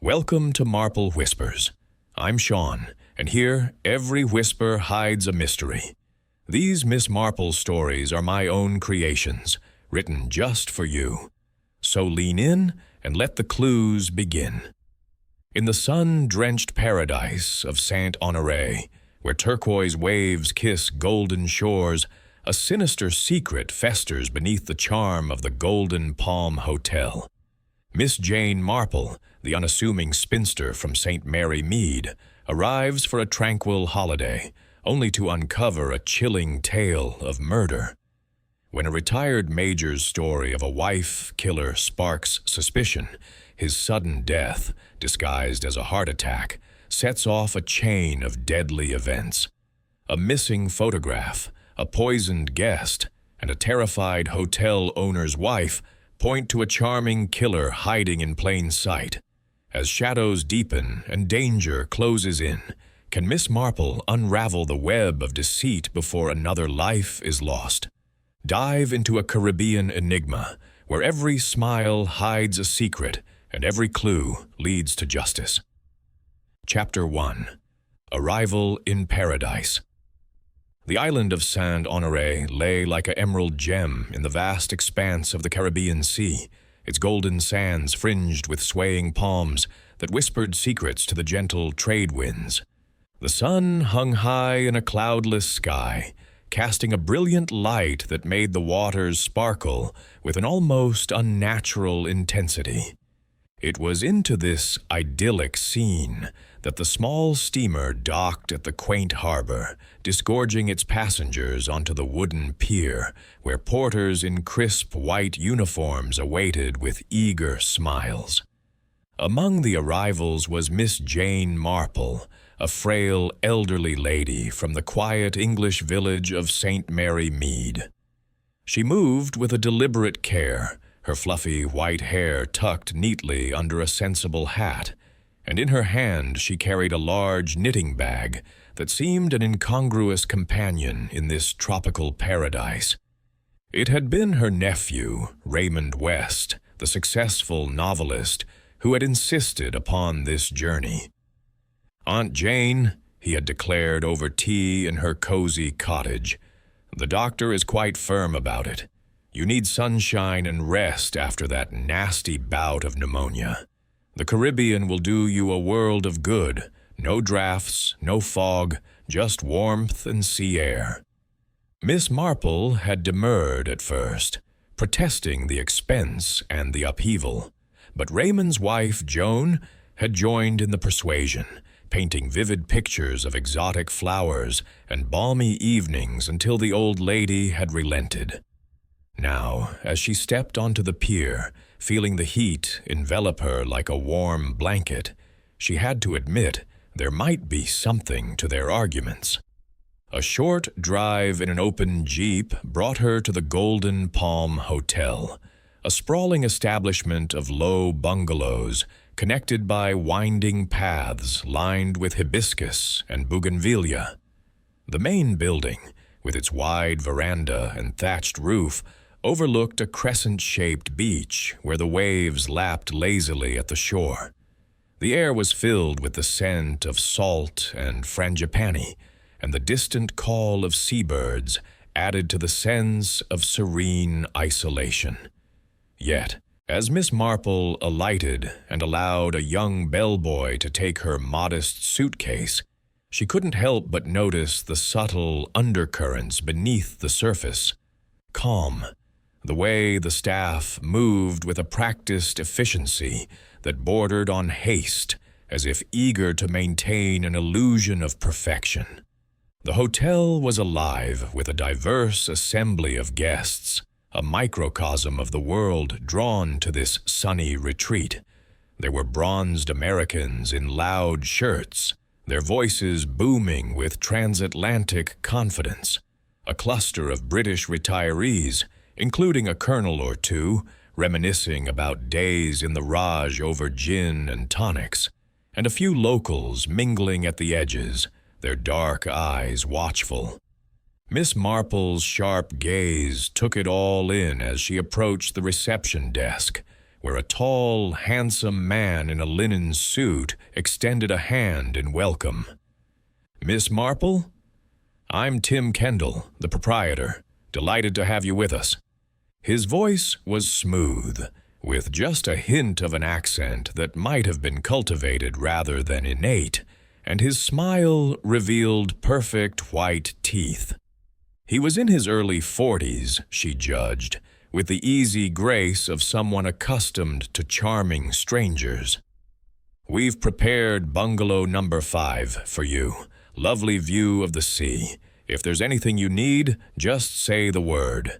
Welcome to Marple Whispers. I'm Sean, and here every whisper hides a mystery. These Miss Marple stories are my own creations, written just for you. So lean in and let the clues begin. In the sun-drenched paradise of Saint-Honoré, where turquoise waves kiss golden shores, a sinister secret festers beneath the charm of the Golden Palm Hotel. Miss Jane Marple, the unassuming spinster from St. Mary Mead, arrives for a tranquil holiday, only to uncover a chilling tale of murder. When a retired major's story of a wife killer sparks suspicion, his sudden death, disguised as a heart attack, sets off a chain of deadly events. A missing photograph, a poisoned guest, and a terrified hotel owner's wife point to a charming killer hiding in plain sight. As shadows deepen and danger closes in, can Miss Marple unravel the web of deceit before another life is lost? Dive into a Caribbean enigma, where every smile hides a secret and every clue leads to justice. Chapter 1. Arrival in Paradise. The island of Saint-Honoré lay like an emerald gem in the vast expanse of the Caribbean Sea, its golden sands fringed with swaying palms that whispered secrets to the gentle trade winds. The sun hung high in a cloudless sky, casting a brilliant light that made the waters sparkle with an almost unnatural intensity. It was into this idyllic scene that the small steamer docked at the quaint harbor, disgorging its passengers onto the wooden pier, where porters in crisp white uniforms awaited with eager smiles. Among the arrivals was Miss Jane Marple, a frail, elderly lady from the quiet English village of St. Mary Mead. She moved with a deliberate care, her fluffy white hair tucked neatly under a sensible hat, and in her hand she carried a large knitting bag that seemed an incongruous companion in this tropical paradise. It had been her nephew, Raymond West, the successful novelist, who had insisted upon this journey. "Aunt Jane," he had declared over tea in her cozy cottage, "the doctor is quite firm about it. You need sunshine and rest after that nasty bout of pneumonia. The Caribbean will do you a world of good. No drafts, no fog, just warmth and sea air." Miss Marple had demurred at first, protesting the expense and the upheaval. But Raymond's wife, Joan, had joined in the persuasion, painting vivid pictures of exotic flowers and balmy evenings until the old lady had relented. Now, as she stepped onto the pier, feeling the heat envelop her like a warm blanket, she had to admit there might be something to their arguments. A short drive in an open Jeep brought her to the Golden Palm Hotel, a sprawling establishment of low bungalows connected by winding paths lined with hibiscus and bougainvillea. The main building, with its wide veranda and thatched roof, overlooked a crescent-shaped beach where the waves lapped lazily at the shore. The air was filled with the scent of salt and frangipani, and the distant call of seabirds added to the sense of serene isolation. Yet, as Miss Marple alighted and allowed a young bellboy to take her modest suitcase, she couldn't help but notice the subtle undercurrents beneath the surface. Calm, the way the staff moved with a practiced efficiency that bordered on haste, as if eager to maintain an illusion of perfection. The hotel was alive with a diverse assembly of guests, a microcosm of the world drawn to this sunny retreat. There were bronzed Americans in loud shirts, their voices booming with transatlantic confidence, a cluster of British retirees, including a colonel or two, reminiscing about days in the Raj over gin and tonics, and a few locals mingling at the edges, their dark eyes watchful. Miss Marple's sharp gaze took it all in as she approached the reception desk, where a tall, handsome man in a linen suit extended a hand in welcome. "Miss Marple? I'm Tim Kendall, the proprietor. Delighted to have you with us." His voice was smooth, with just a hint of an accent that might have been cultivated rather than innate, and his smile revealed perfect white teeth. He was in his early 40s, she judged, with the easy grace of someone accustomed to charming strangers. "We've prepared bungalow number 5 for you. Lovely view of the sea. If there's anything you need, just say the word."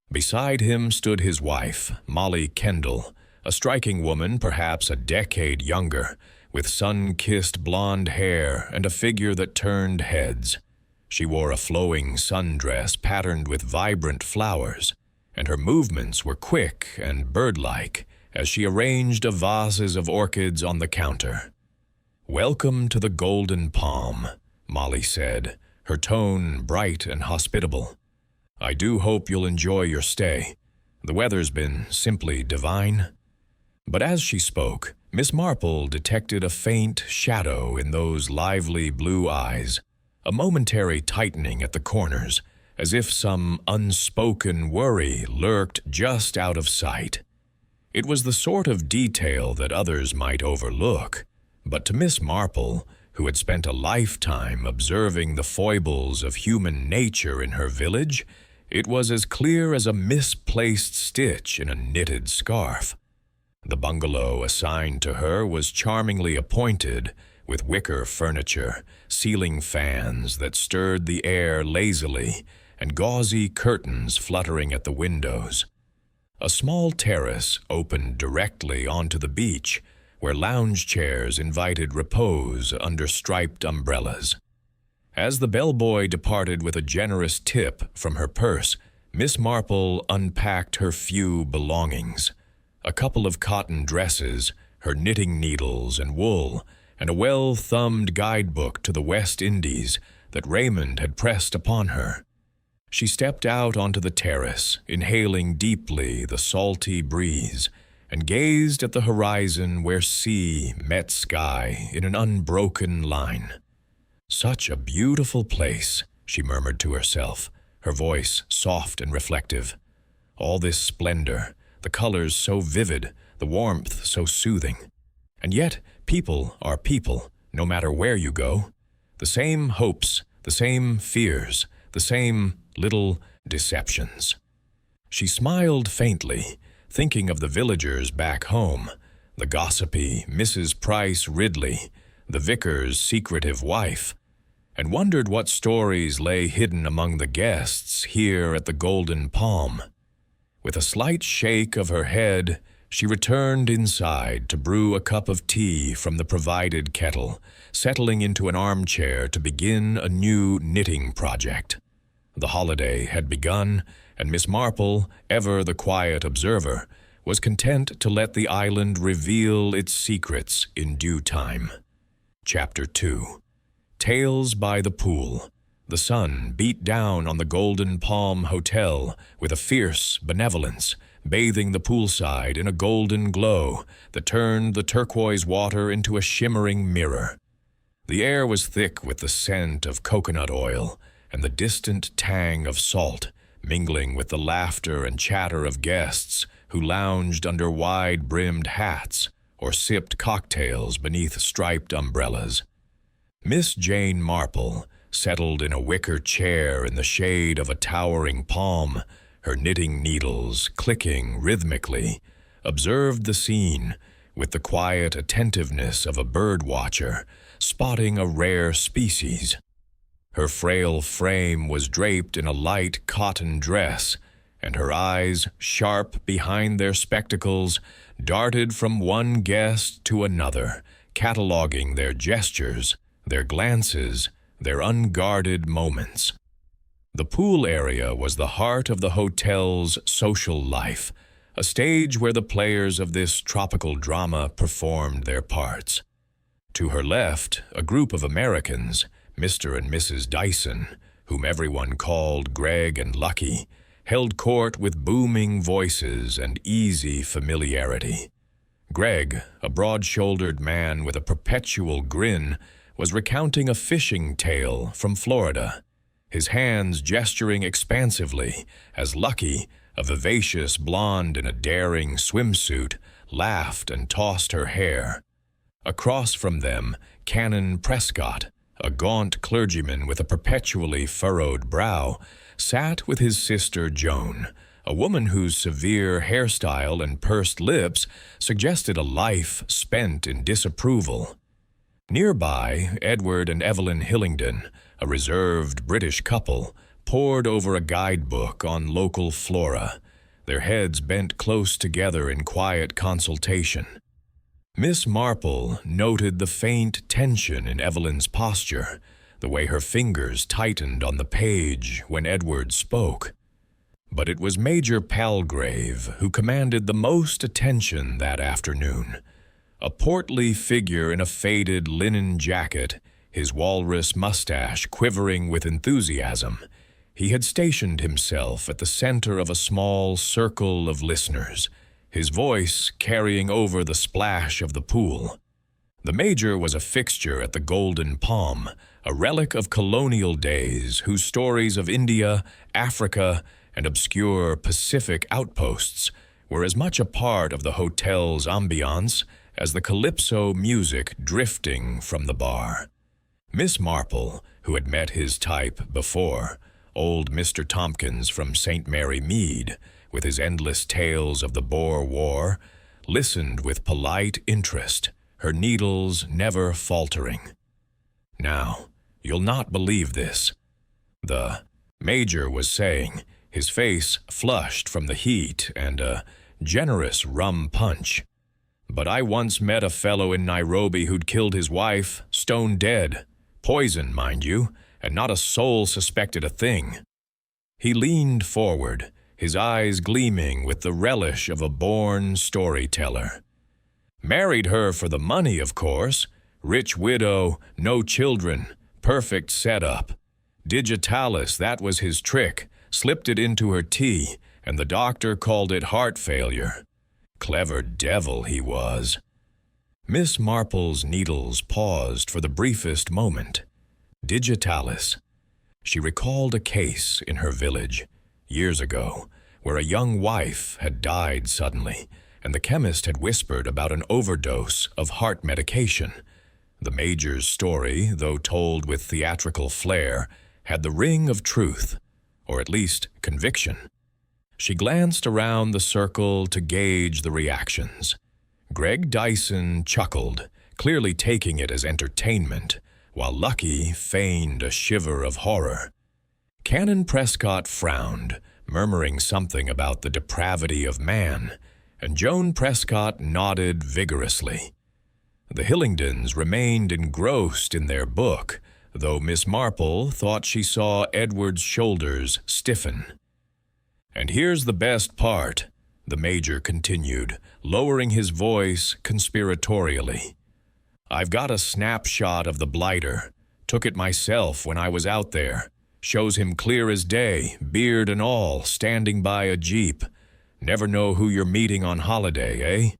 Beside him stood his wife, Molly Kendall, a striking woman perhaps a decade younger, with sun-kissed blonde hair and a figure that turned heads. She wore a flowing sundress patterned with vibrant flowers, and her movements were quick and bird-like as she arranged vases of orchids on the counter. "Welcome to the Golden Palm," Molly said, her tone bright and hospitable. "I do hope you'll enjoy your stay. The weather's been simply divine." But as she spoke, Miss Marple detected a faint shadow in those lively blue eyes, a momentary tightening at the corners, as if some unspoken worry lurked just out of sight. It was the sort of detail that others might overlook, but to Miss Marple, who had spent a lifetime observing the foibles of human nature in her village, it was as clear as a misplaced stitch in a knitted scarf. The bungalow assigned to her was charmingly appointed, with wicker furniture, ceiling fans that stirred the air lazily, and gauzy curtains fluttering at the windows. A small terrace opened directly onto the beach, where lounge chairs invited repose under striped umbrellas. As the bellboy departed with a generous tip from her purse, Miss Marple unpacked her few belongings. A couple of cotton dresses, her knitting needles and wool, and a well-thumbed guidebook to the West Indies that Raymond had pressed upon her. She stepped out onto the terrace, inhaling deeply the salty breeze, and gazed at the horizon where sea met sky in an unbroken line. "Such a beautiful place," she murmured to herself, her voice soft and reflective. "All this splendor, the colors so vivid, the warmth so soothing. And yet people are people, no matter where you go. The same hopes, the same fears, the same little deceptions." She smiled faintly, thinking of the villagers back home, the gossipy Mrs. Price Ridley, the vicar's secretive wife, and wondered what stories lay hidden among the guests here at the Golden Palm. With a slight shake of her head, she returned inside to brew a cup of tea from the provided kettle, settling into an armchair to begin a new knitting project. The holiday had begun, and Miss Marple, ever the quiet observer, was content to let the island reveal its secrets in due time. Chapter 2. Tales by the Pool. The sun beat down on the Golden Palm Hotel with a fierce benevolence, bathing the poolside in a golden glow that turned the turquoise water into a shimmering mirror. The air was thick with the scent of coconut oil and the distant tang of salt, mingling with the laughter and chatter of guests who lounged under wide-brimmed hats or sipped cocktails beneath striped umbrellas. Miss Jane Marple, settled in a wicker chair in the shade of a towering palm, her knitting needles clicking rhythmically, observed the scene with the quiet attentiveness of a bird watcher, spotting a rare species. Her frail frame was draped in a light cotton dress, and her eyes, sharp behind their spectacles, darted from one guest to another, cataloging their gestures, their glances, their unguarded moments. The pool area was the heart of the hotel's social life, a stage where the players of this tropical drama performed their parts. To her left, a group of Americans, Mr. and Mrs. Dyson, whom everyone called Greg and Lucky, held court with booming voices and easy familiarity. Greg, a broad-shouldered man with a perpetual grin, was recounting a fishing tale from Florida, his hands gesturing expansively as Lucky, a vivacious blonde in a daring swimsuit, laughed and tossed her hair. Across from them, Canon Prescott, a gaunt clergyman with a perpetually furrowed brow, sat with his sister Joan, a woman whose severe hairstyle and pursed lips suggested a life spent in disapproval. Nearby, Edward and Evelyn Hillingdon, a reserved British couple, pored over a guidebook on local flora, their heads bent close together in quiet consultation. Miss Marple noted the faint tension in Evelyn's posture, the way her fingers tightened on the page when Edward spoke. But it was Major Palgrave who commanded the most attention that afternoon. A portly figure in a faded linen jacket, his walrus mustache quivering with enthusiasm, he had stationed himself at the center of a small circle of listeners, his voice carrying over the splash of the pool. The Major was a fixture at the Golden Palm, a relic of colonial days whose stories of India, Africa, and obscure Pacific outposts were as much a part of the hotel's ambiance as the calypso music drifting from the bar. Miss Marple, who had met his type before, old Mr. Tompkins from St. Mary Mead, with his endless tales of the Boer War, listened with polite interest, her needles never faltering. "Now, you'll not believe this," the Major was saying, his face flushed from the heat and a generous rum punch. "But I once met a fellow in Nairobi who'd killed his wife, stone dead. Poison, mind you, and not a soul suspected a thing." He leaned forward, his eyes gleaming with the relish of a born storyteller. "Married her for the money, of course. Rich widow, no children, perfect setup. Digitalis, that was his trick, slipped it into her tea, and the doctor called it heart failure. Clever devil he was." Miss Marple's needles paused for the briefest moment. Digitalis. She recalled a case in her village, years ago, where a young wife had died suddenly, and the chemist had whispered about an overdose of heart medication. The Major's story, though told with theatrical flair, had the ring of truth, or at least conviction. She glanced around the circle to gauge the reactions. Greg Dyson chuckled, clearly taking it as entertainment, while Lucky feigned a shiver of horror. Canon Prescott frowned, murmuring something about the depravity of man, and Joan Prescott nodded vigorously. The Hillingdons remained engrossed in their book, though Miss Marple thought she saw Edward's shoulders stiffen. "And here's the best part," the Major continued, lowering his voice conspiratorially. "I've got a snapshot of the blighter. Took it myself when I was out there. Shows him clear as day, beard and all, standing by a jeep. Never know who you're meeting on holiday, eh?"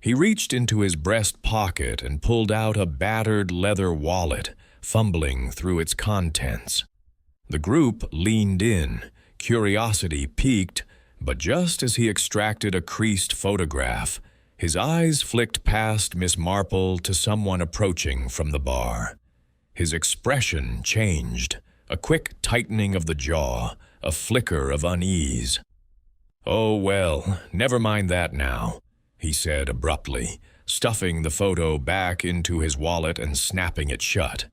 He reached into his breast pocket and pulled out a battered leather wallet, fumbling through its contents. The group leaned in, curiosity piqued, but just as he extracted a creased photograph, his eyes flicked past Miss Marple to someone approaching from the bar. His expression changed, a quick tightening of the jaw, a flicker of unease. "Oh, well, never mind that now," he said abruptly, stuffing the photo back into his wallet and snapping it shut.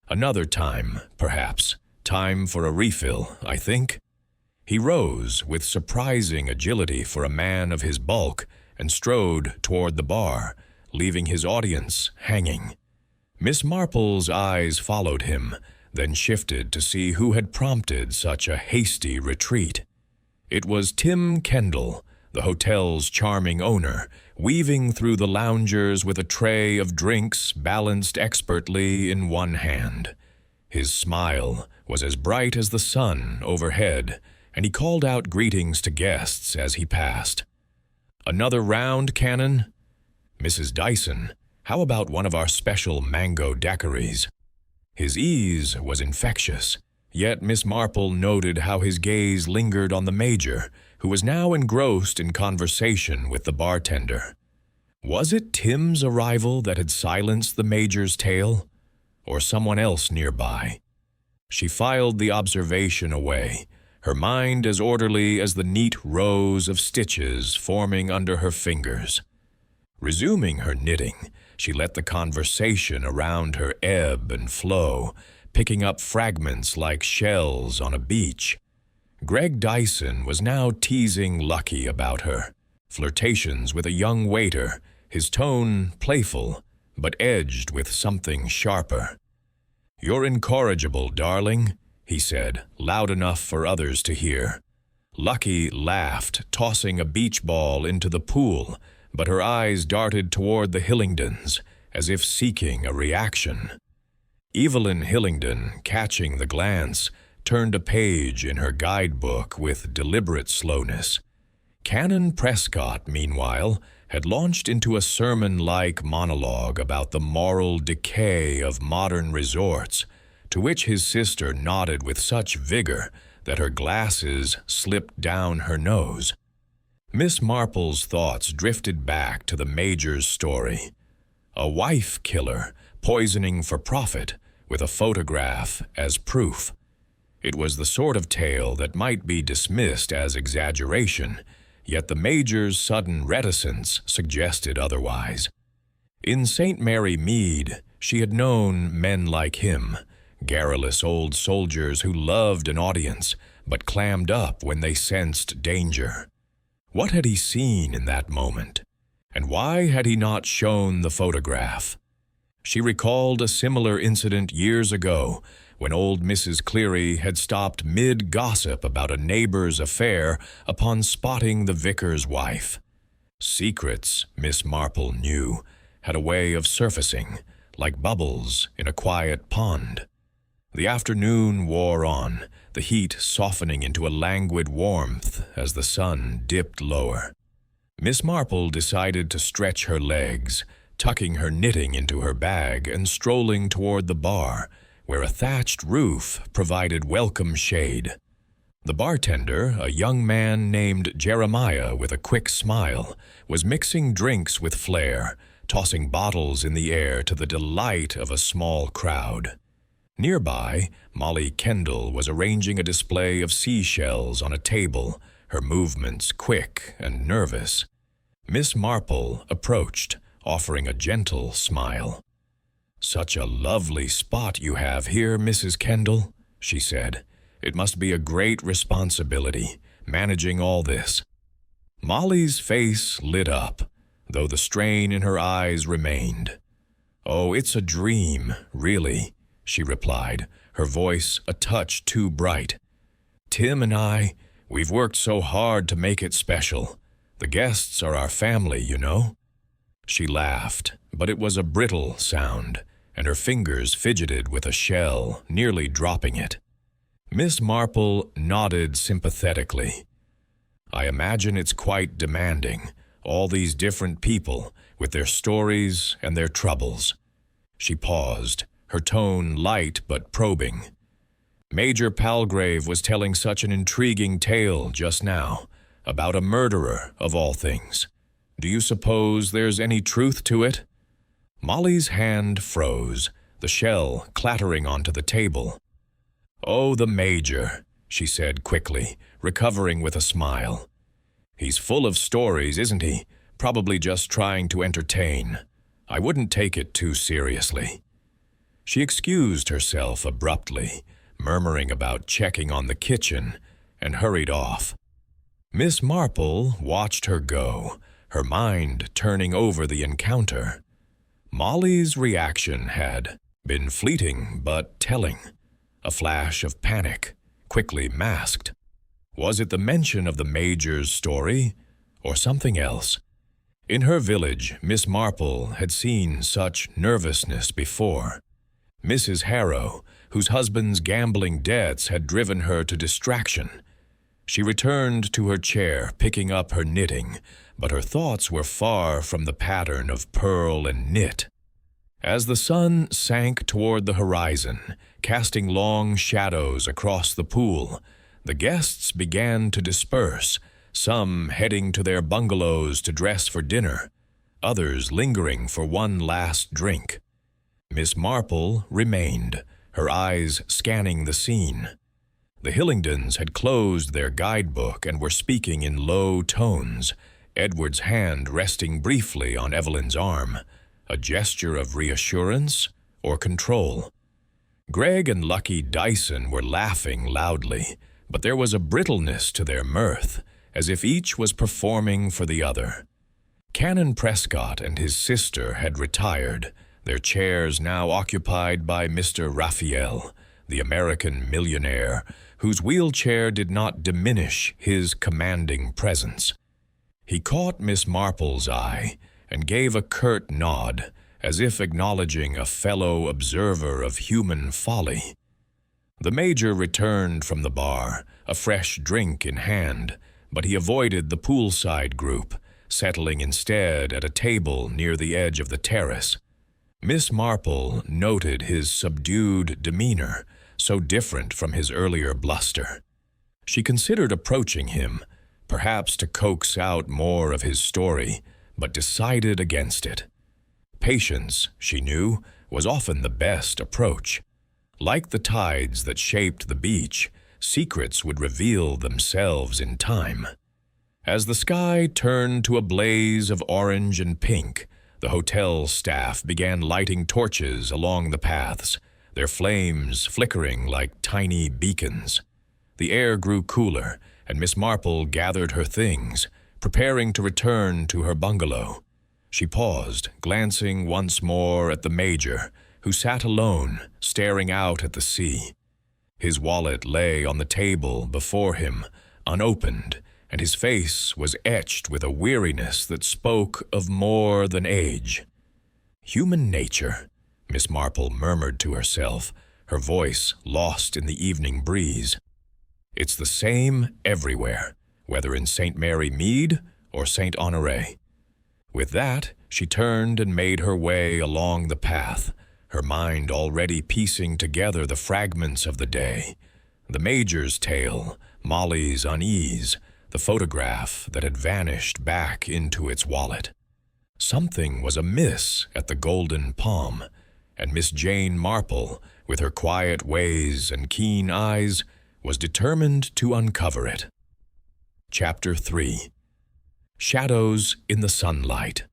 "Another time, perhaps. Time for a refill, I think." He rose with surprising agility for a man of his bulk and strode toward the bar, leaving his audience hanging. Miss Marple's eyes followed him, then shifted to see who had prompted such a hasty retreat. It was Tim Kendall, the hotel's charming owner, weaving through the loungers with a tray of drinks balanced expertly in one hand. His smile was as bright as the sun overhead, and he called out greetings to guests as he passed. "Another round, Canon? Mrs. Dyson, how about one of our special mango daiquiris?" His ease was infectious, yet Miss Marple noted how his gaze lingered on the Major, who was now engrossed in conversation with the bartender. Was it Tim's arrival that had silenced the Major's tale, or someone else nearby? She filed the observation away, her mind as orderly as the neat rows of stitches forming under her fingers. Resuming her knitting, she let the conversation around her ebb and flow, picking up fragments like shells on a beach. Greg Dyson was now teasing Lucky about her, flirtations with a young waiter, his tone playful, but edged with something sharper. "You're incorrigible, darling," he said, loud enough for others to hear. Lucky laughed, tossing a beach ball into the pool, but her eyes darted toward the Hillingdons, as if seeking a reaction. Evelyn Hillingdon, catching the glance, turned a page in her guidebook with deliberate slowness. Canon Prescott, meanwhile, had launched into a sermon-like monologue about the moral decay of modern resorts, to which his sister nodded with such vigor that her glasses slipped down her nose. Miss Marple's thoughts drifted back to the Major's story. A wife killer poisoning for profit, with a photograph as proof. It was the sort of tale that might be dismissed as exaggeration, yet the Major's sudden reticence suggested otherwise. In St. Mary Mead, she had known men like him, garrulous old soldiers who loved an audience, but clammed up when they sensed danger. What had he seen in that moment? And why had he not shown the photograph? She recalled a similar incident years ago, when old Mrs. Cleary had stopped mid-gossip about a neighbor's affair upon spotting the vicar's wife. Secrets, Miss Marple knew, had a way of surfacing, like bubbles in a quiet pond. The afternoon wore on, the heat softening into a languid warmth as the sun dipped lower. Miss Marple decided to stretch her legs, tucking her knitting into her bag and strolling toward the bar, where a thatched roof provided welcome shade. The bartender, a young man named Jeremiah with a quick smile, was mixing drinks with flair, tossing bottles in the air to the delight of a small crowd. Nearby, Molly Kendall was arranging a display of seashells on a table, her movements quick and nervous. Miss Marple approached, offering a gentle smile. "Such a lovely spot you have here, Mrs. Kendall," she said. "It must be a great responsibility, managing all this." Molly's face lit up, though the strain in her eyes remained. "Oh, it's a dream, really," she replied, her voice a touch too bright. "Tim and I, we've worked so hard to make it special. The guests are our family, you know." She laughed, but it was a brittle sound, and her fingers fidgeted with a shell, nearly dropping it. Miss Marple nodded sympathetically. "I imagine it's quite demanding, all these different people, with their stories and their troubles." She paused, her tone light but probing. "Major Palgrave was telling such an intriguing tale just now, about a murderer, of all things. Do you suppose there's any truth to it?" Molly's hand froze, the shell clattering onto the table. "Oh, the Major," she said quickly, recovering with a smile. "He's full of stories, isn't he? Probably just trying to entertain. I wouldn't take it too seriously." She excused herself abruptly, murmuring about checking on the kitchen, and hurried off. Miss Marple watched her go, her mind turning over the encounter. Molly's reaction had been fleeting but telling, a flash of panic, quickly masked. Was it the mention of the Major's story, or something else? In her village, Miss Marple had seen such nervousness before. Mrs. Harrow, whose husband's gambling debts had driven her to distraction. She returned to her chair, picking up her knitting, but her thoughts were far from the pattern of purl and knit. As the sun sank toward the horizon, casting long shadows across the pool, the guests began to disperse, some heading to their bungalows to dress for dinner, others lingering for one last drink. Miss Marple remained, her eyes scanning the scene. The Hillingdons had closed their guidebook and were speaking in low tones, Edward's hand resting briefly on Evelyn's arm, a gesture of reassurance or control. Greg and Lucky Dyson were laughing loudly, but there was a brittleness to their mirth, as if each was performing for the other. Canon Prescott and his sister had retired, their chairs now occupied by Mr. Raphael, the American millionaire, whose wheelchair did not diminish his commanding presence. He caught Miss Marple's eye and gave a curt nod, as if acknowledging a fellow observer of human folly. The Major returned from the bar, a fresh drink in hand, but he avoided the poolside group, settling instead at a table near the edge of the terrace. Miss Marple noted his subdued demeanor, so different from his earlier bluster. She considered approaching him, perhaps to coax out more of his story, but decided against it. Patience, she knew, was often the best approach. Like the tides that shaped the beach, secrets would reveal themselves in time. As the sky turned to a blaze of orange and pink, the hotel staff began lighting torches along the paths, their flames flickering like tiny beacons. The air grew cooler, and Miss Marple gathered her things, preparing to return to her bungalow. She paused, glancing once more at the Major, who sat alone, staring out at the sea. His wallet lay on the table before him, unopened, and his face was etched with a weariness that spoke of more than age. Human nature, Miss Marple murmured to herself, her voice lost in the evening breeze. It's the same everywhere, whether in St. Mary Mead or St. Honoré. With that, she turned and made her way along the path, her mind already piecing together the fragments of the day. The Major's tale, Molly's unease, the photograph that had vanished back into its wallet. Something was amiss at the Golden Palm, and Miss Jane Marple, with her quiet ways and keen eyes, was determined to uncover it. Chapter 3. Shadows in the Sunlight.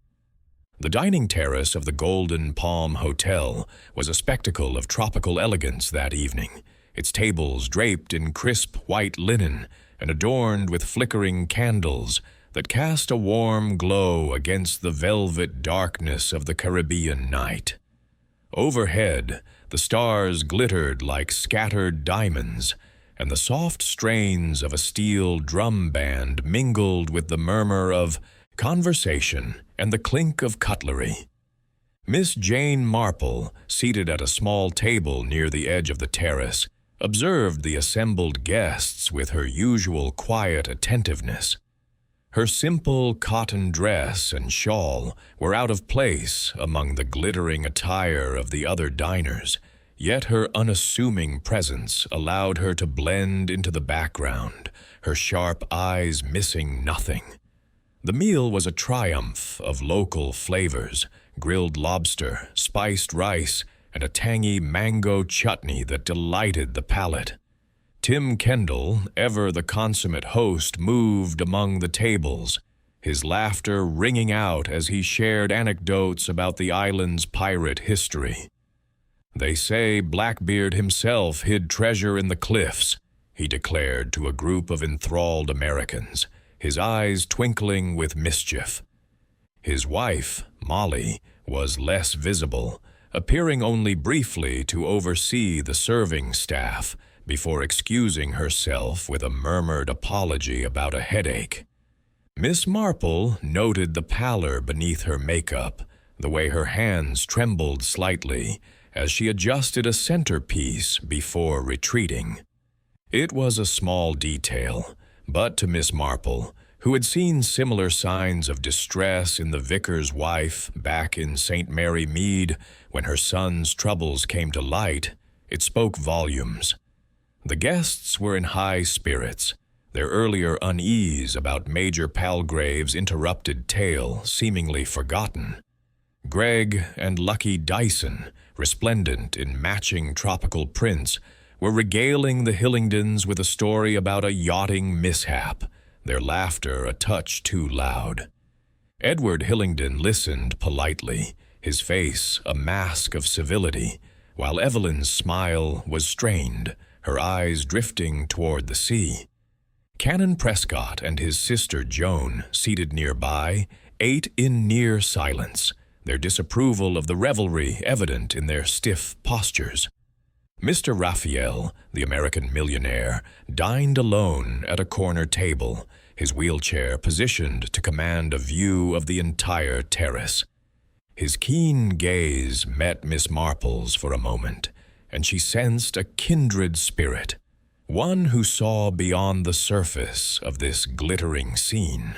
The dining terrace of the Golden Palm Hotel was a spectacle of tropical elegance that evening, its tables draped in crisp white linen and adorned with flickering candles that cast a warm glow against the velvet darkness of the Caribbean night. Overhead, the stars glittered like scattered diamonds, and the soft strains of a steel drum band mingled with the murmur of conversation and the clink of cutlery. Miss Jane Marple, seated at a small table near the edge of the terrace, observed the assembled guests with her usual quiet attentiveness. Her simple cotton dress and shawl were out of place among the glittering attire of the other diners, yet her unassuming presence allowed her to blend into the background, her sharp eyes missing nothing. The meal was a triumph of local flavors, grilled lobster, spiced rice, and a tangy mango chutney that delighted the palate. Tim Kendall, ever the consummate host, moved among the tables, his laughter ringing out as he shared anecdotes about the island's pirate history. "They say Blackbeard himself hid treasure in the cliffs," he declared to a group of enthralled Americans, his eyes twinkling with mischief. His wife, Molly, was less visible, appearing only briefly to oversee the serving staff, before excusing herself with a murmured apology about a headache. Miss Marple noted the pallor beneath her makeup, the way her hands trembled slightly as she adjusted a centerpiece before retreating. It was a small detail, But to Miss Marple, who had seen similar signs of distress in the vicar's wife back in St. Mary Mead when her son's troubles came to light, it spoke volumes. The guests were in high spirits, their earlier unease about Major Palgrave's interrupted tale seemingly forgotten. Greg and Lucky Dyson, resplendent in matching tropical prints, were regaling the Hillingdons with a story about a yachting mishap, their laughter a touch too loud. Edward Hillingdon listened politely, his face a mask of civility, while Evelyn's smile was strained, her eyes drifting toward the sea. Canon Prescott and his sister Joan, seated nearby, ate in near silence, their disapproval of the revelry evident in their stiff postures. Mr. Raphael, the American millionaire, dined alone at a corner table, his wheelchair positioned to command a view of the entire terrace. His keen gaze met Miss Marple's for a moment, and she sensed a kindred spirit, one who saw beyond the surface of this glittering scene.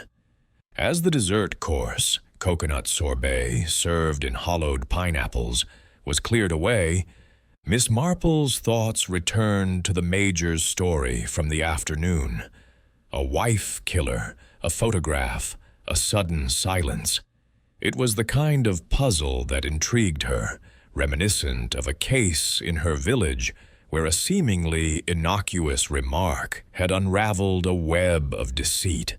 As the dessert course, coconut sorbet served in hollowed pineapples, was cleared away, Miss Marple's thoughts returned to the Major's story from the afternoon. A wife killer, a photograph, a sudden silence. It was the kind of puzzle that intrigued her, reminiscent of a case in her village where a seemingly innocuous remark had unraveled a web of deceit.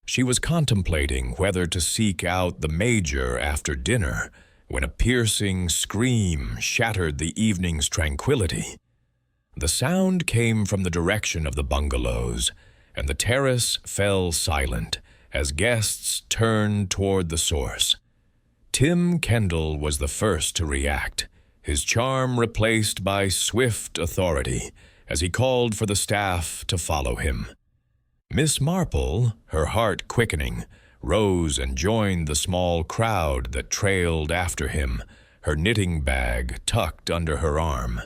She was contemplating whether to seek out the Major after dinner when a piercing scream shattered the evening's tranquility. The sound came from the direction of the bungalows, and the terrace fell silent as guests turned toward the source. Tim Kendall was the first to react, his charm replaced by swift authority as he called for the staff to follow him. Miss Marple, her heart quickening, rose and joined the small crowd that trailed after him, her knitting bag tucked under her arm.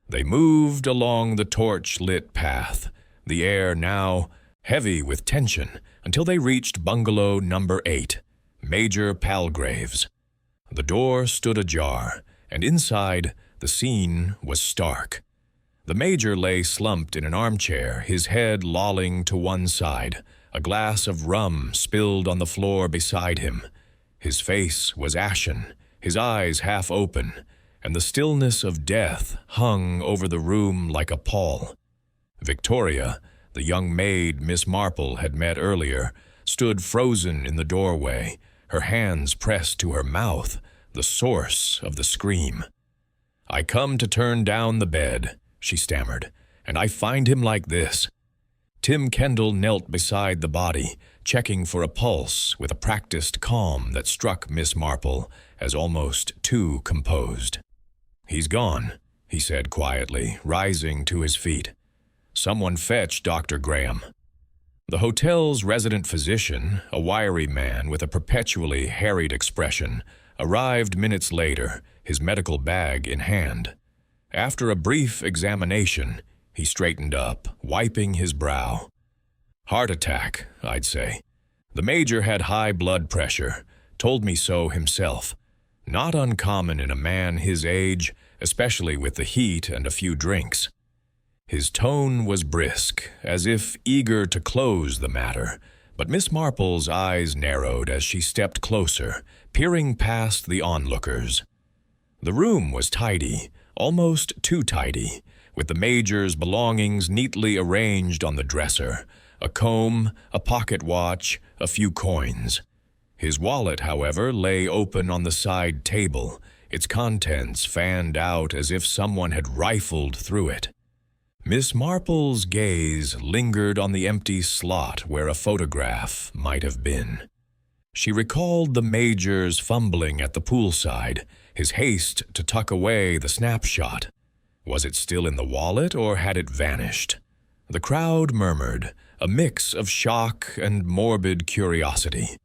They moved along the torch-lit path, the air now heavy with tension, until they reached bungalow number 8, Major Palgrave's. The door stood ajar, and inside, the scene was stark. The Major lay slumped in an armchair, his head lolling to one side, a glass of rum spilled on the floor beside him. His face was ashen, his eyes half open, and the stillness of death hung over the room like a pall. Victoria, the young maid Miss Marple had met earlier, stood frozen in the doorway, her hands pressed to her mouth, the source of the scream. "I come to turn down the bed," she stammered, "and I find him like this." Tim Kendall knelt beside the body, checking for a pulse with a practiced calm that struck Miss Marple as almost too composed. "He's gone," he said quietly, rising to his feet. "Someone fetch Dr. Graham." The hotel's resident physician, a wiry man with a perpetually harried expression, arrived minutes later, his medical bag in hand. After a brief examination, he straightened up, wiping his brow. "Heart attack, I'd say. The Major had high blood pressure, told me so himself. Not uncommon in a man his age, especially with the heat and a few drinks." His tone was brisk, as if eager to close the matter, but Miss Marple's eyes narrowed as she stepped closer, peering past the onlookers. The room was tidy, almost too tidy, with the Major's belongings neatly arranged on the dresser, a comb, a pocket watch, a few coins. His wallet, however, lay open on the side table, its contents fanned out as if someone had rifled through it. Miss Marple's gaze lingered on the empty slot where a photograph might have been. She recalled the Major's fumbling at the poolside, his haste to tuck away the snapshot. Was it still in the wallet, or had it vanished? The crowd murmured, a mix of shock and morbid curiosity.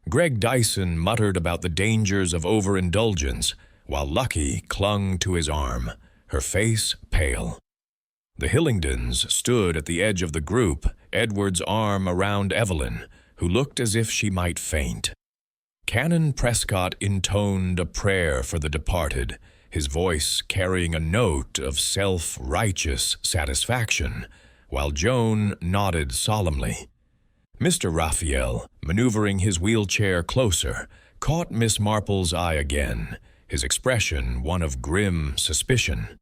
Greg Dyson muttered about the dangers of overindulgence, while Lucky clung to his arm, her face pale. The Hillingdons stood at the edge of the group, Edward's arm around Evelyn, who looked as if she might faint. Canon Prescott intoned a prayer for the departed, his voice carrying a note of self-righteous satisfaction, while Joan nodded solemnly. Mr. Raphael, maneuvering his wheelchair closer, caught Miss Marple's eye again, his expression one of grim suspicion.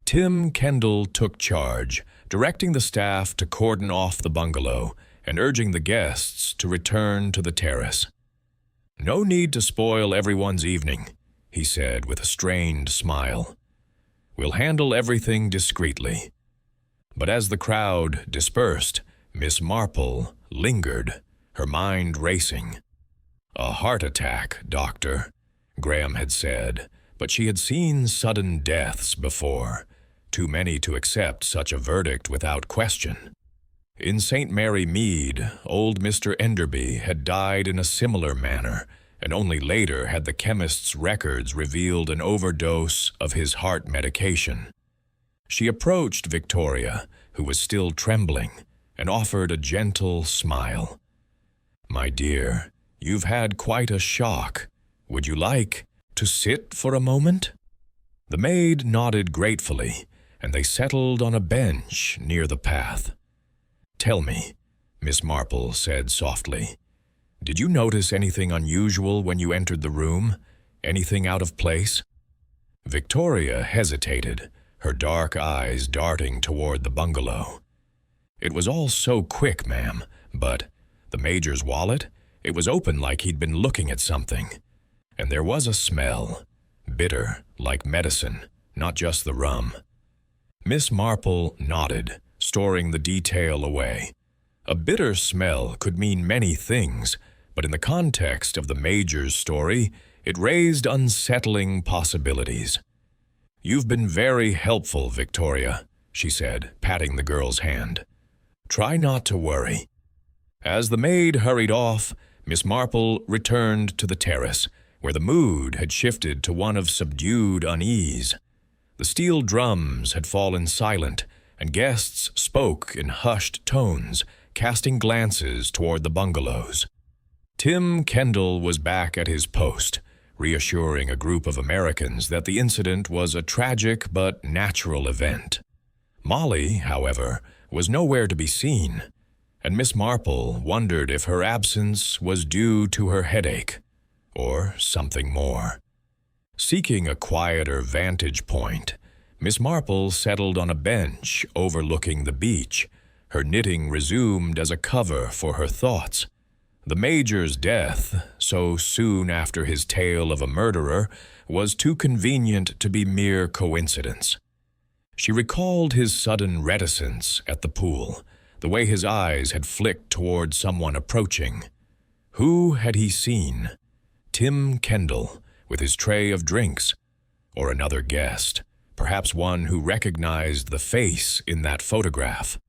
Tim Kendall took charge, directing the staff to cordon off the bungalow and urging the guests to return to the terrace. "No need to spoil everyone's evening," he said with a strained smile. "We'll handle everything discreetly." But as the crowd dispersed, Miss Marple lingered, her mind racing. "A heart attack, Doctor," Graham had said, but she had seen sudden deaths before, too many to accept such a verdict without question. In St. Mary Mead, old Mr. Enderby had died in a similar manner, and only later had the chemist's records revealed an overdose of his heart medication. She approached Victoria, who was still trembling, and offered a gentle smile. "My dear, you've had quite a shock. Would you like to sit for a moment?" The maid nodded gratefully, and they settled on a bench near the path. "Tell me," Miss Marple said softly, "did you notice anything unusual when you entered the room? Anything out of place?" Victoria hesitated, her dark eyes darting toward the bungalow. "It was all so quick, ma'am, but the Major's wallet, it was open like he'd been looking at something. And there was a smell, bitter, like medicine, not just the rum." Miss Marple nodded, storing the detail away. A bitter smell could mean many things, but in the context of the Major's story, it raised unsettling possibilities. "You've been very helpful, Victoria," she said, patting the girl's hand. "Try not to worry." As the maid hurried off, Miss Marple returned to the terrace, where the mood had shifted to one of subdued unease. The steel drums had fallen silent, and guests spoke in hushed tones, casting glances toward the bungalows. Tim Kendall was back at his post, reassuring a group of Americans that the incident was a tragic but natural event. Molly, however, was nowhere to be seen, and Miss Marple wondered if her absence was due to her headache, or something more. Seeking a quieter vantage point, Miss Marple settled on a bench overlooking the beach, her knitting resumed as a cover for her thoughts. The Major's death, so soon after his tale of a murderer, was too convenient to be mere coincidence. She recalled his sudden reticence at the pool, the way his eyes had flicked toward someone approaching. Who had he seen? Tim Kendall, with his tray of drinks, or another guest, perhaps one who recognized the face in that photograph.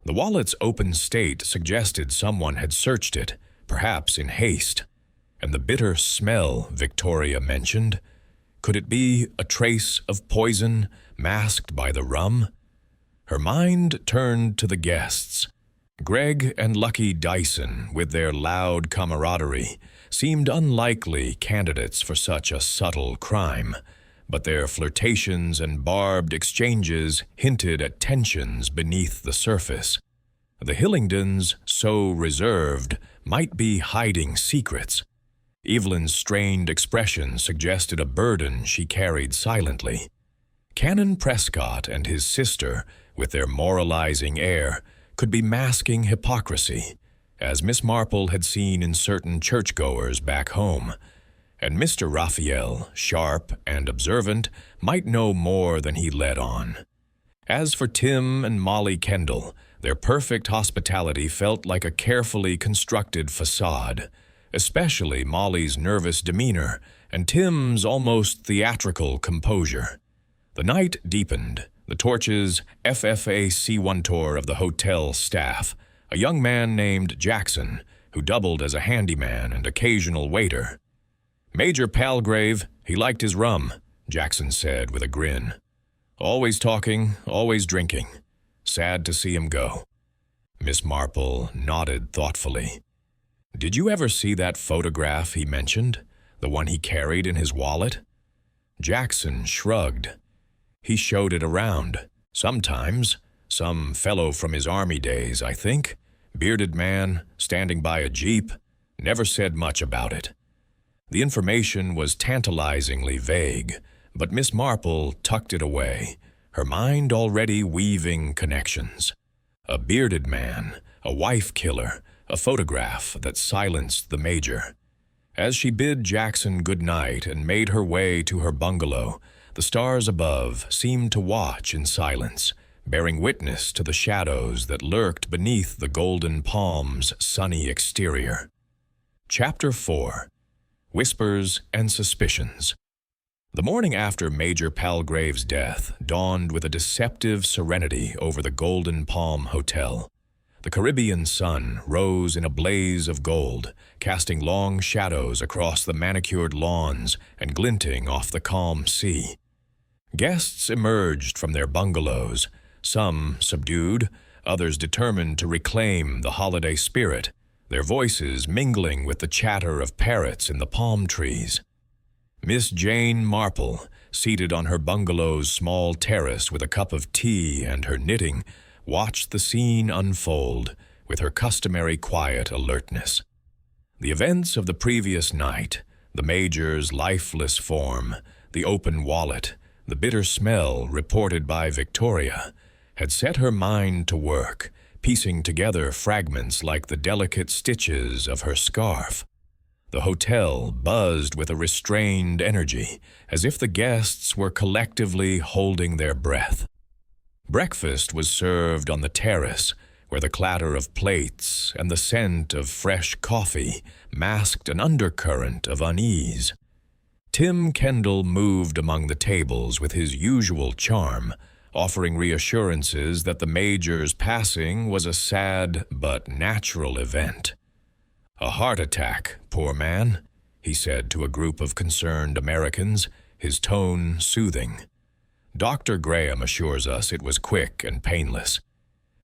The wallet's open state suggested someone had searched it, perhaps in haste, and the bitter smell Victoria mentioned. Could it be a trace of poison masked by the rum? Her mind turned to the guests. Greg and Lucky Dyson, with their loud camaraderie, seemed unlikely candidates for such a subtle crime, but their flirtations and barbed exchanges hinted at tensions beneath the surface. The Hillingdons, so reserved, might be hiding secrets. Evelyn's strained expression suggested a burden she carried silently. Canon Prescott and his sister, with their moralizing air, could be masking hypocrisy, as Miss Marple had seen in certain churchgoers back home, and Mr. Raphael, sharp and observant, might know more than he let on. As for Tim and Molly Kendall, their perfect hospitality felt like a carefully constructed facade, especially Molly's nervous demeanor and Tim's almost theatrical composure. The night deepened. The Torch's FFA-C1 tour of the hotel staff, a young man named Jackson, who doubled as a handyman and occasional waiter. "Major Palgrave, he liked his rum," Jackson said with a grin. "Always talking, always drinking. Sad to see him go." Miss Marple nodded thoughtfully. "Did you ever see that photograph he mentioned, the one he carried in his wallet?" Jackson shrugged. "He showed it around. Sometimes. Some fellow from his army days, I think. Bearded man, standing by a jeep. Never said much about it." The information was tantalizingly vague, but Miss Marple tucked it away, her mind already weaving connections. A bearded man, a wife killer, a photograph that silenced the major. As she bid Jackson good night and made her way to her bungalow, the stars above seemed to watch in silence, bearing witness to the shadows that lurked beneath the golden palm's sunny exterior. Chapter 4. Whispers and Suspicions. The morning after Major Palgrave's death dawned with a deceptive serenity over the Golden Palm Hotel. The Caribbean sun rose in a blaze of gold, casting long shadows across the manicured lawns and glinting off the calm sea. Guests emerged from their bungalows, some subdued, others determined to reclaim the holiday spirit, their voices mingling with the chatter of parrots in the palm trees. Miss Jane Marple, seated on her bungalow's small terrace with a cup of tea and her knitting, watched the scene unfold with her customary quiet alertness. The events of the previous night, the major's lifeless form, the open wallet, the bitter smell reported by Victoria, had set her mind to work, piecing together fragments like the delicate stitches of her scarf. The hotel buzzed with a restrained energy, as if the guests were collectively holding their breath. Breakfast was served on the terrace, where the clatter of plates and the scent of fresh coffee masked an undercurrent of unease. Tim Kendall moved among the tables with his usual charm, offering reassurances that the major's passing was a sad but natural event. "A heart attack, poor man," he said to a group of concerned Americans, his tone soothing. "Dr. Graham assures us it was quick and painless."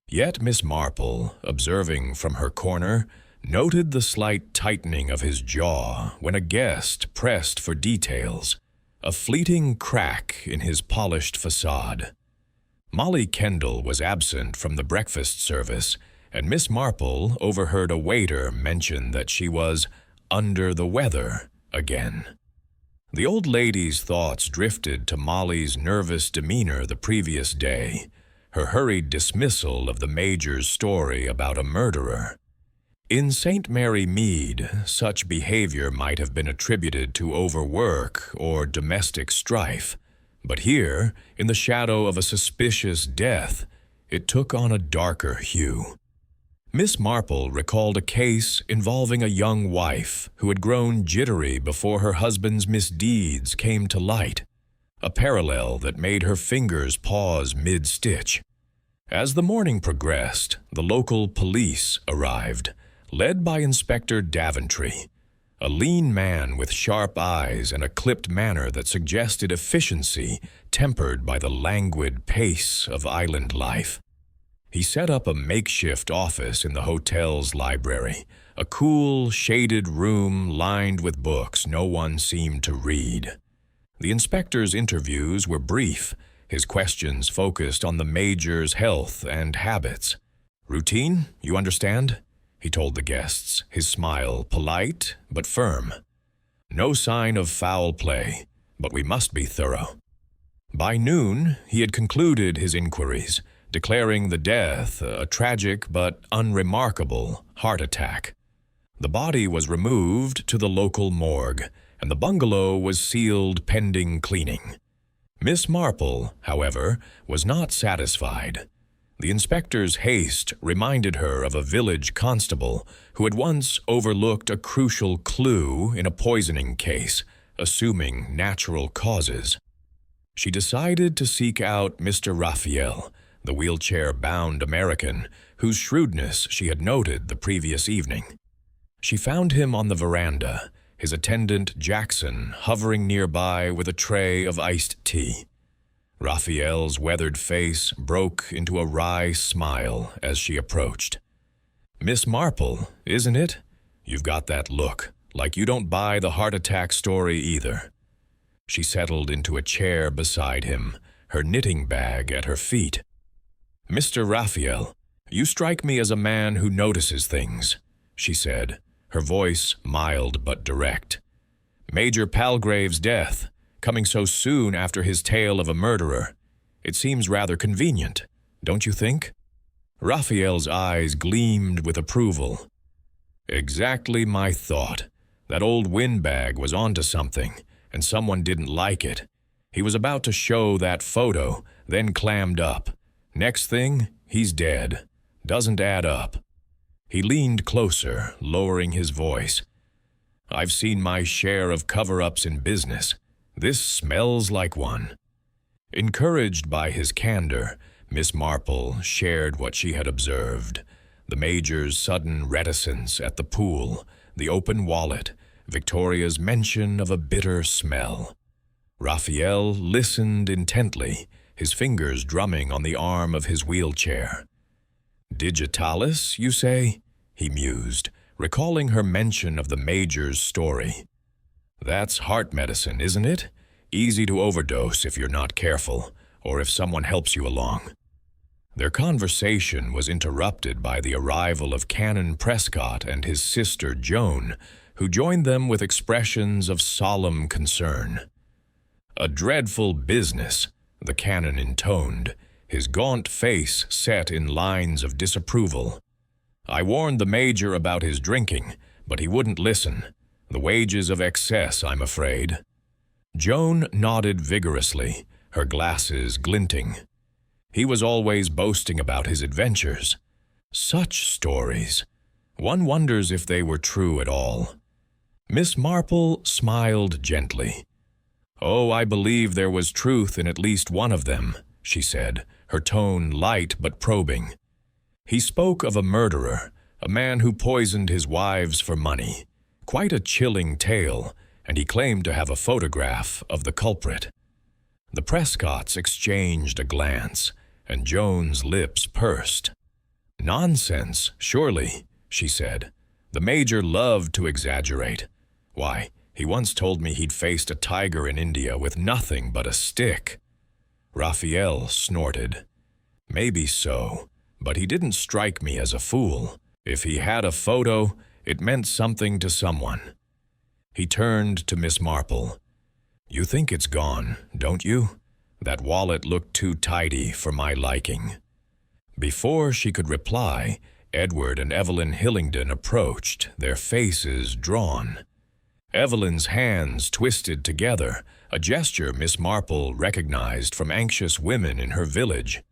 Yet Miss Marple, observing from her corner, noted the slight tightening of his jaw when a guest pressed for details, a fleeting crack in his polished facade. Molly Kendall was absent from the breakfast service, and Miss Marple overheard a waiter mention that she was under the weather again. The old lady's thoughts drifted to Molly's nervous demeanor the previous day, her hurried dismissal of the major's story about a murderer. In St. Mary Mead, such behavior might have been attributed to overwork or domestic strife, but here, in the shadow of a suspicious death, it took on a darker hue. Miss Marple recalled a case involving a young wife who had grown jittery before her husband's misdeeds came to light, a parallel that made her fingers pause mid-stitch. As the morning progressed, the local police arrived, led by Inspector Daventry, a lean man with sharp eyes and a clipped manner that suggested efficiency tempered by the languid pace of island life. He set up a makeshift office in the hotel's library, a cool, shaded room lined with books no one seemed to read. The inspector's interviews were brief, his questions focused on the major's health and habits. "Routine, you understand?" he told the guests, his smile polite but firm. "No sign of foul play, but we must be thorough." By noon, he had concluded his inquiries, declaring the death a tragic but unremarkable heart attack. The body was removed to the local morgue, and the bungalow was sealed pending cleaning. Miss Marple, however, was not satisfied. The inspector's haste reminded her of a village constable who had once overlooked a crucial clue in a poisoning case, assuming natural causes. She decided to seek out Mr. Raphael, the wheelchair-bound American, whose shrewdness she had noted the previous evening. She found him on the veranda, his attendant Jackson hovering nearby with a tray of iced tea. Raphael's weathered face broke into a wry smile as she approached. "Miss Marple, isn't it? You've got that look, like you don't buy the heart attack story either." She settled into a chair beside him, her knitting bag at her feet. "Mr. Raphael, you strike me as a man who notices things," she said, her voice mild but direct. "Major Palgrave's death, coming so soon after his tale of a murderer. It seems rather convenient, don't you think?" Raphael's eyes gleamed with approval. "Exactly my thought. That old windbag was onto something, and someone didn't like it. He was about to show that photo, then clammed up. Next thing, he's dead. Doesn't add up." He leaned closer, lowering his voice. "I've seen my share of cover-ups in business. This smells like one." Encouraged by his candor, Miss Marple shared what she had observed. The Major's sudden reticence at the pool, the open wallet, Victoria's mention of a bitter smell. Raphael listened intently, his fingers drumming on the arm of his wheelchair. "Digitalis, you say?" he mused, recalling her mention of the Major's story. "That's heart medicine, isn't it? Easy to overdose if you're not careful, or if someone helps you along." Their conversation was interrupted by the arrival of Canon Prescott and his sister Joan, who joined them with expressions of solemn concern. "A dreadful business," the canon intoned, his gaunt face set in lines of disapproval. "I warned the Major about his drinking, but he wouldn't listen. The wages of excess, I'm afraid." Joan nodded vigorously, her glasses glinting. He was always boasting about his adventures. Such stories. One wonders if they were true at all. Miss Marple smiled gently. "Oh, I believe there was truth in at least one of them," she said, her tone light but probing. "He spoke of a murderer, a man who poisoned his wives for money. Quite a chilling tale, and he claimed to have a photograph of the culprit." The Prescotts exchanged a glance, and Joan's lips pursed. "Nonsense, surely," she said. "The Major loved to exaggerate. Why, he once told me he'd faced a tiger in India with nothing but a stick." Raphael snorted. "Maybe so, but he didn't strike me as a fool. If he had a photo, it meant something to someone." He turned to Miss Marple. "You think it's gone, don't you? That wallet looked too tidy for my liking." Before she could reply, Edward and Evelyn Hillingdon approached, their faces drawn. Evelyn's hands twisted together, a gesture Miss Marple recognized from anxious women in her village.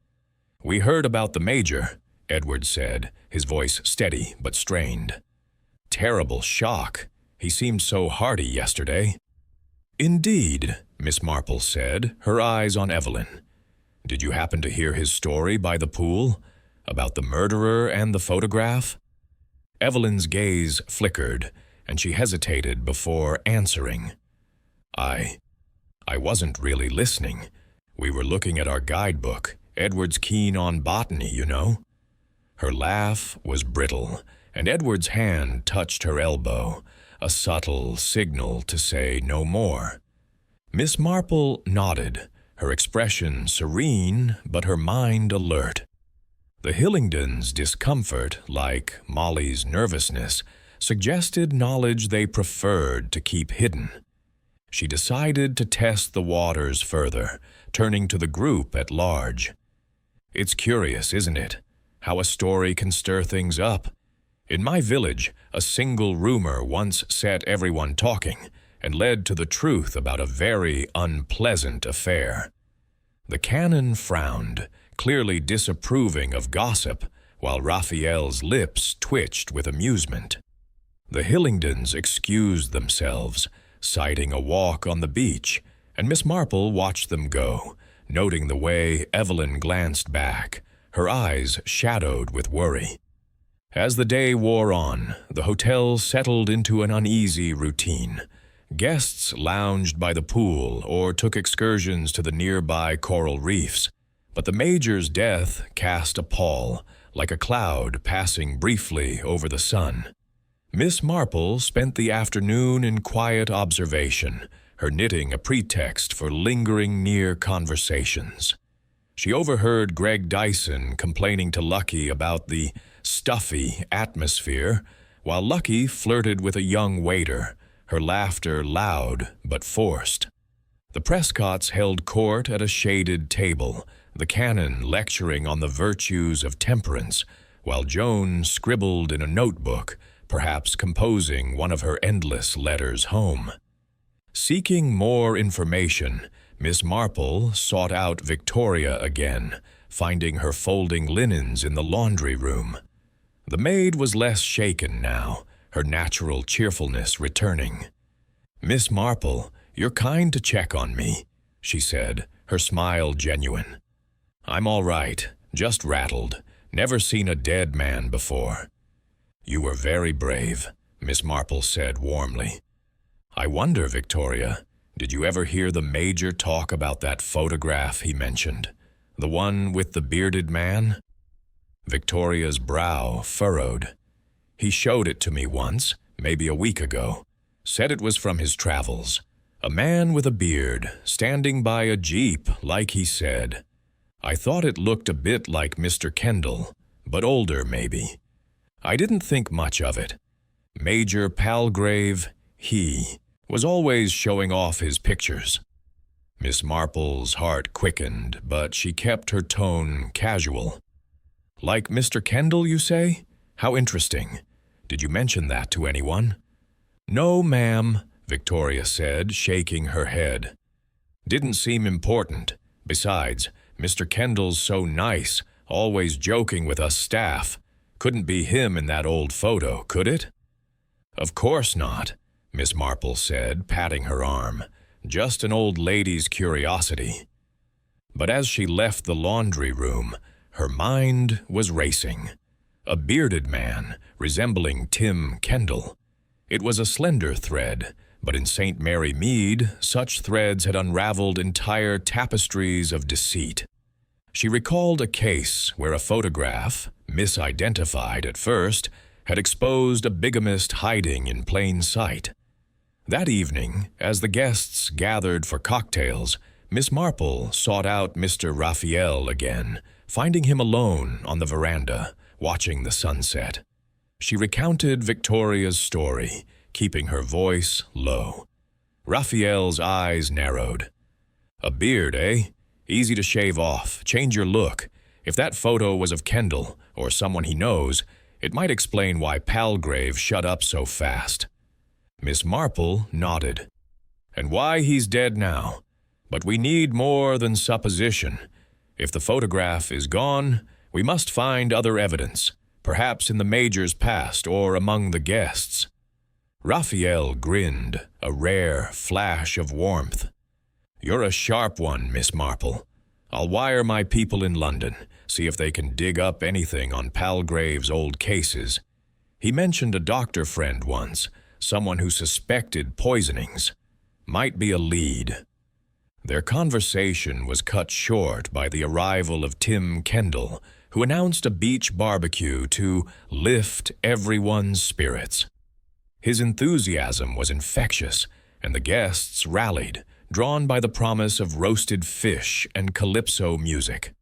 "We heard about the Major," Edward said, his voice steady but strained. "Terrible shock. He seemed so hearty yesterday." "Indeed," Miss Marple said, her eyes on Evelyn. "Did you happen to hear his story by the pool? About the murderer and the photograph?" Evelyn's gaze flickered, and she hesitated before answering. I wasn't really listening. We were looking at our guidebook. Edward's keen on botany, you know." Her laugh was brittle, and Edward's hand touched her elbow, a subtle signal to say no more. Miss Marple nodded, her expression serene, but her mind alert. The Hillingdons' discomfort, like Molly's nervousness, suggested knowledge they preferred to keep hidden. She decided to test the waters further, turning to the group at large. "It's curious, isn't it, how a story can stir things up? In my village, a single rumor once set everyone talking and led to the truth about a very unpleasant affair." The canon frowned, clearly disapproving of gossip, while Raphael's lips twitched with amusement. The Hillingdons excused themselves, citing a walk on the beach, and Miss Marple watched them go, noting the way Evelyn glanced back, her eyes shadowed with worry. As the day wore on, the hotel settled into an uneasy routine. Guests lounged by the pool or took excursions to the nearby coral reefs, but the Major's death cast a pall, like a cloud passing briefly over the sun. Miss Marple spent the afternoon in quiet observation, her knitting a pretext for lingering near conversations. She overheard Greg Dyson complaining to Lucky about the stuffy atmosphere, while Lucky flirted with a young waiter, her laughter loud but forced. The Prescotts held court at a shaded table, the canon lecturing on the virtues of temperance, while Joan scribbled in a notebook, perhaps composing one of her endless letters home. Seeking more information, Miss Marple sought out Victoria again, finding her folding linens in the laundry room. The maid was less shaken now, her natural cheerfulness returning. "Miss Marple, you're kind to check on me," she said, her smile genuine. "I'm all right, just rattled. Never seen a dead man before." "You were very brave," Miss Marple said warmly. "I wonder, Victoria, did you ever hear the Major talk about that photograph he mentioned? The one with the bearded man?" Victoria's brow furrowed. "He showed it to me once, maybe a week ago. Said it was from his travels. A man with a beard, standing by a jeep, like he said. I thought it looked a bit like Mr. Kendall, but older maybe. I didn't think much of it. Major Palgrave, he was always showing off his pictures." Miss Marple's heart quickened, but she kept her tone casual. "Like Mr. Kendall, you say? How interesting. Did you mention that to anyone?" "No, ma'am," Victoria said, shaking her head. "Didn't seem important. Besides, Mr. Kendall's so nice, always joking with us staff. Couldn't be him in that old photo, could it?" "Of course not," Miss Marple said, patting her arm. "Just an old lady's curiosity." But as she left the laundry room, her mind was racing. A bearded man, resembling Tim Kendall. It was a slender thread, but in St. Mary Mead, such threads had unraveled entire tapestries of deceit. She recalled a case where a photograph, misidentified at first, had exposed a bigamist hiding in plain sight. That evening, as the guests gathered for cocktails, Miss Marple sought out Mr. Raphael again, finding him alone on the veranda, watching the sunset. She recounted Victoria's story, keeping her voice low. Raphael's eyes narrowed. "A beard, eh? Easy to shave off, change your look. If that photo was of Kendall, or someone he knows, it might explain why Palgrave shut up so fast." Miss Marple nodded. "And why he's dead now. But we need more than supposition. If the photograph is gone, we must find other evidence, perhaps in the Major's past or among the guests." Raphael grinned, a rare flash of warmth. "You're a sharp one, Miss Marple. I'll wire my people in London, see if they can dig up anything on Palgrave's old cases. He mentioned a doctor friend once, someone who suspected poisonings. Might be a lead." Their conversation was cut short by the arrival of Tim Kendall, who announced a beach barbecue to lift everyone's spirits. His enthusiasm was infectious, and the guests rallied, drawn by the promise of roasted fish and calypso music.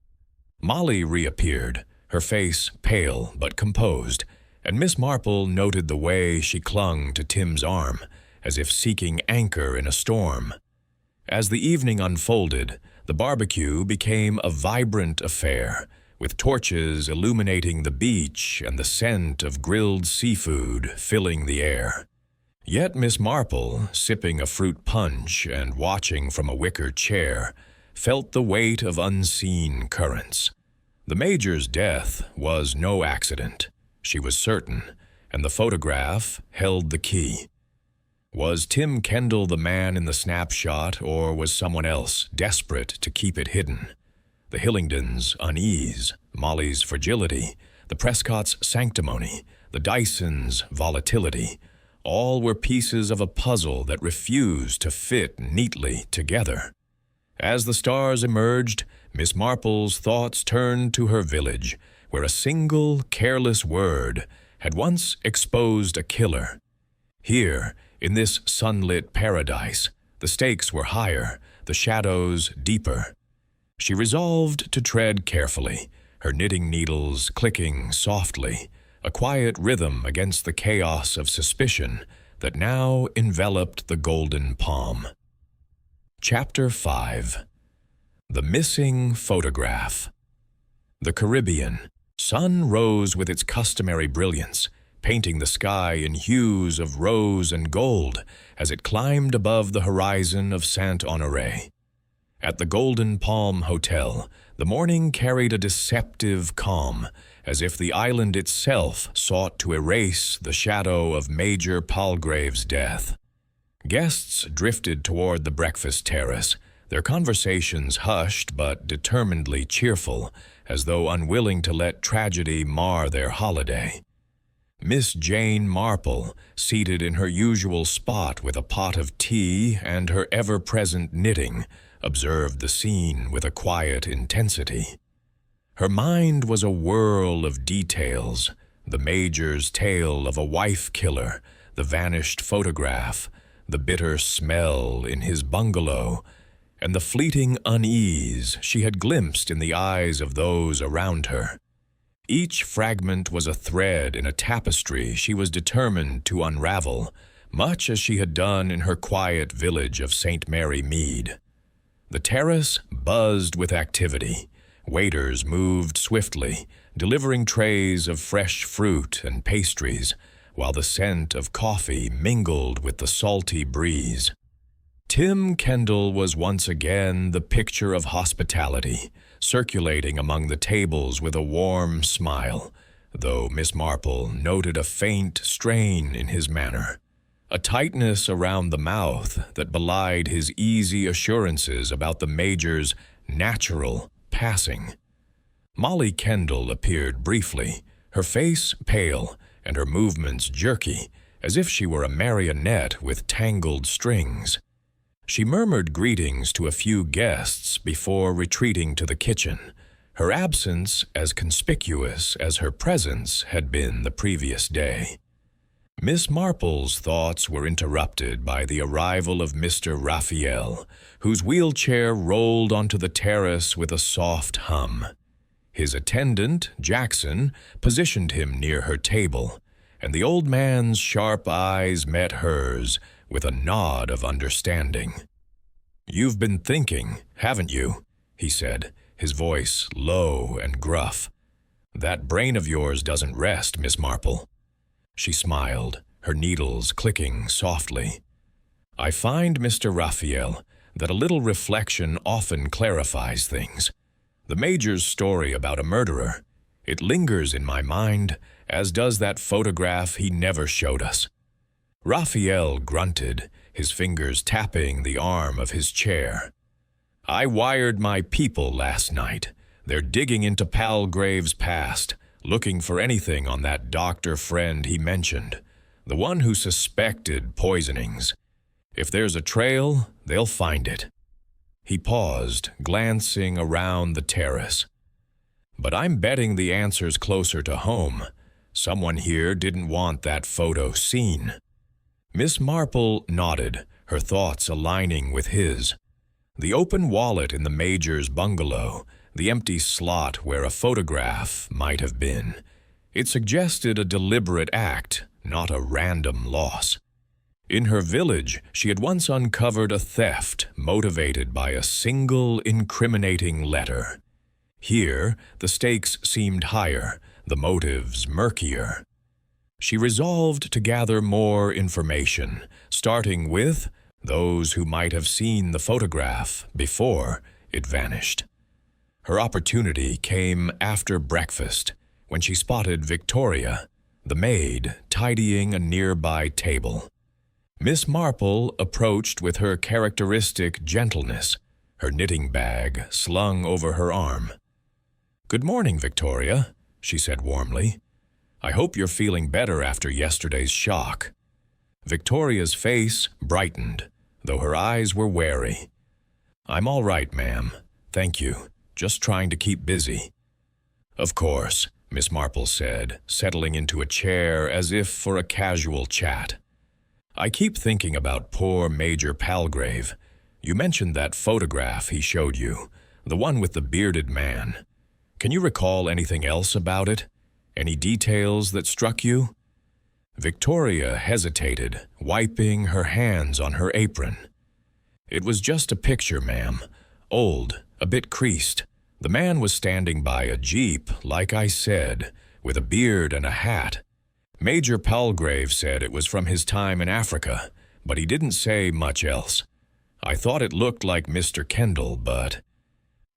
Molly reappeared, her face pale but composed, and Miss Marple noted the way she clung to Tim's arm, as if seeking anchor in a storm. As the evening unfolded, the barbecue became a vibrant affair, with torches illuminating the beach and the scent of grilled seafood filling the air. Yet Miss Marple, sipping a fruit punch and watching from a wicker chair, felt the weight of unseen currents. The Major's death was no accident, she was certain, and the photograph held the key. Was Tim Kendall the man in the snapshot, or was someone else desperate to keep it hidden? The Hillingdons' unease, Molly's fragility, the Prescotts' sanctimony, the Dysons' volatility, All were pieces of a puzzle that refused to fit neatly together. As the stars emerged, Miss Marple's thoughts turned to her village, where a single, careless word had once exposed a killer. Here, in this sunlit paradise, the stakes were higher, the shadows deeper. She resolved to tread carefully, her knitting needles clicking softly, a quiet rhythm against the chaos of suspicion that now enveloped the golden palm. Chapter 5. The Missing Photograph. The Caribbean. Sun rose with its customary brilliance, painting the sky in hues of rose and gold as it climbed above the horizon of Saint-Honoré. At the Golden Palm Hotel, the morning carried a deceptive calm, as if the island itself sought to erase the shadow of Major Palgrave's death. Guests drifted toward the breakfast terrace, their conversations hushed but determinedly cheerful, as though unwilling to let tragedy mar their holiday. Miss Jane Marple, seated in her usual spot with a pot of tea and her ever-present knitting, observed the scene with a quiet intensity. Her mind was a whirl of details, the Major's tale of a wife-killer, the vanished photograph, the bitter smell in his bungalow, and the fleeting unease she had glimpsed in the eyes of those around her. Each fragment was a thread in a tapestry she was determined to unravel, much as she had done in her quiet village of St. Mary Mead. The terrace buzzed with activity. Waiters moved swiftly, delivering trays of fresh fruit and pastries, while the scent of coffee mingled with the salty breeze. Tim Kendall was once again the picture of hospitality, circulating among the tables with a warm smile, though Miss Marple noted a faint strain in his manner, a tightness around the mouth that belied his easy assurances about the Major's natural passing. Molly Kendall appeared briefly, her face pale and her movements jerky, as if she were a marionette with tangled strings. She murmured greetings to a few guests before retreating to the kitchen, her absence as conspicuous as her presence had been the previous day. Miss Marple's thoughts were interrupted by the arrival of Mr. Raphael, whose wheelchair rolled onto the terrace with a soft hum. His attendant, Jackson, positioned him near her table, and the old man's sharp eyes met hers with a nod of understanding. "You've been thinking, haven't you?" he said, his voice low and gruff. "That brain of yours doesn't rest, Miss Marple." She smiled, her needles clicking softly. "I find, Mr. Raphael, that a little reflection often clarifies things. The Major's story about a murderer, it lingers in my mind, as does that photograph he never showed us." Raphael grunted, his fingers tapping the arm of his chair. "I wired my people last night. They're digging into Palgrave's past, looking for anything on that doctor friend he mentioned, the one who suspected poisonings. If there's a trail, they'll find it." He paused, glancing around the terrace. "But I'm betting the answer's closer to home. Someone here didn't want that photo seen." Miss Marple nodded, her thoughts aligning with his. The open wallet in the Major's bungalow, the empty slot where a photograph might have been. It suggested a deliberate act, not a random loss. In her village, she had once uncovered a theft motivated by a single incriminating letter. Here, the stakes seemed higher, the motives murkier. She resolved to gather more information, starting with those who might have seen the photograph before it vanished. Her opportunity came after breakfast, when she spotted Victoria, the maid, tidying a nearby table. Miss Marple approached with her characteristic gentleness, her knitting bag slung over her arm. "Good morning, Victoria," she said warmly. "I hope you're feeling better after yesterday's shock." Victoria's face brightened, though her eyes were wary. "I'm all right, ma'am. Thank you. Just trying to keep busy." "Of course," Miss Marple said, settling into a chair as if for a casual chat. "I keep thinking about poor Major Palgrave. You mentioned that photograph he showed you, the one with the bearded man. Can you recall anything else about it? Any details that struck you?" Victoria hesitated, wiping her hands on her apron. "It was just a picture, ma'am. Old, a bit creased. The man was standing by a jeep, like I said, with a beard and a hat. Major Palgrave said it was from his time in Africa, but he didn't say much else. I thought it looked like Mr. Kendall, but...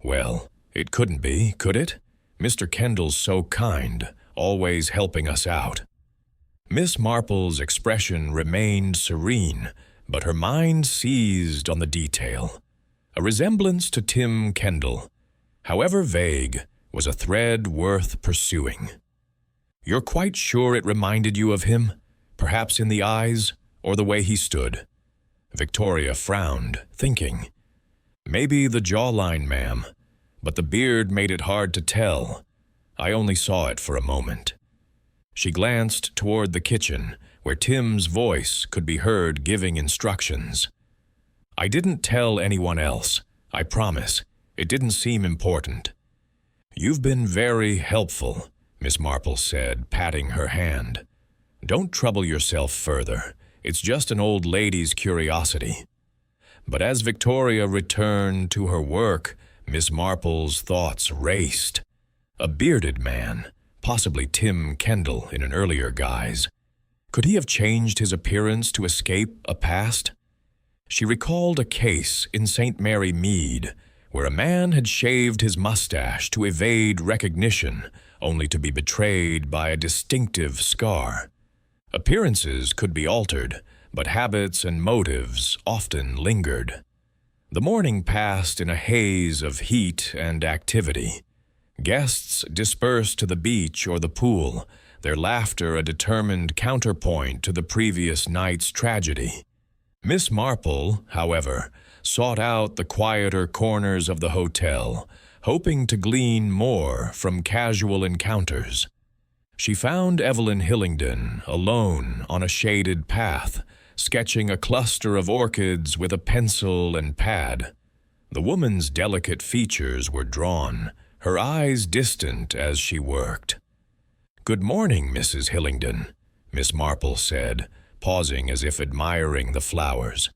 Well, it couldn't be, could it? Mr. Kendall's so kind, always helping us out." Miss Marple's expression remained serene, but her mind seized on the detail. A resemblance to Tim Kendall, however vague, was a thread worth pursuing. "You're quite sure it reminded you of him? Perhaps in the eyes, or the way he stood?" Victoria frowned, thinking. "Maybe the jawline, ma'am, but the beard made it hard to tell. I only saw it for a moment." She glanced toward the kitchen, where Tim's voice could be heard giving instructions. "I didn't tell anyone else, I promise. It didn't seem important." "You've been very helpful," Miss Marple said, patting her hand. "Don't trouble yourself further. It's just an old lady's curiosity." But as Victoria returned to her work, Miss Marple's thoughts raced. A bearded man, possibly Tim Kendall in an earlier guise. Could he have changed his appearance to escape a past? She recalled a case in St. Mary Mead, where a man had shaved his mustache to evade recognition, only to be betrayed by a distinctive scar. Appearances could be altered, but habits and motives often lingered. The morning passed in a haze of heat and activity. Guests dispersed to the beach or the pool, their laughter a determined counterpoint to the previous night's tragedy. Miss Marple, however, sought out the quieter corners of the hotel, hoping to glean more from casual encounters. She found Evelyn Hillingdon alone on a shaded path, sketching a cluster of orchids with a pencil and pad. The woman's delicate features were drawn, her eyes distant as she worked. "Good morning, Mrs. Hillingdon," Miss Marple said, pausing as if admiring the flowers.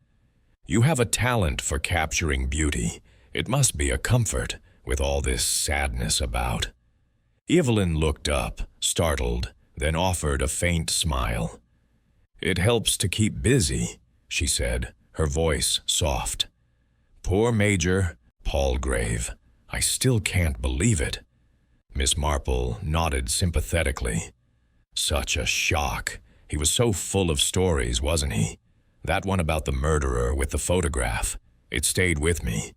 "You have a talent for capturing beauty. It must be a comfort, with all this sadness about." Evelyn looked up, startled, then offered a faint smile. "It helps to keep busy," she said, her voice soft. "Poor Major Palgrave. I still can't believe it." Miss Marple nodded sympathetically. "Such a shock. He was so full of stories, wasn't he? That one about the murderer with the photograph. It stayed with me.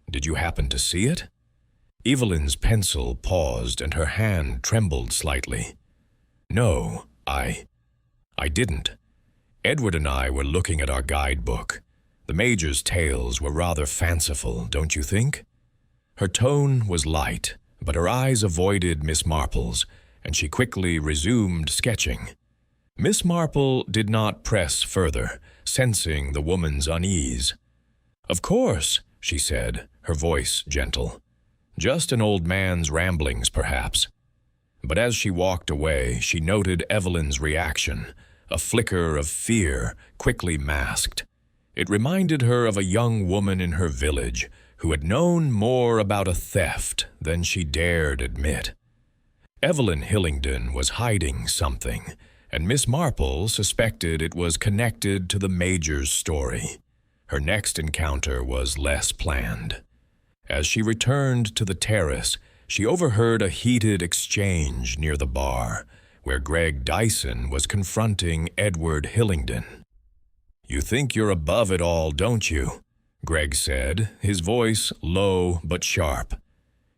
Did you happen to see it?" Evelyn's pencil paused and her hand trembled slightly. "No, I didn't. Edward and I were looking at our guidebook. The Major's tales were rather fanciful, don't you think?" Her tone was light, but her eyes avoided Miss Marple's, and she quickly resumed sketching. Miss Marple did not press further, sensing the woman's unease. "Of course," she said, her voice gentle. "Just an old man's ramblings, perhaps." But as she walked away, she noted Evelyn's reaction, a flicker of fear, quickly masked. It reminded her of a young woman in her village who had known more about a theft than she dared admit. Evelyn Hillingdon was hiding something, and Miss Marple suspected it was connected to the Major's story. Her next encounter was less planned. As she returned to the terrace, she overheard a heated exchange near the bar, where Greg Dyson was confronting Edward Hillingdon. "You think you're above it all, don't you?" Greg said, his voice low but sharp.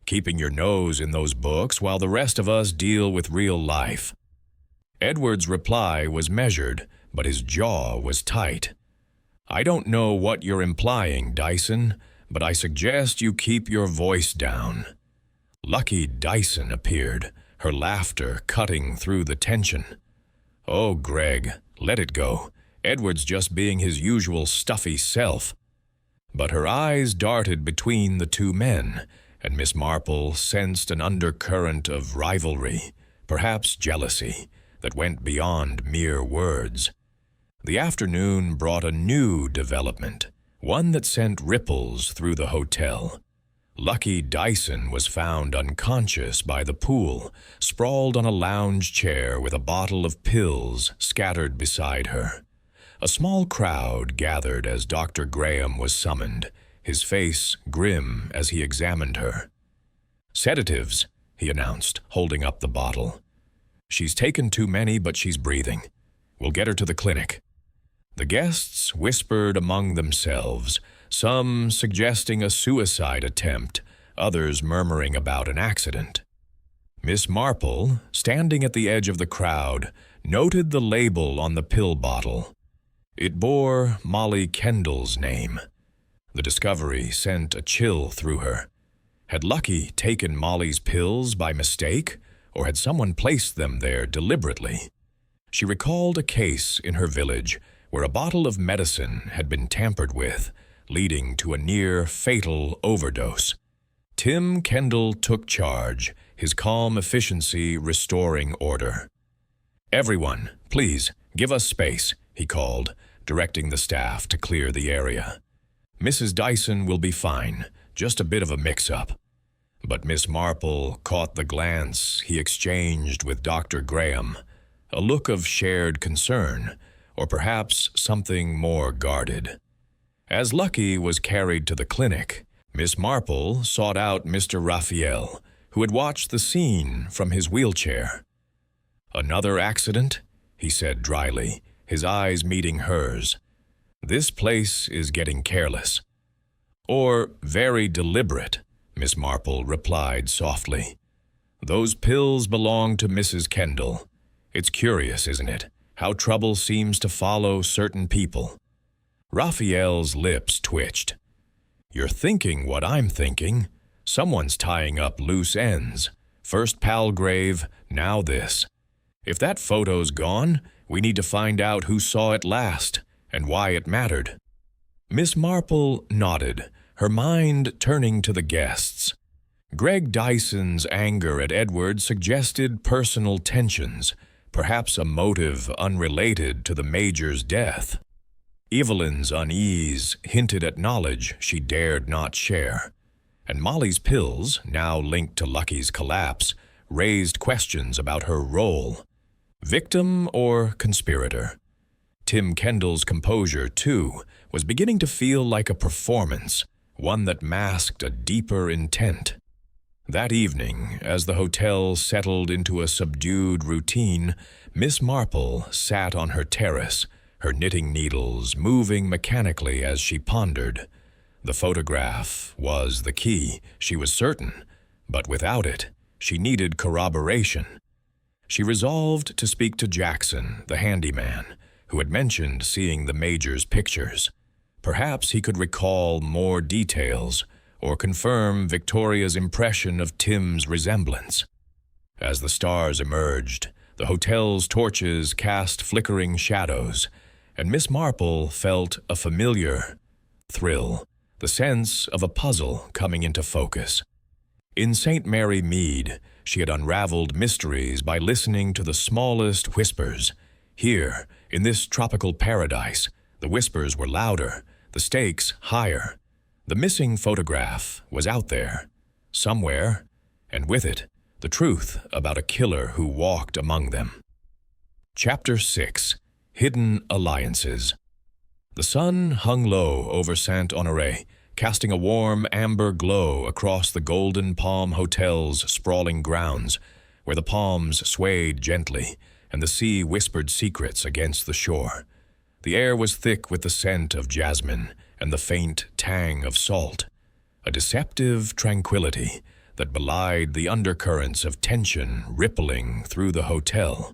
"Keeping your nose in those books while the rest of us deal with real life." Edward's reply was measured, but his jaw was tight. "I don't know what you're implying, Dyson, but I suggest you keep your voice down." Lucky Dyson appeared, her laughter cutting through the tension. "Oh, Greg, let it go. Edward's just being his usual stuffy self." But her eyes darted between the two men, and Miss Marple sensed an undercurrent of rivalry, perhaps jealousy, that went beyond mere words. The afternoon brought a new development, one that sent ripples through the hotel. Lucky Dyson was found unconscious by the pool, sprawled on a lounge chair with a bottle of pills scattered beside her. A small crowd gathered as Dr. Graham was summoned, his face grim as he examined her. "Sedatives," he announced, holding up the bottle. "She's taken too many, but she's breathing. We'll get her to the clinic." The guests whispered among themselves, some suggesting a suicide attempt, others murmuring about an accident. Miss Marple, standing at the edge of the crowd, noted the label on the pill bottle. It bore Molly Kendall's name. The discovery sent a chill through her. Had Lucky taken Molly's pills by mistake, or had someone placed them there deliberately? She recalled a case in her village where a bottle of medicine had been tampered with, leading to a near-fatal overdose. Tim Kendall took charge, his calm efficiency restoring order. "Everyone, please, give us space," he called, directing the staff to clear the area. "Mrs. Dyson will be fine, just a bit of a mix-up." But Miss Marple caught the glance he exchanged with Dr. Graham, a look of shared concern, or perhaps something more guarded. As Lucky was carried to the clinic, Miss Marple sought out Mr. Raphael, who had watched the scene from his wheelchair. "Another accident?" he said dryly, his eyes meeting hers. "This place is getting careless." "Or very deliberate," Miss Marple replied softly. "Those pills belong to Mrs. Kendall. It's curious, isn't it, how trouble seems to follow certain people?" Raphael's lips twitched. "You're thinking what I'm thinking. Someone's tying up loose ends. First Palgrave, now this. If that photo's gone, we need to find out who saw it last and why it mattered." Miss Marple nodded, her mind turning to the guests. Greg Dyson's anger at Edward suggested personal tensions, perhaps a motive unrelated to the Major's death. Evelyn's unease hinted at knowledge she dared not share, and Molly's pills, now linked to Lucky's collapse, raised questions about her role. Victim or conspirator? Tim Kendall's composure, too, was beginning to feel like a performance, one that masked a deeper intent. That evening, as the hotel settled into a subdued routine, Miss Marple sat on her terrace, her knitting needles moving mechanically as she pondered. The photograph was the key, she was certain, but without it, she needed corroboration. She resolved to speak to Jackson, the handyman, who had mentioned seeing the Major's pictures. Perhaps he could recall more details or confirm Victoria's impression of Tim's resemblance. As the stars emerged, the hotel's torches cast flickering shadows, and Miss Marple felt a familiar thrill, the sense of a puzzle coming into focus. In St. Mary Mead, she had unraveled mysteries by listening to the smallest whispers. Here, in this tropical paradise, the whispers were louder, the stakes higher. The missing photograph was out there, somewhere, and with it, the truth about a killer who walked among them. Chapter 6. Hidden Alliances. The sun hung low over Saint-Honoré, casting a warm amber glow across the Golden Palm Hotel's sprawling grounds, where the palms swayed gently and the sea whispered secrets against the shore. The air was thick with the scent of jasmine and the faint tang of salt, a deceptive tranquility that belied the undercurrents of tension rippling through the hotel.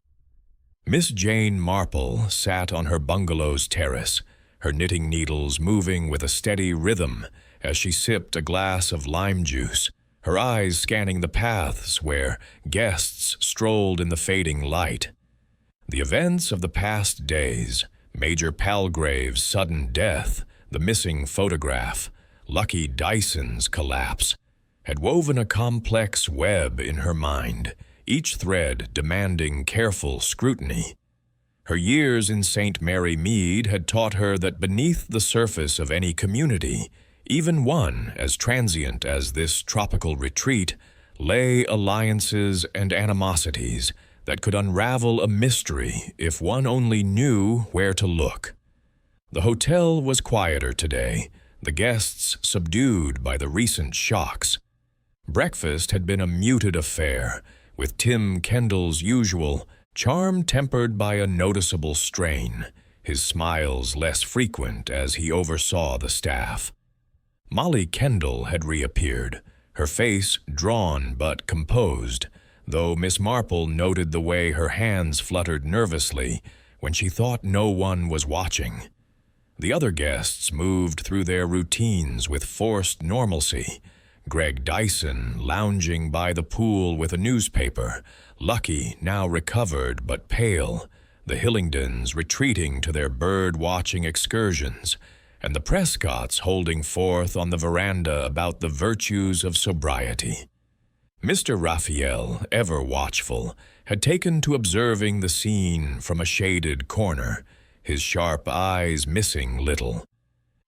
Miss Jane Marple sat on her bungalow's terrace, her knitting needles moving with a steady rhythm as she sipped a glass of lime juice, her eyes scanning the paths where guests strolled in the fading light. The events of the past days, Major Palgrave's sudden death, the missing photograph, Lucky Dyson's collapse, had woven a complex web in her mind, each thread demanding careful scrutiny. Her years in St. Mary Mead had taught her that beneath the surface of any community, even one as transient as this tropical retreat, lay alliances and animosities that could unravel a mystery if one only knew where to look. The hotel was quieter today, the guests subdued by the recent shocks. Breakfast had been a muted affair, with Tim Kendall's usual charm tempered by a noticeable strain, his smiles less frequent as he oversaw the staff. Molly Kendall had reappeared, her face drawn but composed, though Miss Marple noted the way her hands fluttered nervously when she thought no one was watching. The other guests moved through their routines with forced normalcy, Greg Dyson lounging by the pool with a newspaper, Lucky now recovered but pale, the Hillingdons retreating to their bird-watching excursions, and the Prescotts holding forth on the veranda about the virtues of sobriety. Mr. Raphael, ever watchful, had taken to observing the scene from a shaded corner, his sharp eyes missing little.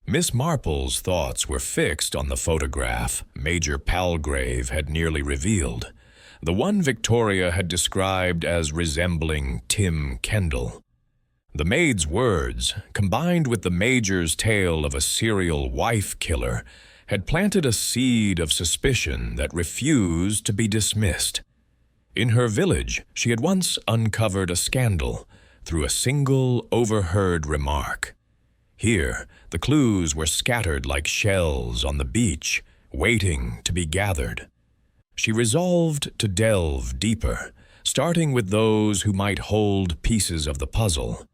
Miss Marple's thoughts were fixed on the photograph Major Palgrave had nearly revealed, the one Victoria had described as resembling Tim Kendall. The maid's words, combined with the Major's tale of a serial wife-killer, had planted a seed of suspicion that refused to be dismissed. In her village, she had once uncovered a scandal through a single overheard remark. Here, the clues were scattered like shells on the beach, waiting to be gathered. She resolved to delve deeper, starting with those who might hold pieces of the puzzle.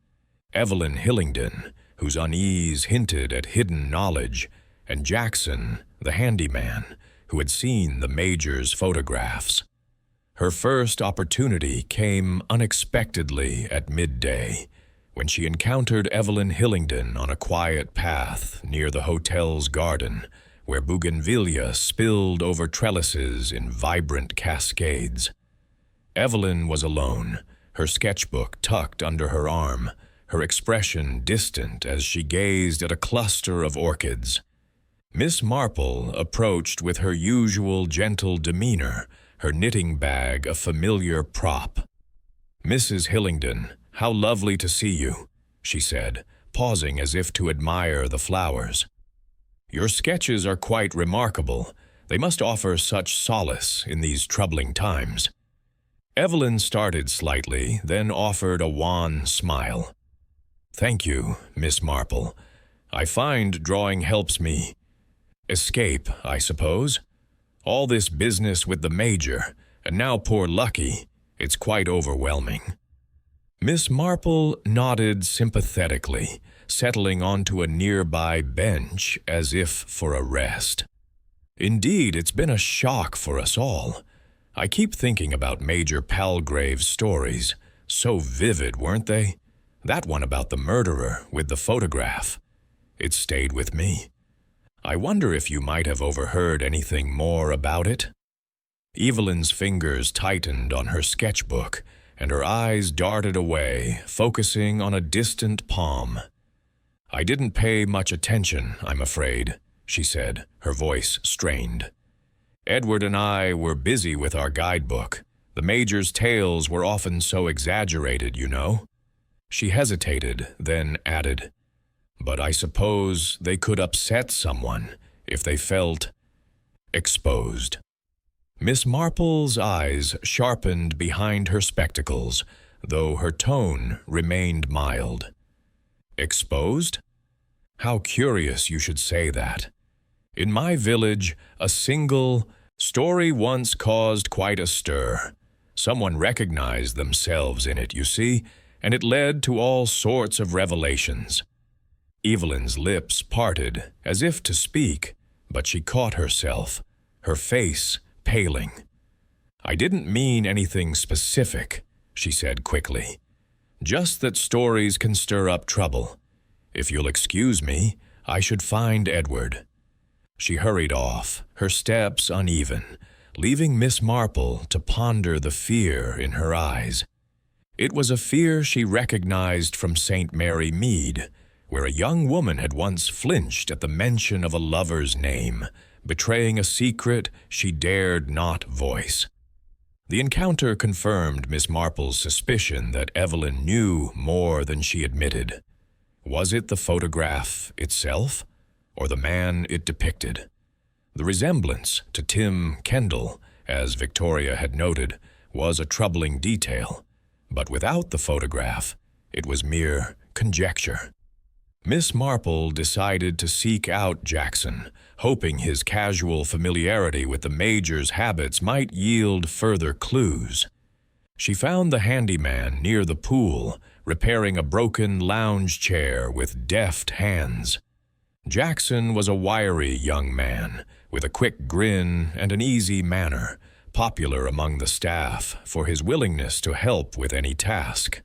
Evelyn Hillingdon, whose unease hinted at hidden knowledge, and Jackson, the handyman, who had seen the Major's photographs. Her first opportunity came unexpectedly at midday, when she encountered Evelyn Hillingdon on a quiet path near the hotel's garden, where bougainvillea spilled over trellises in vibrant cascades. Evelyn was alone, her sketchbook tucked under her arm, her expression distant as she gazed at a cluster of orchids. Miss Marple approached with her usual gentle demeanor, her knitting bag a familiar prop. "Mrs. Hillingdon, how lovely to see you," she said, pausing as if to admire the flowers. "Your sketches are quite remarkable. They must offer such solace in these troubling times." Evelyn started slightly, then offered a wan smile. "Thank you, Miss Marple. I find drawing helps me escape, I suppose. All this business with the Major, and now poor Lucky, it's quite overwhelming." Miss Marple nodded sympathetically, settling onto a nearby bench as if for a rest. "Indeed, it's been a shock for us all. I keep thinking about Major Palgrave's stories. So vivid, weren't they? That one about the murderer with the photograph. It stayed with me. I wonder if you might have overheard anything more about it?" Evelyn's fingers tightened on her sketchbook, and her eyes darted away, focusing on a distant palm. "I didn't pay much attention, I'm afraid," she said, her voice strained. "Edward and I were busy with our guidebook. The Major's tales were often so exaggerated, you know." She hesitated, then added, "But I suppose they could upset someone if they felt exposed." Miss Marple's eyes sharpened behind her spectacles, though her tone remained mild. "Exposed? How curious you should say that. In my village, a single story once caused quite a stir. Someone recognized themselves in it, you see, and it led to all sorts of revelations. Evelyn's lips parted as if to speak, but she caught herself, her face paling. "I didn't mean anything specific," she said quickly. "Just that stories can stir up trouble. If you'll excuse me, I should find Edward." She hurried off, her steps uneven, leaving Miss Marple to ponder the fear in her eyes. It was a fear she recognized from St. Mary Mead, where a young woman had once flinched at the mention of a lover's name, betraying a secret she dared not voice. The encounter confirmed Miss Marple's suspicion that Evelyn knew more than she admitted. Was it the photograph itself, or the man it depicted? The resemblance to Tim Kendall, as Victoria had noted, was a troubling detail, but without the photograph, it was mere conjecture. Miss Marple decided to seek out Jackson, hoping his casual familiarity with the Major's habits might yield further clues. She found the handyman near the pool, repairing a broken lounge chair with deft hands. Jackson was a wiry young man, with a quick grin and an easy manner, popular among the staff for his willingness to help with any task.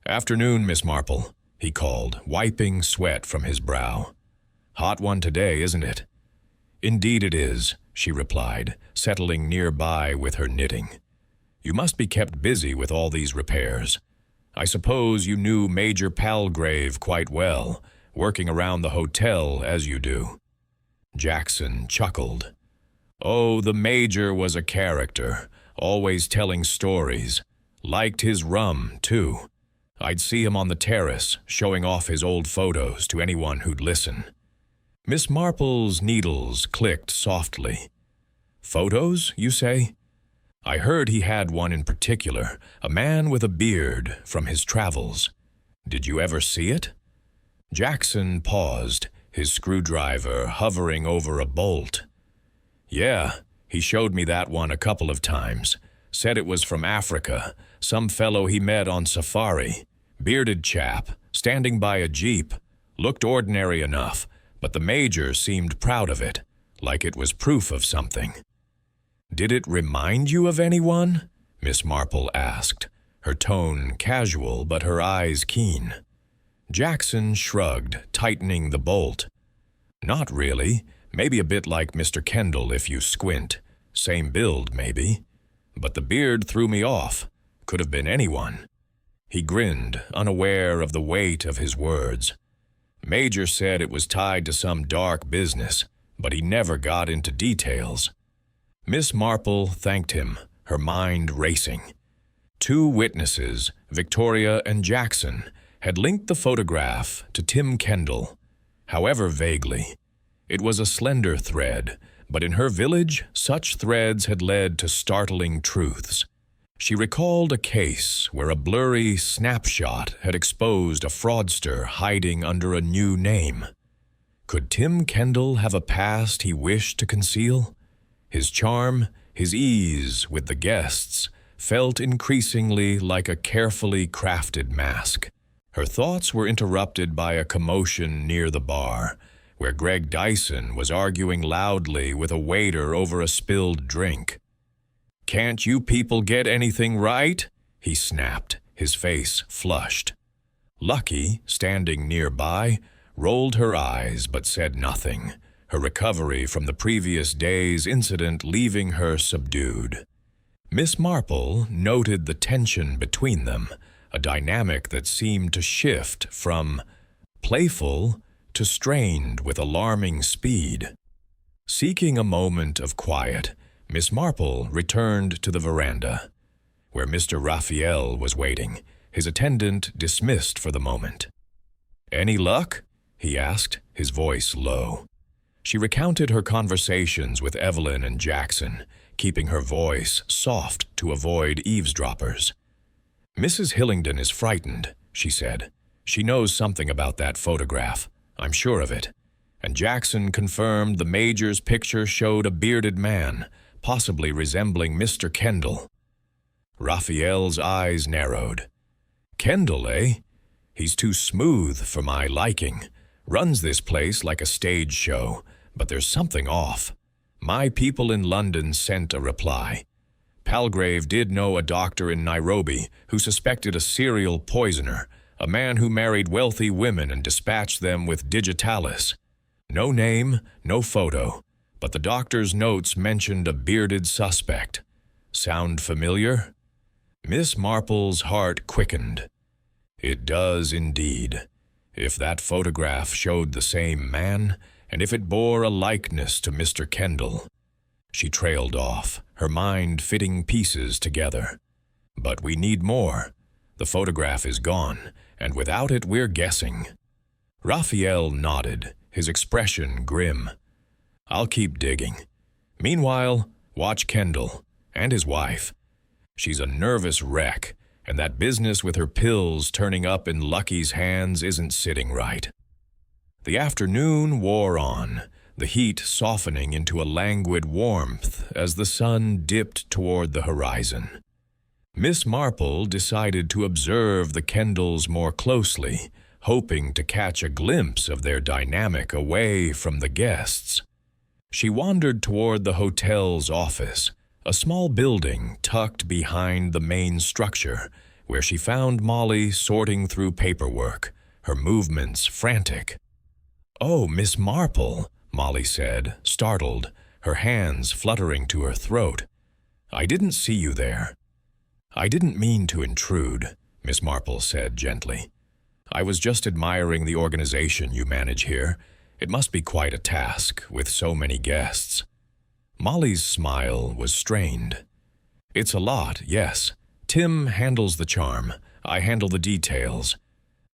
"Afternoon, Miss Marple," he called, wiping sweat from his brow. "Hot one today, isn't it?" "Indeed it is," she replied, settling nearby with her knitting. "You must be kept busy with all these repairs. I suppose you knew Major Palgrave quite well, working around the hotel as you do." Jackson chuckled. "Oh, the Major was a character, always telling stories. Liked his rum, too. I'd see him on the terrace, showing off his old photos to anyone who'd listen." Miss Marple's needles clicked softly. "Photos, you say?" "I heard he had one in particular, a man with a beard from his travels. Did you ever see it?" Jackson paused, his screwdriver hovering over a bolt. "Yeah, he showed me that one a couple of times. Said it was from Africa, some fellow he met on safari. Bearded chap, standing by a jeep. Looked ordinary enough, but the Major seemed proud of it, like it was proof of something." "Did it remind you of anyone?" Miss Marple asked, her tone casual but her eyes keen. Jackson shrugged, tightening the bolt. "Not really. Maybe a bit like Mr. Kendall if you squint. Same build, maybe. But the beard threw me off. Could have been anyone." He grinned, unaware of the weight of his words. "Major said it was tied to some dark business, but he never got into details." Miss Marple thanked him, her mind racing. Two witnesses, Victoria and Jackson, had linked the photograph to Tim Kendall, however vaguely. It was a slender thread, but in her village, such threads had led to startling truths. She recalled a case where a blurry snapshot had exposed a fraudster hiding under a new name. Could Tim Kendall have a past he wished to conceal? His charm, his ease with the guests, felt increasingly like a carefully crafted mask. Her thoughts were interrupted by a commotion near the bar, where Greg Dyson was arguing loudly with a waiter over a spilled drink. "Can't you people get anything right?" he snapped, his face flushed. Lucky, standing nearby, rolled her eyes but said nothing, her recovery from the previous day's incident leaving her subdued. Miss Marple noted the tension between them, a dynamic that seemed to shift from playful to strained with alarming speed. Seeking a moment of quiet, Miss Marple returned to the veranda, where Mr. Raphael was waiting, his attendant dismissed for the moment. "Any luck?" he asked, his voice low. She recounted her conversations with Evelyn and Jackson, keeping her voice soft to avoid eavesdroppers. "Mrs. Hillingdon is frightened," she said. "She knows something about that photograph. I'm sure of it." And Jackson confirmed the Major's picture showed a bearded man, possibly resembling Mr. Kendall. Raphael's eyes narrowed. Kendall, eh? He's too smooth for my liking. Runs this place like a stage show, but there's something off. My people in London sent a reply. Palgrave did know a doctor in Nairobi who suspected a serial poisoner, a man who married wealthy women and dispatched them with digitalis. No name, no photo, but the doctor's notes mentioned a bearded suspect. Sound familiar? Miss Marple's heart quickened. It does indeed. If that photograph showed the same man, and if it bore a likeness to Mr. Kendall. She trailed off, her mind fitting pieces together. But we need more. The photograph is gone, and without it we're guessing. Raphael nodded, his expression grim. I'll keep digging. Meanwhile, watch Kendall and his wife. She's a nervous wreck, and that business with her pills turning up in Lucky's hands isn't sitting right. The afternoon wore on, the heat softening into a languid warmth as the sun dipped toward the horizon. Miss Marple decided to observe the Kendalls more closely, hoping to catch a glimpse of their dynamic away from the guests. She wandered toward the hotel's office, a small building tucked behind the main structure, where she found Molly sorting through paperwork, her movements frantic. "Oh, Miss Marple," Molly said, startled, her hands fluttering to her throat. "I didn't see you there." "I didn't mean to intrude," Miss Marple said gently. "I was just admiring the organization you manage here. It must be quite a task, with so many guests." Molly's smile was strained. "It's a lot, yes. Tim handles the charm. I handle the details.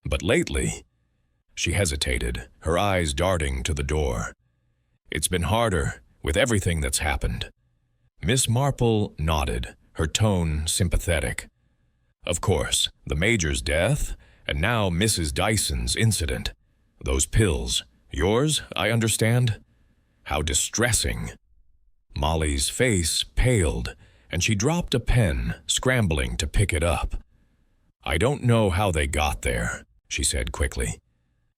But lately—" She hesitated, her eyes darting to the door. "It's been harder, with everything that's happened." Miss Marple nodded, her tone sympathetic. "Of course, the Major's death, and now Mrs. Dyson's incident. Those pills, yours, I understand? How distressing." Molly's face paled, and she dropped a pen, scrambling to pick it up. "I don't know how they got there," she said quickly.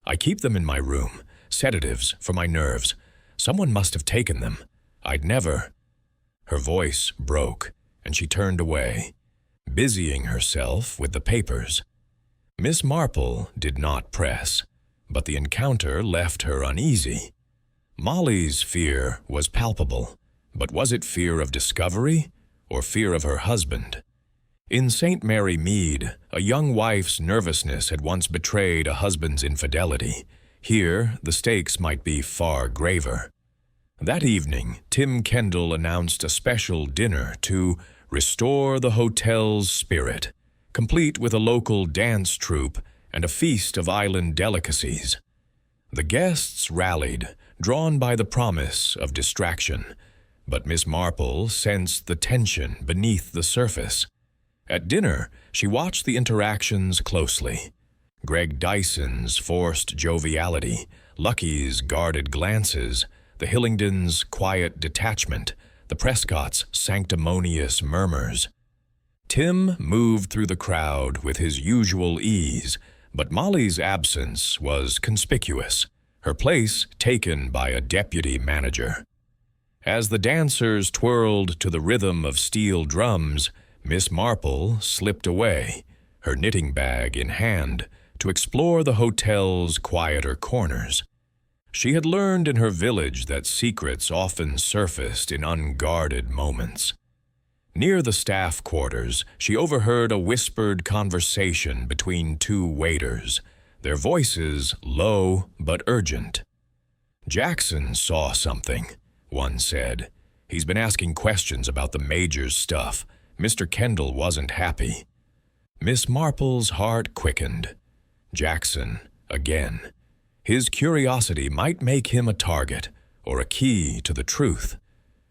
"I keep them in my room, sedatives for my nerves. Someone must have taken them. I'd never—" Her voice broke, and she turned away, busying herself with the papers. Miss Marple did not press, but the encounter left her uneasy. Molly's fear was palpable, but was it fear of discovery or fear of her husband? In St. Mary Mead, a young wife's nervousness had once betrayed a husband's infidelity. Here, the stakes might be far graver. That evening, Tim Kendall announced a special dinner to restore the hotel's spirit, complete with a local dance troupe and a feast of island delicacies. The guests rallied, drawn by the promise of distraction, but Miss Marple sensed the tension beneath the surface. At dinner, she watched the interactions closely. Greg Dyson's forced joviality, Lucky's guarded glances, the Hillingdons' quiet detachment, the Prescotts' sanctimonious murmurs. Tim moved through the crowd with his usual ease, but Molly's absence was conspicuous, her place taken by a deputy manager. As the dancers twirled to the rhythm of steel drums, Miss Marple slipped away, her knitting bag in hand, to explore the hotel's quieter corners. She had learned in her village that secrets often surfaced in unguarded moments. Near the staff quarters, she overheard a whispered conversation between two waiters, their voices low but urgent. "Jackson saw something," one said. "He's been asking questions about the Major's stuff. Mr. Kendall wasn't happy." Miss Marple's heart quickened. Jackson, again. His curiosity might make him a target, or a key to the truth.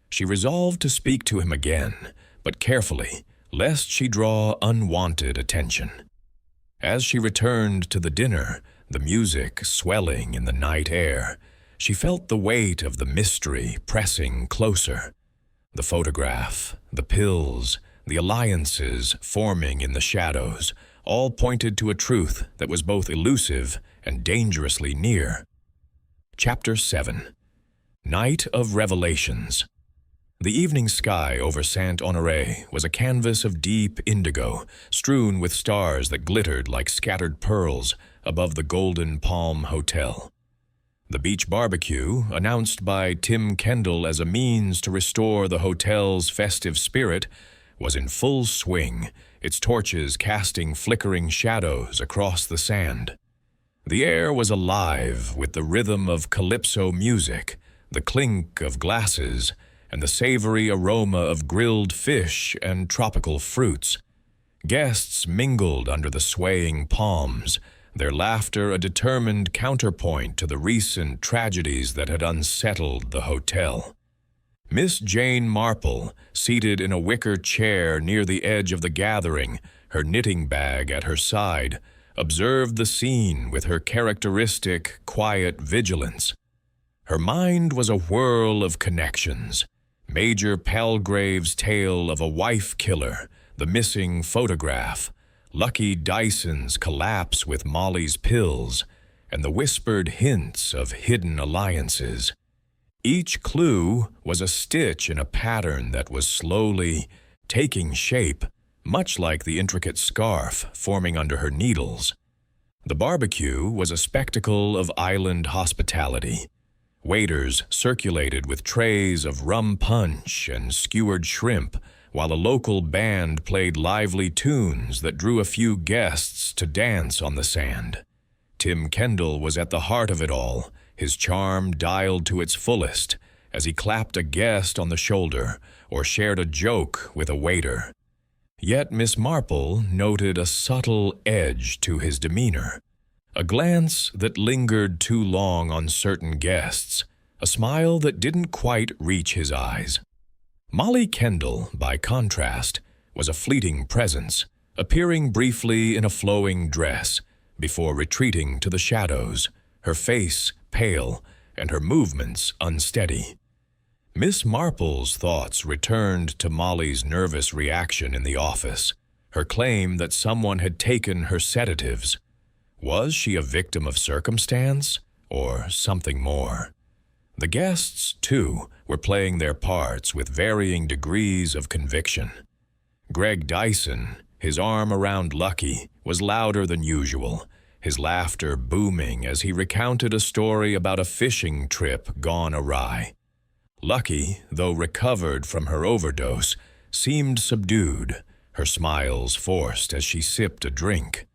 She resolved to speak to him again, but carefully, lest she draw unwanted attention. As she returned to the dinner, the music swelling in the night air, she felt the weight of the mystery pressing closer. The photograph, the pills, the alliances forming in the shadows, all pointed to a truth that was both elusive and dangerously near. Chapter 7. Night of Revelations. The evening sky over Saint-Honoré was a canvas of deep indigo, strewn with stars that glittered like scattered pearls above the Golden Palm Hotel. The beach barbecue, announced by Tim Kendall as a means to restore the hotel's festive spirit, was in full swing, its torches casting flickering shadows across the sand. The air was alive with the rhythm of calypso music, the clink of glasses, and the savory aroma of grilled fish and tropical fruits. Guests mingled under the swaying palms, their laughter a determined counterpoint to the recent tragedies that had unsettled the hotel. Miss Jane Marple, seated in a wicker chair near the edge of the gathering, her knitting bag at her side, observed the scene with her characteristic, quiet vigilance. Her mind was a whirl of connections. Major Palgrave's tale of a wife killer, the missing photograph, Lucky Dyson's collapse with Molly's pills, and the whispered hints of hidden alliances. Each clue was a stitch in a pattern that was slowly taking shape, much like the intricate scarf forming under her needles. The barbecue was a spectacle of island hospitality. Waiters circulated with trays of rum punch and skewered shrimp, while a local band played lively tunes that drew a few guests to dance on the sand. Tim Kendall was at the heart of it all, his charm dialed to its fullest, as he clapped a guest on the shoulder or shared a joke with a waiter. Yet Miss Marple noted a subtle edge to his demeanor, a glance that lingered too long on certain guests, a smile that didn't quite reach his eyes. Molly Kendall, by contrast, was a fleeting presence, appearing briefly in a flowing dress before retreating to the shadows, her face pale and her movements unsteady. Miss Marple's thoughts returned to Molly's nervous reaction in the office, her claim that someone had taken her sedatives. Was she a victim of circumstance or something more? The guests, too, were playing their parts with varying degrees of conviction. Greg Dyson, his arm around Lucky, was louder than usual, his laughter booming as he recounted a story about a fishing trip gone awry. Lucky, though recovered from her overdose, seemed subdued, her smiles forced as she sipped a drink.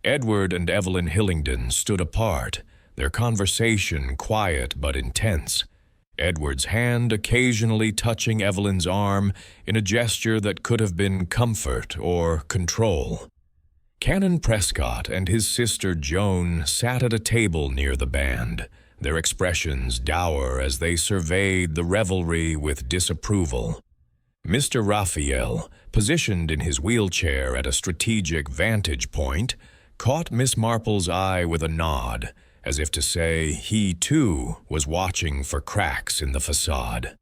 Edward and Evelyn Hillingdon stood apart, their conversation quiet but intense, Edward's hand occasionally touching Evelyn's arm in a gesture that could have been comfort or control. Canon Prescott and his sister Joan sat at a table near the band, their expressions dour as they surveyed the revelry with disapproval. Mr. Raphael, positioned in his wheelchair at a strategic vantage point, caught Miss Marple's eye with a nod, as if to say he, too, was watching for cracks in the facade.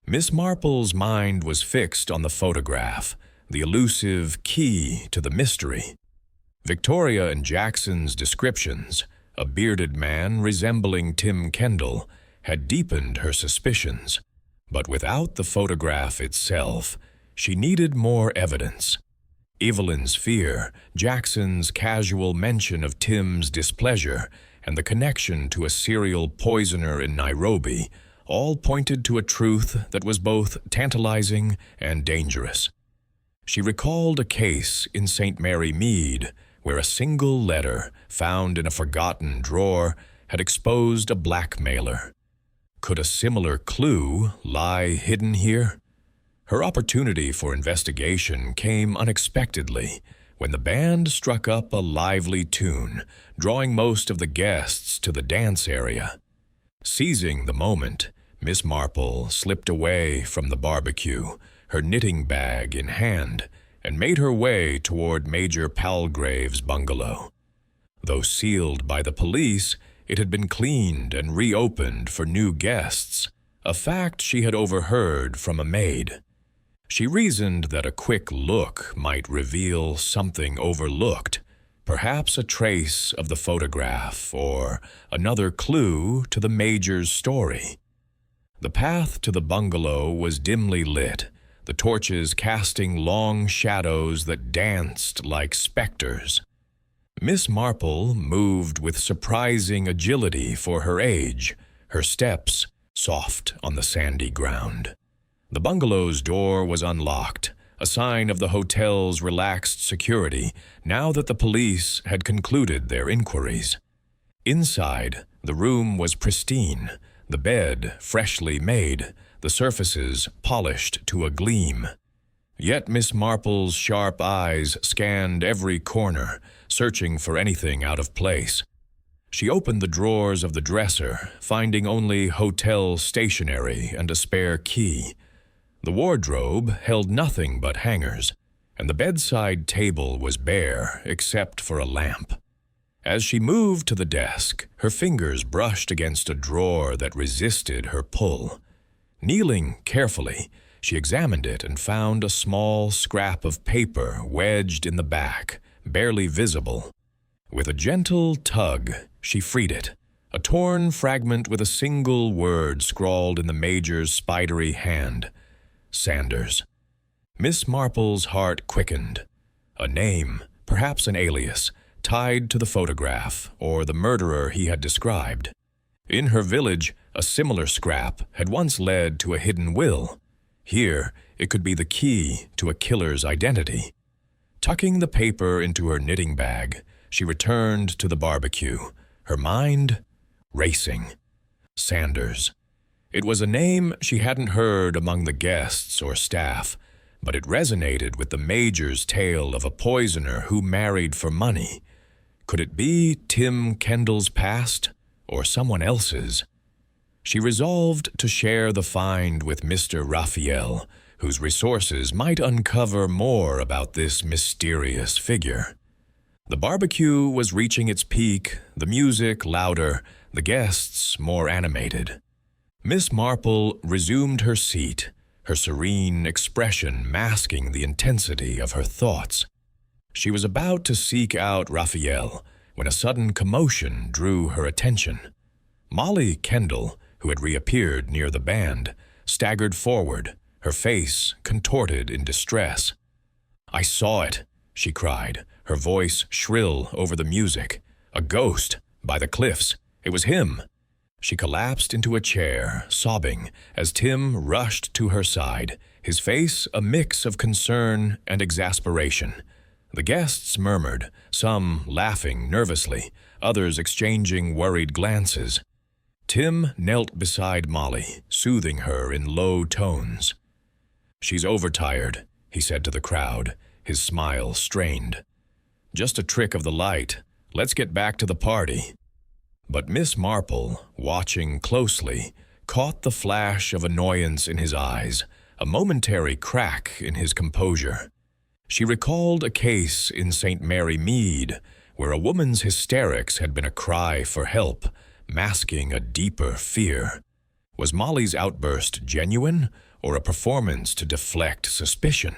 Miss Marple's mind was fixed on the photograph, the elusive key to the mystery. Victoria and Jackson's descriptions, a bearded man resembling Tim Kendall, had deepened her suspicions. But without the photograph itself, she needed more evidence. Evelyn's fear, Jackson's casual mention of Tim's displeasure, and the connection to a serial poisoner in Nairobi all pointed to a truth that was both tantalizing and dangerous. She recalled a case in St. Mary Mead where a single letter, found in a forgotten drawer, had exposed a blackmailer. Could a similar clue lie hidden here? Her opportunity for investigation came unexpectedly when the band struck up a lively tune, drawing most of the guests to the dance area. Seizing the moment, Miss Marple slipped away from the barbecue, her knitting bag in hand, and made her way toward Major Palgrave's bungalow. Though sealed by the police, it had been cleaned and reopened for new guests, a fact she had overheard from a maid. She reasoned that a quick look might reveal something overlooked, perhaps a trace of the photograph or another clue to the Major's story. The path to the bungalow was dimly lit, the torches casting long shadows that danced like specters. Miss Marple moved with surprising agility for her age, her steps soft on the sandy ground. The bungalow's door was unlocked, a sign of the hotel's relaxed security now that the police had concluded their inquiries. Inside, the room was pristine, the bed freshly made, the surfaces polished to a gleam. Yet Miss Marple's sharp eyes scanned every corner, searching for anything out of place. She opened the drawers of the dresser, finding only hotel stationery and a spare key. The wardrobe held nothing but hangers, and the bedside table was bare except for a lamp. As she moved to the desk, her fingers brushed against a drawer that resisted her pull. Kneeling carefully, she examined it and found a small scrap of paper wedged in the back, barely visible. With a gentle tug, she freed it, a torn fragment with a single word scrawled in the Major's spidery hand. Sanders. Miss Marple's heart quickened. A name, perhaps an alias, tied to the photograph or the murderer he had described. In her village, a similar scrap had once led to a hidden will. Here, it could be the key to a killer's identity. Tucking the paper into her knitting bag, she returned to the barbecue, her mind racing. Sanders. It was a name she hadn't heard among the guests or staff, but it resonated with the Major's tale of a poisoner who married for money. Could it be Tim Kendall's past, or someone else's? She resolved to share the find with Mr. Raphael, whose resources might uncover more about this mysterious figure. The barbecue was reaching its peak, the music louder, the guests more animated. Miss Marple resumed her seat, her serene expression masking the intensity of her thoughts. She was about to seek out Raphael when a sudden commotion drew her attention. Molly Kendall, who had reappeared near the band, staggered forward, her face contorted in distress. "I saw it," she cried, her voice shrill over the music. "A ghost, by the cliffs. It was him." She collapsed into a chair, sobbing, as Tim rushed to her side, his face a mix of concern and exasperation. The guests murmured, some laughing nervously, others exchanging worried glances. Tim knelt beside Molly, soothing her in low tones. "She's overtired," he said to the crowd, his smile strained. "Just a trick of the light. Let's get back to the party." But Miss Marple, watching closely, caught the flash of annoyance in his eyes, a momentary crack in his composure. She recalled a case in St. Mary Mead, where a woman's hysterics had been a cry for help, masking a deeper fear. Was Molly's outburst genuine, or a performance to deflect suspicion?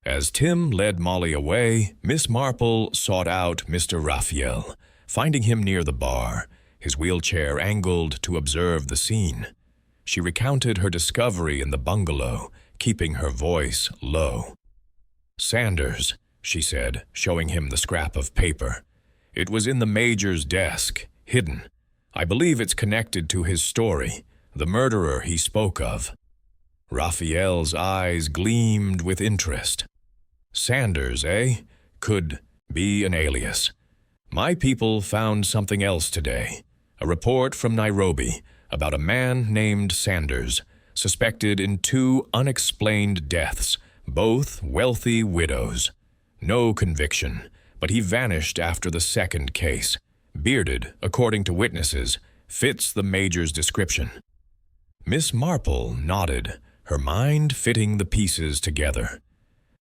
As Tim led Molly away, Miss Marple sought out Mr. Raphael, finding him near the bar, his wheelchair angled to observe the scene. She recounted her discovery in the bungalow, keeping her voice low. "Sanders," she said, showing him the scrap of paper. "It was in the Major's desk, hidden. I believe it's connected to his story, the murderer he spoke of." Raphael's eyes gleamed with interest. "Sanders, eh? Could be an alias. My people found something else today, a report from Nairobi about a man named Sanders, suspected in 2 unexplained deaths, both wealthy widows. No conviction, but he vanished after the second case. Bearded, according to witnesses, fits the Major's description." Miss Marple nodded, her mind fitting the pieces together.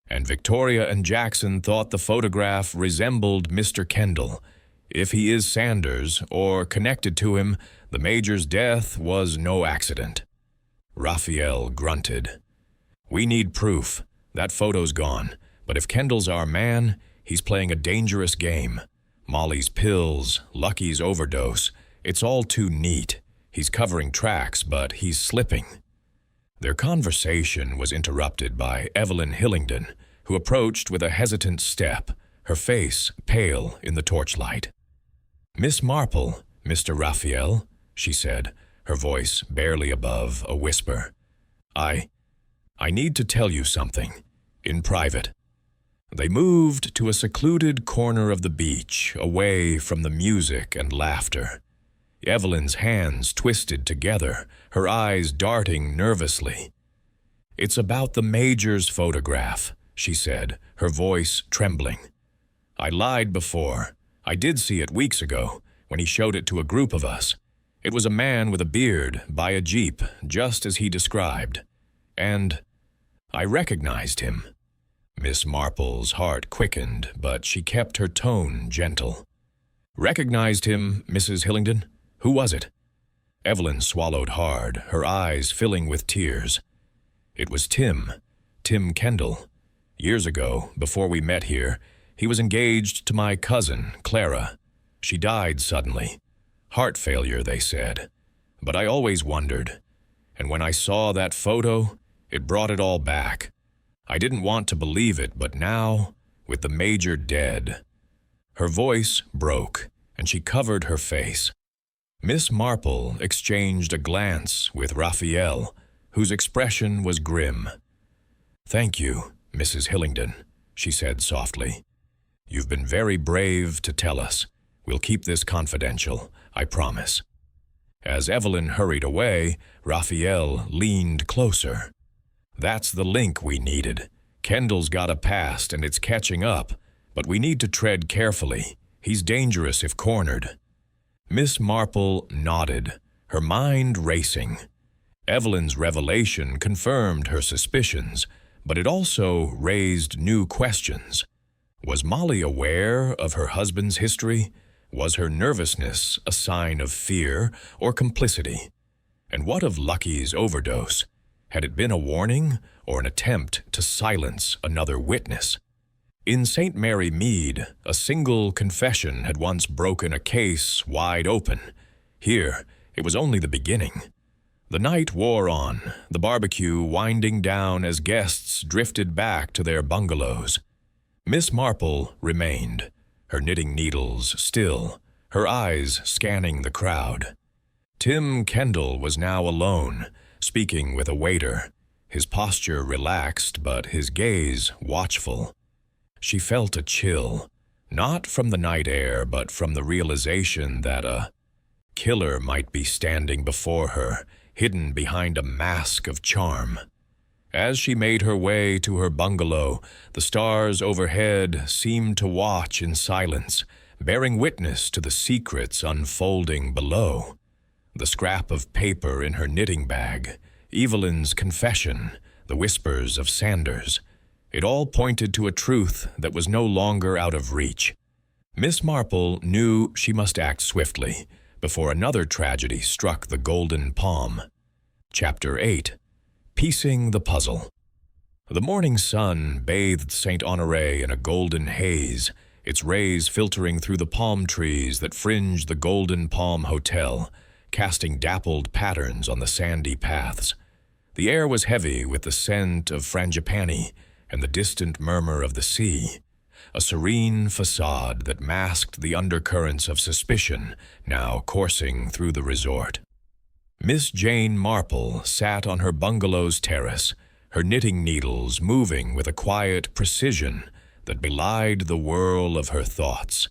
And Victoria and Jackson thought the photograph resembled Mr. Kendall. If he is Sanders, or connected to him, the Major's death was no accident. Raphael grunted. We need proof. That photo's gone, but if Kendall's our man, he's playing a dangerous game. Molly's pills, Lucky's overdose, it's all too neat. He's covering tracks, but he's slipping. Their conversation was interrupted by Evelyn Hillingdon, who approached with a hesitant step, her face pale in the torchlight. "Miss Marple, Mr. Raphael," she said, her voice barely above a whisper. I need to tell you something, in private." They moved to a secluded corner of the beach, away from the music and laughter. Evelyn's hands twisted together, her eyes darting nervously. "It's about the Major's photograph," she said, her voice trembling. "I lied before. I did see it weeks ago, when he showed it to a group of us. It was a man with a beard, by a jeep, just as he described. And I recognized him." Miss Marple's heart quickened, but she kept her tone gentle. "Recognized him, Mrs. Hillingdon? Who was it?" Evelyn swallowed hard, her eyes filling with tears. "It was Tim Kendall. Years ago, before we met here, he was engaged to my cousin, Clara. She died suddenly. Heart failure, they said. But I always wondered. And when I saw that photo, it brought it all back. I didn't want to believe it, but now, with the Major dead..." Her voice broke, and she covered her face. Miss Marple exchanged a glance with Raphael, whose expression was grim. "Thank you, Mrs. Hillingdon," she said softly. "You've been very brave to tell us. We'll keep this confidential, I promise." As Evelyn hurried away, Raphael leaned closer. "That's the link we needed. Kendall's got a past and it's catching up, but we need to tread carefully. He's dangerous if cornered." Miss Marple nodded, her mind racing. Evelyn's revelation confirmed her suspicions, but it also raised new questions. Was Molly aware of her husband's history? Was her nervousness a sign of fear or complicity? And what of Lucky's overdose? Had it been a warning or an attempt to silence another witness? In St. Mary Mead, a single confession had once broken a case wide open. Here, it was only the beginning. The night wore on, the barbecue winding down as guests drifted back to their bungalows. Miss Marple remained, her knitting needles still, her eyes scanning the crowd. Tim Kendall was now alone, speaking with a waiter, his posture relaxed but his gaze watchful. She felt a chill, not from the night air but from the realization that a killer might be standing before her, hidden behind a mask of charm. As she made her way to her bungalow, the stars overhead seemed to watch in silence, bearing witness to the secrets unfolding below. The scrap of paper in her knitting bag, Evelyn's confession, the whispers of Sanders, it all pointed to a truth that was no longer out of reach. Miss Marple knew she must act swiftly before another tragedy struck the Golden Palm. Chapter 8. Piecing the Puzzle. The morning sun bathed St. Honoré in a golden haze, its rays filtering through the palm trees that fringed the Golden Palm Hotel, casting dappled patterns on the sandy paths. The air was heavy with the scent of frangipani and the distant murmur of the sea, a serene facade that masked the undercurrents of suspicion now coursing through the resort. Miss Jane Marple sat on her bungalow's terrace, her knitting needles moving with a quiet precision that belied the whirl of her thoughts.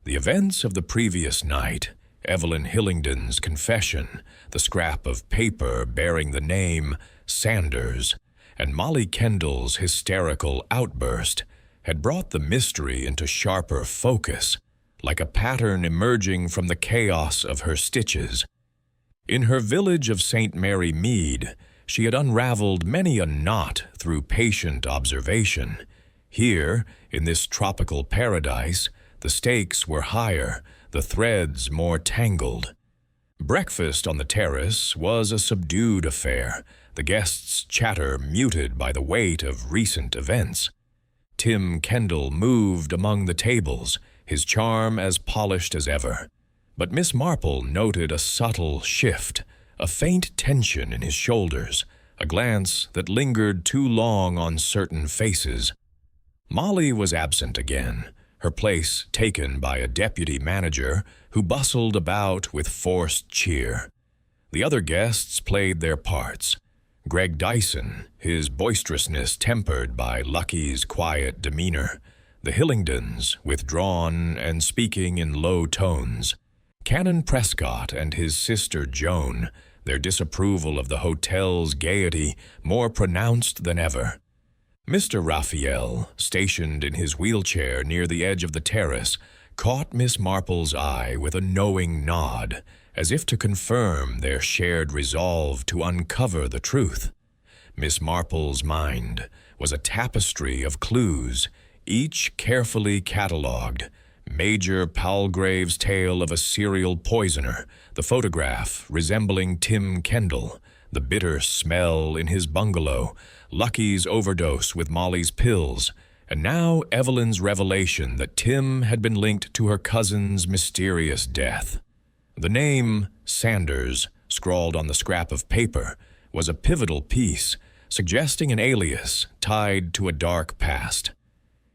The events of the previous night, Evelyn Hillingdon's confession, the scrap of paper bearing the name Sanders, and Molly Kendall's hysterical outburst had brought the mystery into sharper focus, like a pattern emerging from the chaos of her stitches. In her village of St. Mary Mead, she had unraveled many a knot through patient observation. Here, in this tropical paradise, the stakes were higher, the threads more tangled. Breakfast on the terrace was a subdued affair, the guests' chatter muted by the weight of recent events. Tim Kendall moved among the tables, his charm as polished as ever. But Miss Marple noted a subtle shift, a faint tension in his shoulders, a glance that lingered too long on certain faces. Molly was absent again, her place taken by a deputy manager who bustled about with forced cheer. The other guests played their parts. Greg Dyson, his boisterousness tempered by Lucky's quiet demeanor. The Hillingdons, withdrawn and speaking in low tones. Canon Prescott and his sister Joan, their disapproval of the hotel's gaiety more pronounced than ever. Mr. Raphael, stationed in his wheelchair near the edge of the terrace, caught Miss Marple's eye with a knowing nod, as if to confirm their shared resolve to uncover the truth. Miss Marple's mind was a tapestry of clues, each carefully catalogued. Major Palgrave's tale of a serial poisoner, the photograph resembling Tim Kendall, the bitter smell in his bungalow, Lucky's overdose with Molly's pills, and now Evelyn's revelation that Tim had been linked to her cousin's mysterious death. The name Sanders, scrawled on the scrap of paper, was a pivotal piece, suggesting an alias tied to a dark past.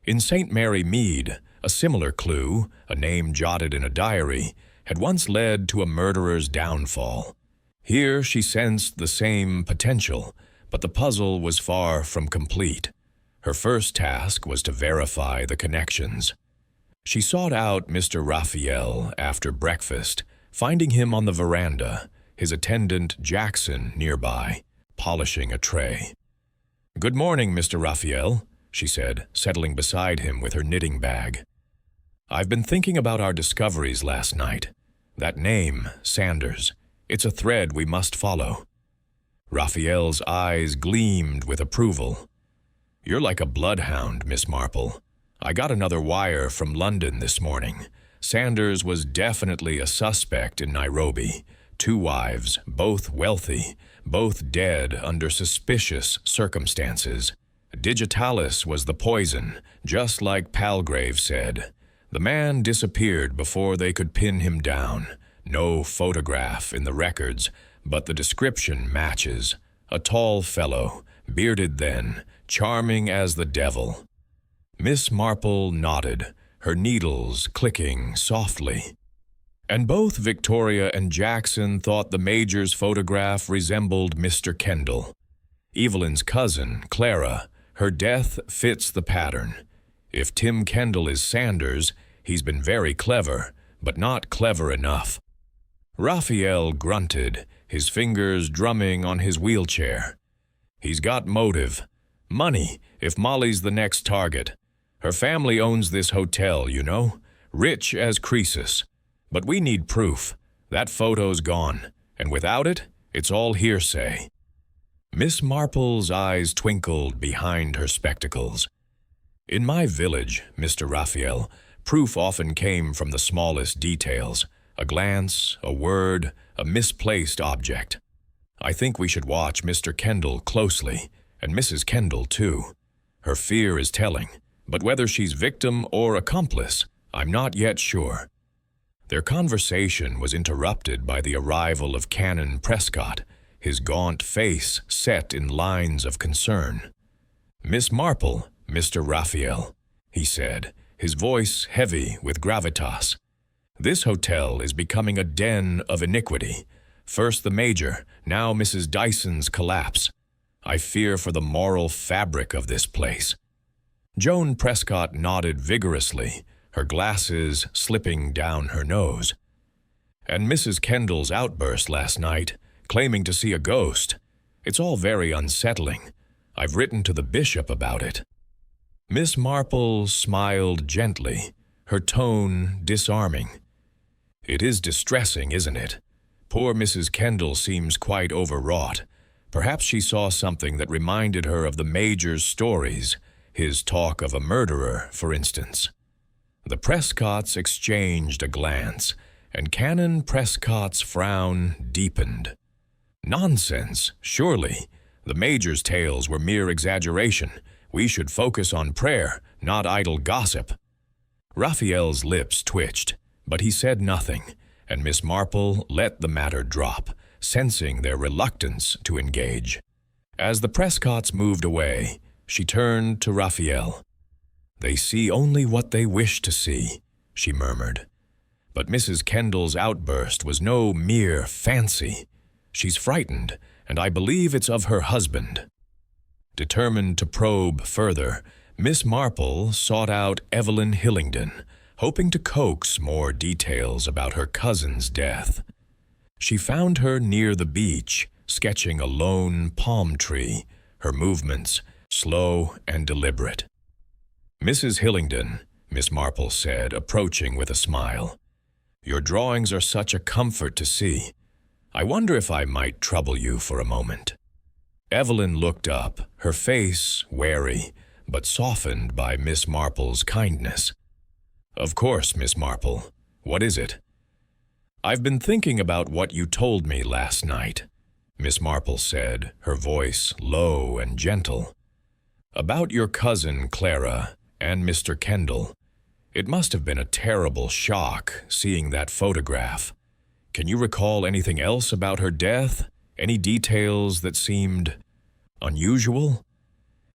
In St. Mary Mead, a similar clue, a name jotted in a diary, had once led to a murderer's downfall. Here she sensed the same potential, but the puzzle was far from complete. Her first task was to verify the connections. She sought out Mr. Raphael after breakfast, finding him on the veranda, his attendant Jackson nearby, polishing a tray. "Good morning, Mr. Raphael," she said, settling beside him with her knitting bag. "I've been thinking about our discoveries last night. That name, Sanders, it's a thread we must follow." Raphael's eyes gleamed with approval. "You're like a bloodhound, Miss Marple. I got another wire from London this morning. Sanders was definitely a suspect in Nairobi. 2 wives, both wealthy, both dead under suspicious circumstances. Digitalis was the poison, just like Palgrave said. The man disappeared before they could pin him down. No photograph in the records, but the description matches. A tall fellow, bearded then, charming as the devil." Miss Marple nodded, her needles clicking softly. And both Victoria and Jackson thought the Major's photograph resembled Mr. Kendall. Evelyn's cousin, Clara, her death fits the pattern. If Tim Kendall is Sanders, he's been very clever, but not clever enough. Raphael grunted, his fingers drumming on his wheelchair. "He's got motive. Money, if Molly's the next target. Her family owns this hotel, you know, rich as Croesus. But we need proof. That photo's gone, and without it, it's all hearsay." Miss Marple's eyes twinkled behind her spectacles. "In my village, Mr. Raphael, proof often came from the smallest details. A glance, a word, a misplaced object. I think we should watch Mr. Kendall closely, and Mrs. Kendall too. Her fear is telling, but whether she's victim or accomplice, I'm not yet sure." Their conversation was interrupted by the arrival of Canon Prescott, his gaunt face set in lines of concern. "Miss Marple, Mr. Raphael," he said, his voice heavy with gravitas. "This hotel is becoming a den of iniquity. First the Major, now Mrs. Dyson's collapse. I fear for the moral fabric of this place." Joan Prescott nodded vigorously, her glasses slipping down her nose. "And Mrs. Kendall's outburst last night, claiming to see a ghost. It's all very unsettling. I've written to the bishop about it." Miss Marple smiled gently, her tone disarming. "It is distressing, isn't it? Poor Mrs. Kendall seems quite overwrought. Perhaps she saw something that reminded her of the Major's stories, his talk of a murderer, for instance." The Prescotts exchanged a glance, and Canon Prescott's frown deepened. "Nonsense, surely. The Major's tales were mere exaggeration. We should focus on prayer, not idle gossip. Raphael's lips twitched, but he said nothing, and Miss Marple let the matter drop, sensing their reluctance to engage. As the Prescotts moved away, she turned to Raphael. "They see only what they wish to see," she murmured. But Mrs. Kendall's outburst was no mere fancy. "She's frightened, and I believe it's of her husband." Determined to probe further, Miss Marple sought out Evelyn Hillingdon, hoping to coax more details about her cousin's death. She found her near the beach, sketching a lone palm tree, her movements slow and deliberate. "Mrs. Hillingdon," Miss Marple said, approaching with a smile, "your drawings are such a comfort to see. I wonder if I might trouble you for a moment." Evelyn looked up, her face wary, but softened by Miss Marple's kindness. "Of course, Miss Marple. What is it?" "I've been thinking about what you told me last night," Miss Marple said, her voice low and gentle. "About your cousin Clara and Mr. Kendall. It must have been a terrible shock seeing that photograph. Can you recall anything else about her death? Any details that seemed unusual?"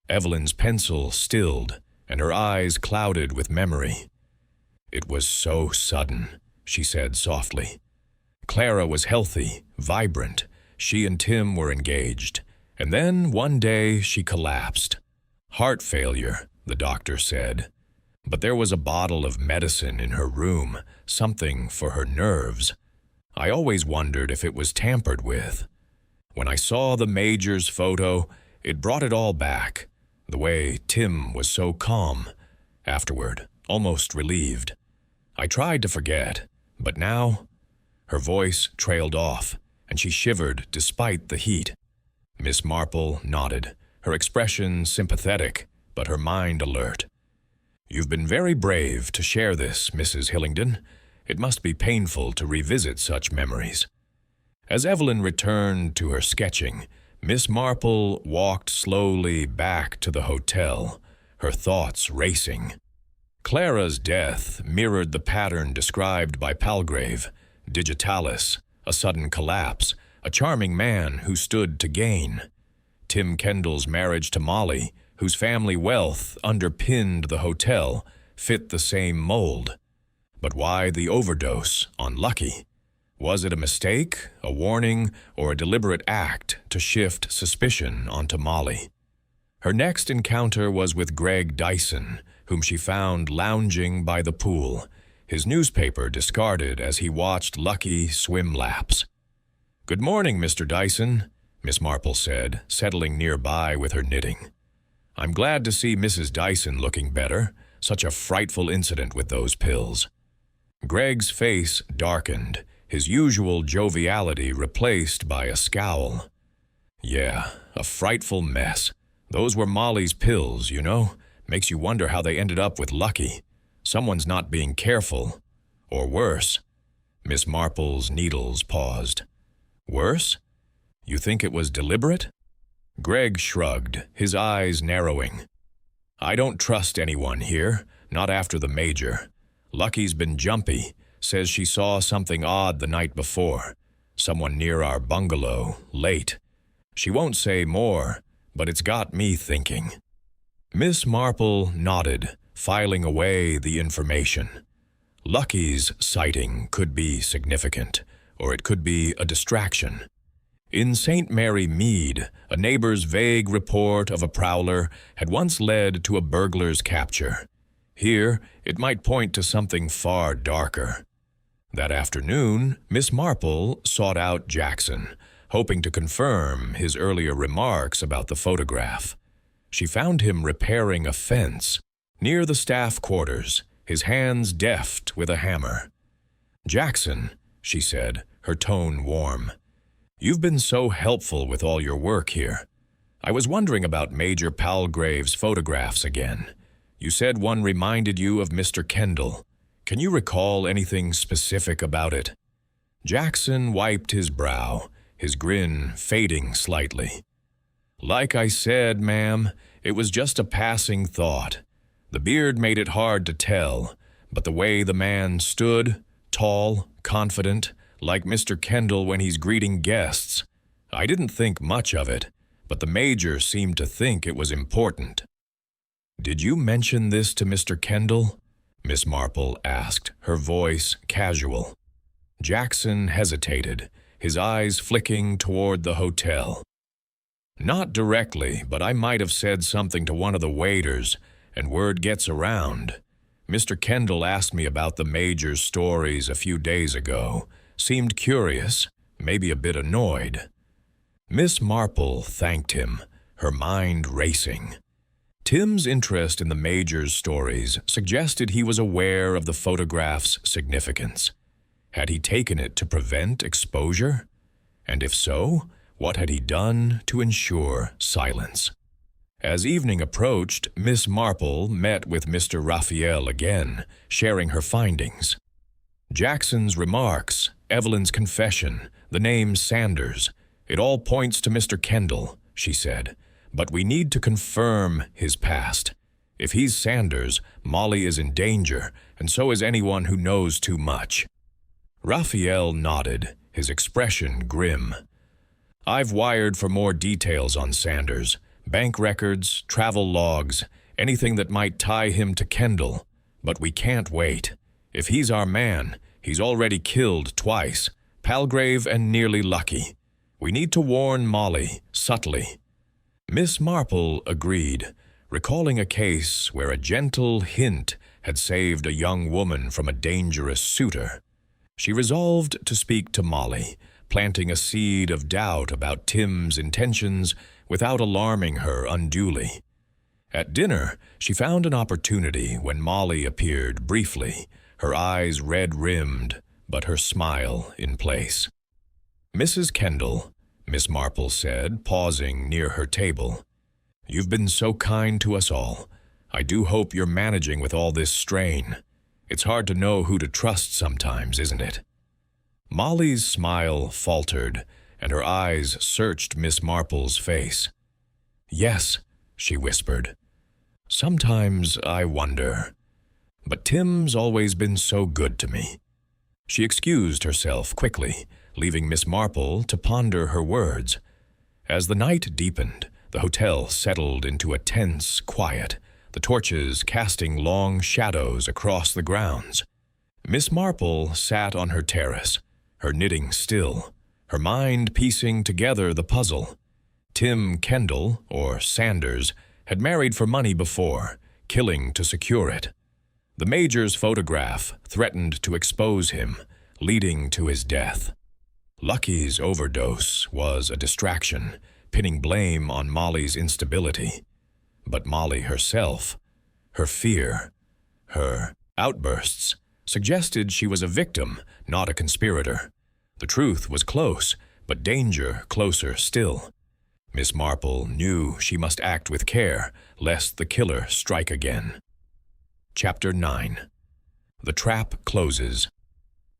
Evelyn's pencil stilled, and her eyes clouded with memory. "It was so sudden," she said softly. "Clara was healthy, vibrant. She and Tim were engaged. And then one day she collapsed. Heart failure, the doctor said. But there was a bottle of medicine in her room, something for her nerves. I always wondered if it was tampered with. When I saw the Major's photo, it brought it all back. The way Tim was so calm. Afterward, almost relieved. I tried to forget, but now..." Her voice trailed off, and she shivered despite the heat. Miss Marple nodded, her expression sympathetic, but her mind alert. "You've been very brave to share this, Mrs. Hillingdon. It must be painful to revisit such memories." As Evelyn returned to her sketching, Miss Marple walked slowly back to the hotel, her thoughts racing. Clara's death mirrored the pattern described by Palgrave, digitalis, a sudden collapse, a charming man who stood to gain. Tim Kendall's marriage to Molly, whose family wealth underpinned the hotel, fit the same mold. But why the overdose on Lucky? Was it a mistake, a warning, or a deliberate act to shift suspicion onto Molly? Her next encounter was with Greg Dyson, whom she found lounging by the pool, his newspaper discarded as he watched Lucky swim laps. "Good morning, Mr. Dyson," Miss Marple said, settling nearby with her knitting. "I'm glad to see Mrs. Dyson looking better. Such a frightful incident with those pills." Greg's face darkened, his usual joviality replaced by a scowl. "Yeah, a frightful mess. Those were Molly's pills, you know. Makes you wonder how they ended up with Lucky. Someone's not being careful. Or worse." Miss Marple's needles paused. "Worse? You think it was deliberate?" Greg shrugged, his eyes narrowing. "I don't trust anyone here, not after the Major. Lucky's been jumpy, says she saw something odd the night before. Someone near our bungalow, late. She won't say more, but it's got me thinking." Miss Marple nodded, filing away the information. Lucky's sighting could be significant, or it could be a distraction. In St. Mary Mead, a neighbor's vague report of a prowler had once led to a burglar's capture. Here, it might point to something far darker. That afternoon, Miss Marple sought out Jackson, hoping to confirm his earlier remarks about the photograph. She found him repairing a fence near the staff quarters, his hands deft with a hammer. "Jackson," she said, her tone warm, "you've been so helpful with all your work here. I was wondering about Major Palgrave's photographs again. You said one reminded you of Mr. Kendall. Can you recall anything specific about it?" Jackson wiped his brow, his grin fading slightly. Like I said, ma'am, it was just a passing thought. The beard made it hard to tell, but the way the man stood, tall, confident, like Mr. Kendall when he's greeting guests, I didn't think much of it, but the Major seemed to think it was important. "Did you mention this to Mr. Kendall?" Miss Marple asked, her voice casual. Jackson hesitated, his eyes flicking toward the hotel. "Not directly, but I might have said something to one of the waiters, and word gets around. Mr. Kendall asked me about the Major's stories a few days ago. Seemed curious, maybe a bit annoyed." Miss Marple thanked him, her mind racing. Tim's interest in the Major's stories suggested he was aware of the photograph's significance. Had he taken it to prevent exposure? And if so, what had he done to ensure silence? As evening approached, Miss Marple met with Mr. Raphael again, sharing her findings. Jackson's remarks, Evelyn's confession, the name Sanders, it all points to Mr. Kendall, she said, but we need to confirm his past. If he's Sanders, Molly is in danger, and so is anyone who knows too much. Raphael nodded, his expression grim. "I've wired for more details on Sanders. Bank records, travel logs, anything that might tie him to Kendall. But we can't wait. If he's our man, he's already killed twice, Palgrave and Nearly Lucky. We need to warn Molly, subtly." Miss Marple agreed, recalling a case where a gentle hint had saved a young woman from a dangerous suitor. She resolved to speak to Molly, planting a seed of doubt about Tim's intentions without alarming her unduly. At dinner, she found an opportunity when Molly appeared briefly, her eyes red-rimmed, but her smile in place. "Mrs. Kendall," Miss Marple said, pausing near her table, "you've been so kind to us all. I do hope you're managing with all this strain. It's hard to know who to trust sometimes, isn't it?" Molly's smile faltered, and her eyes searched Miss Marple's face. "Yes," she whispered. "Sometimes I wonder. But Tim's always been so good to me." She excused herself quickly, leaving Miss Marple to ponder her words. As the night deepened, the hotel settled into a tense quiet, the torches casting long shadows across the grounds. Miss Marple sat on her terrace, her knitting still, her mind piecing together the puzzle. Tim Kendall, or Sanders, had married for money before, killing to secure it. The Major's photograph threatened to expose him, leading to his death. Lucky's overdose was a distraction, pinning blame on Molly's instability. But Molly herself, her fear, her outbursts, suggested she was a victim, not a conspirator. The truth was close, but danger closer still. Miss Marple knew she must act with care, lest the killer strike again. Chapter 9. The trap closes.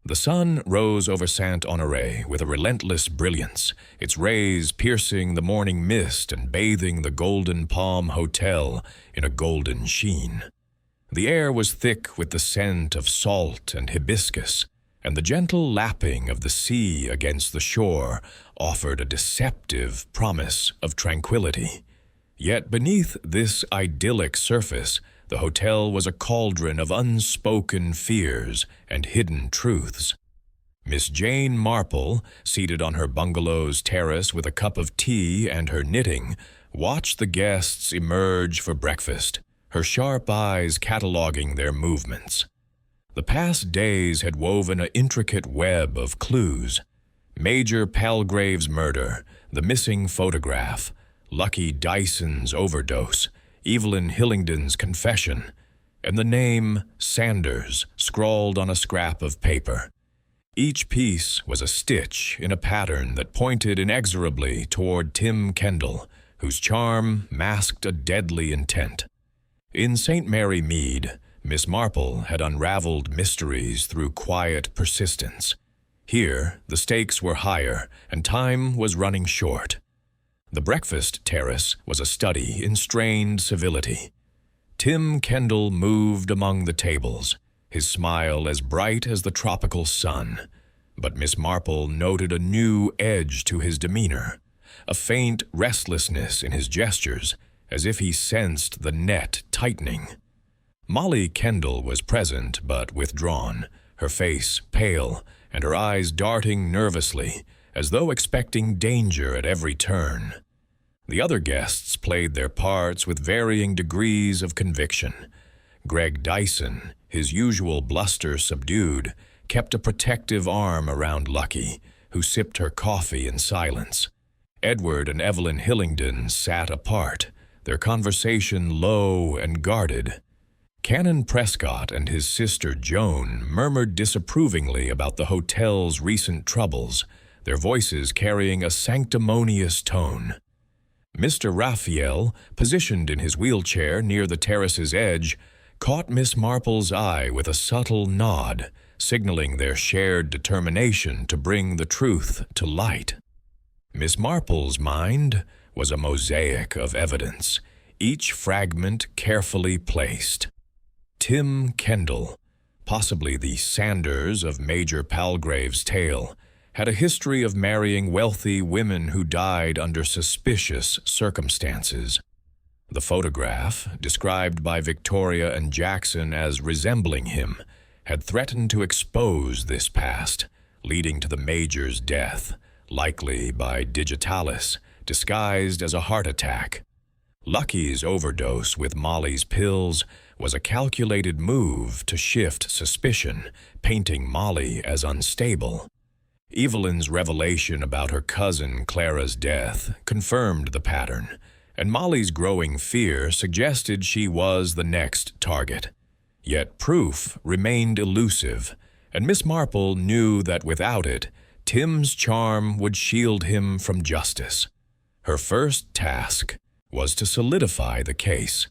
The sun rose over Saint-Honoré with a relentless brilliance, its rays piercing the morning mist and bathing the Golden Palm Hotel in a golden sheen. The air was thick with the scent of salt and hibiscus, and the gentle lapping of the sea against the shore offered a deceptive promise of tranquility. Yet beneath this idyllic surface, the hotel was a cauldron of unspoken fears and hidden truths. Miss Jane Marple, seated on her bungalow's terrace with a cup of tea and her knitting, watched the guests emerge for breakfast, her sharp eyes cataloging their movements. The past days had woven an intricate web of clues. Major Palgrave's murder, the missing photograph, Lucky Dyson's overdose, Evelyn Hillingdon's confession, and the name Sanders scrawled on a scrap of paper. Each piece was a stitch in a pattern that pointed inexorably toward Tim Kendall, whose charm masked a deadly intent. In St. Mary Mead, Miss Marple had unraveled mysteries through quiet persistence. Here, the stakes were higher, and time was running short. The breakfast terrace was a study in strained civility. Tim Kendall moved among the tables, his smile as bright as the tropical sun. But Miss Marple noted a new edge to his demeanor, a faint restlessness in his gestures, as if he sensed the net tightening. Molly Kendall was present but withdrawn, her face pale and her eyes darting nervously, as though expecting danger at every turn. The other guests played their parts with varying degrees of conviction. Greg Dyson, his usual bluster subdued, kept a protective arm around Lucky, who sipped her coffee in silence. Edward and Evelyn Hillingdon sat apart, their conversation low and guarded. Canon Prescott and his sister Joan murmured disapprovingly about the hotel's recent troubles, their voices carrying a sanctimonious tone. Mr. Raphael, positioned in his wheelchair near the terrace's edge, caught Miss Marple's eye with a subtle nod, signaling their shared determination to bring the truth to light. Miss Marple's mind was a mosaic of evidence, each fragment carefully placed. Tim Kendall, possibly the Sanders of Major Palgrave's tale, had a history of marrying wealthy women who died under suspicious circumstances. The photograph, described by Victoria and Jackson as resembling him, had threatened to expose this past, leading to the Major's death, likely by digitalis, disguised as a heart attack. Lucky's overdose with Molly's pills was a calculated move to shift suspicion, painting Molly as unstable. Evelyn's revelation about her cousin Clara's death confirmed the pattern, and Molly's growing fear suggested she was the next target. Yet proof remained elusive, and Miss Marple knew that without it, Tim's charm would shield him from justice. Her first task was to solidify the case.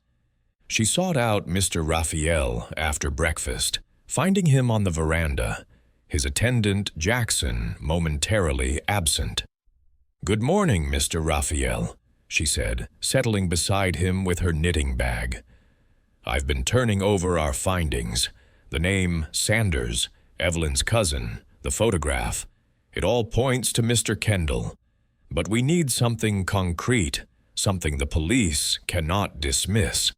She sought out Mr. Raphael after breakfast, finding him on the veranda, his attendant Jackson momentarily absent. "Good morning, Mr. Raphael," she said, settling beside him with her knitting bag. "I've been turning over our findings. The name Sanders, Evelyn's cousin, the photograph. It all points to Mr. Kendall. But we need something concrete, something the police cannot dismiss."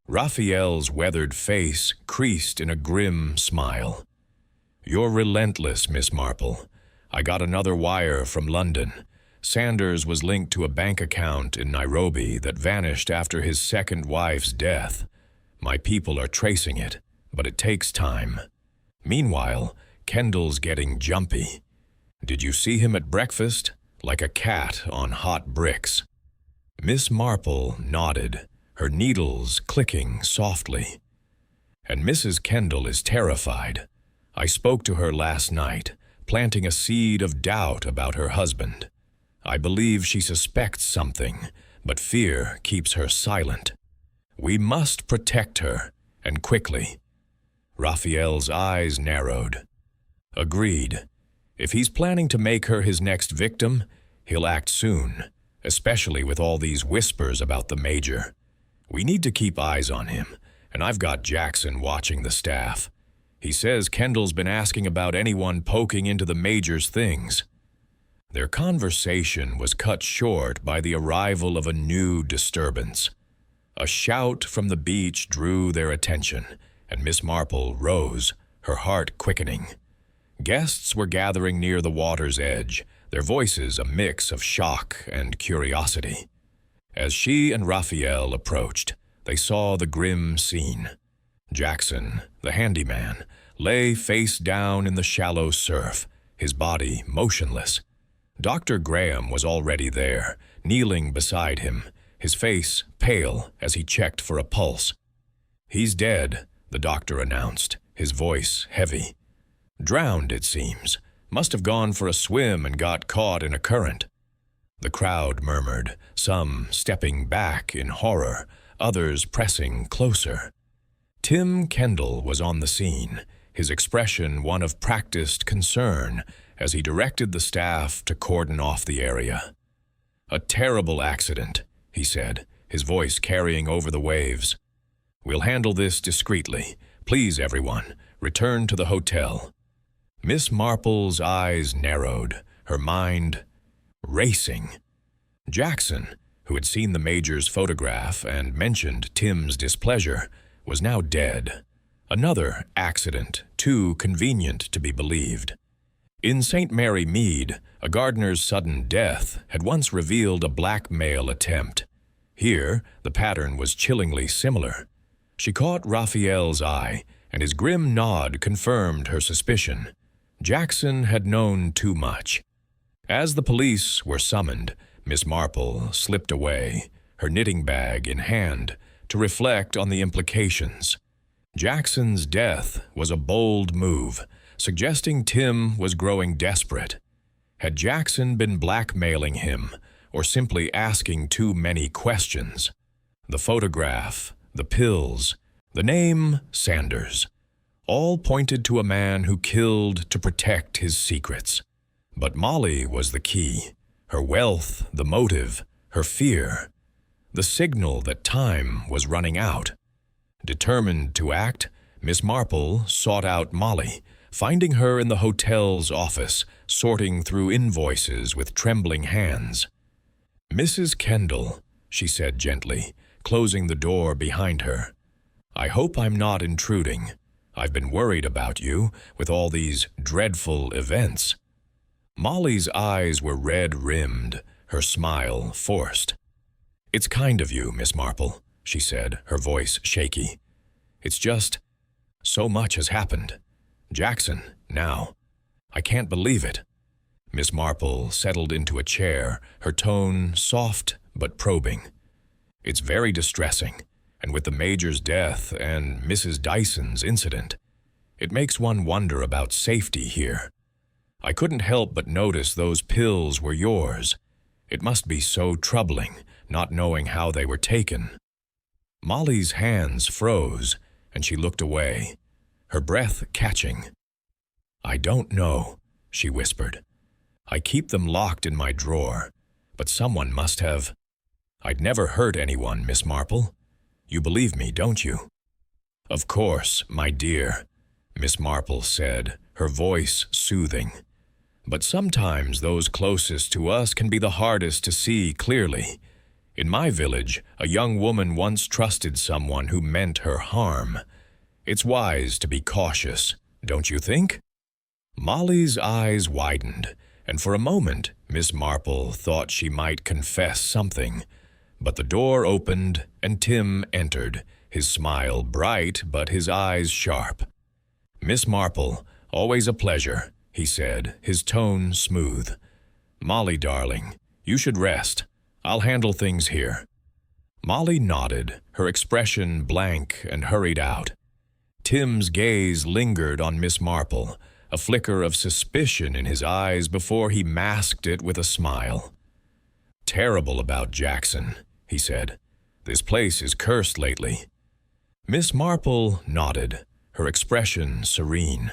Raphael's weathered face creased in a grim smile. "You're relentless, Miss Marple. I got another wire from London. Sanders was linked to a bank account in Nairobi that vanished after his second wife's death. My people are tracing it, but it takes time. Meanwhile, Kendall's getting jumpy. Did you see him at breakfast? Like a cat on hot bricks." Miss Marple nodded, her needles clicking softly. "And Mrs. Kendall is terrified. I spoke to her last night, planting a seed of doubt about her husband. I believe she suspects something, but fear keeps her silent. We must protect her, and quickly." Raphael's eyes narrowed. "Agreed. If he's planning to make her his next victim, he'll act soon, especially with all these whispers about the Major. We need to keep eyes on him, and I've got Jackson watching the staff. He says Kendall's been asking about anyone poking into the Major's things." Their conversation was cut short by the arrival of a new disturbance. A shout from the beach drew their attention, and Miss Marple rose, her heart quickening. Guests were gathering near the water's edge, their voices a mix of shock and curiosity. As she and Raphael approached, they saw the grim scene. Jackson, the handyman, lay face down in the shallow surf, his body motionless. Dr. Graham was already there, kneeling beside him, his face pale as he checked for a pulse. "He's dead," the doctor announced, his voice heavy. "Drowned, it seems. Must have gone for a swim and got caught in a current." The crowd murmured, some stepping back in horror, others pressing closer. Tim Kendall was on the scene, his expression one of practiced concern as he directed the staff to cordon off the area. "A terrible accident," he said, his voice carrying over the waves. "We'll handle this discreetly. Please, everyone, return to the hotel." Miss Marple's eyes narrowed, her mind racing. Jackson, who had seen the Major's photograph and mentioned Tim's displeasure, was now dead. Another accident, too convenient to be believed. In St. Mary Mead, a gardener's sudden death had once revealed a blackmail attempt. Here, the pattern was chillingly similar. She caught Raphael's eye, and his grim nod confirmed her suspicion. Jackson had known too much. As the police were summoned, Miss Marple slipped away, her knitting bag in hand, to reflect on the implications. Jackson's death was a bold move, suggesting Tim was growing desperate. Had Jackson been blackmailing him, or simply asking too many questions? The photograph, the pills, the name Sanders, all pointed to a man who killed to protect his secrets. But Molly was the key, her wealth the motive, her fear, the signal that time was running out. Determined to act, Miss Marple sought out Molly, finding her in the hotel's office, sorting through invoices with trembling hands. "Mrs. Kendall," she said gently, closing the door behind her. "I hope I'm not intruding. I've been worried about you with all these dreadful events." Molly's eyes were red-rimmed, her smile forced. "It's kind of you, Miss Marple," she said, her voice shaky. "It's just, so much has happened. Jackson, now. I can't believe it." Miss Marple settled into a chair, her tone soft but probing. "It's very distressing, and with the Major's death and Mrs. Dyson's incident, it makes one wonder about safety here. I couldn't help but notice those pills were yours. It must be so troubling, not knowing how they were taken." Molly's hands froze, and she looked away, her breath catching. "I don't know," she whispered. "I keep them locked in my drawer, but someone must have—" "I'd never hurt anyone, Miss Marple. You believe me, don't you?" "Of course, my dear," Miss Marple said, her voice soothing. "But sometimes those closest to us can be the hardest to see clearly. In my village, a young woman once trusted someone who meant her harm. It's wise to be cautious, don't you think?" Molly's eyes widened, and for a moment Miss Marple thought she might confess something. But the door opened, and Tim entered, his smile bright but his eyes sharp. "Miss Marple, always a pleasure," he said, his tone smooth. "Molly, darling, you should rest. I'll handle things here." Molly nodded, her expression blank, and hurried out. Tim's gaze lingered on Miss Marple, a flicker of suspicion in his eyes before he masked it with a smile. "Terrible about Jackson," he said. "This place is cursed lately." Miss Marple nodded, her expression serene.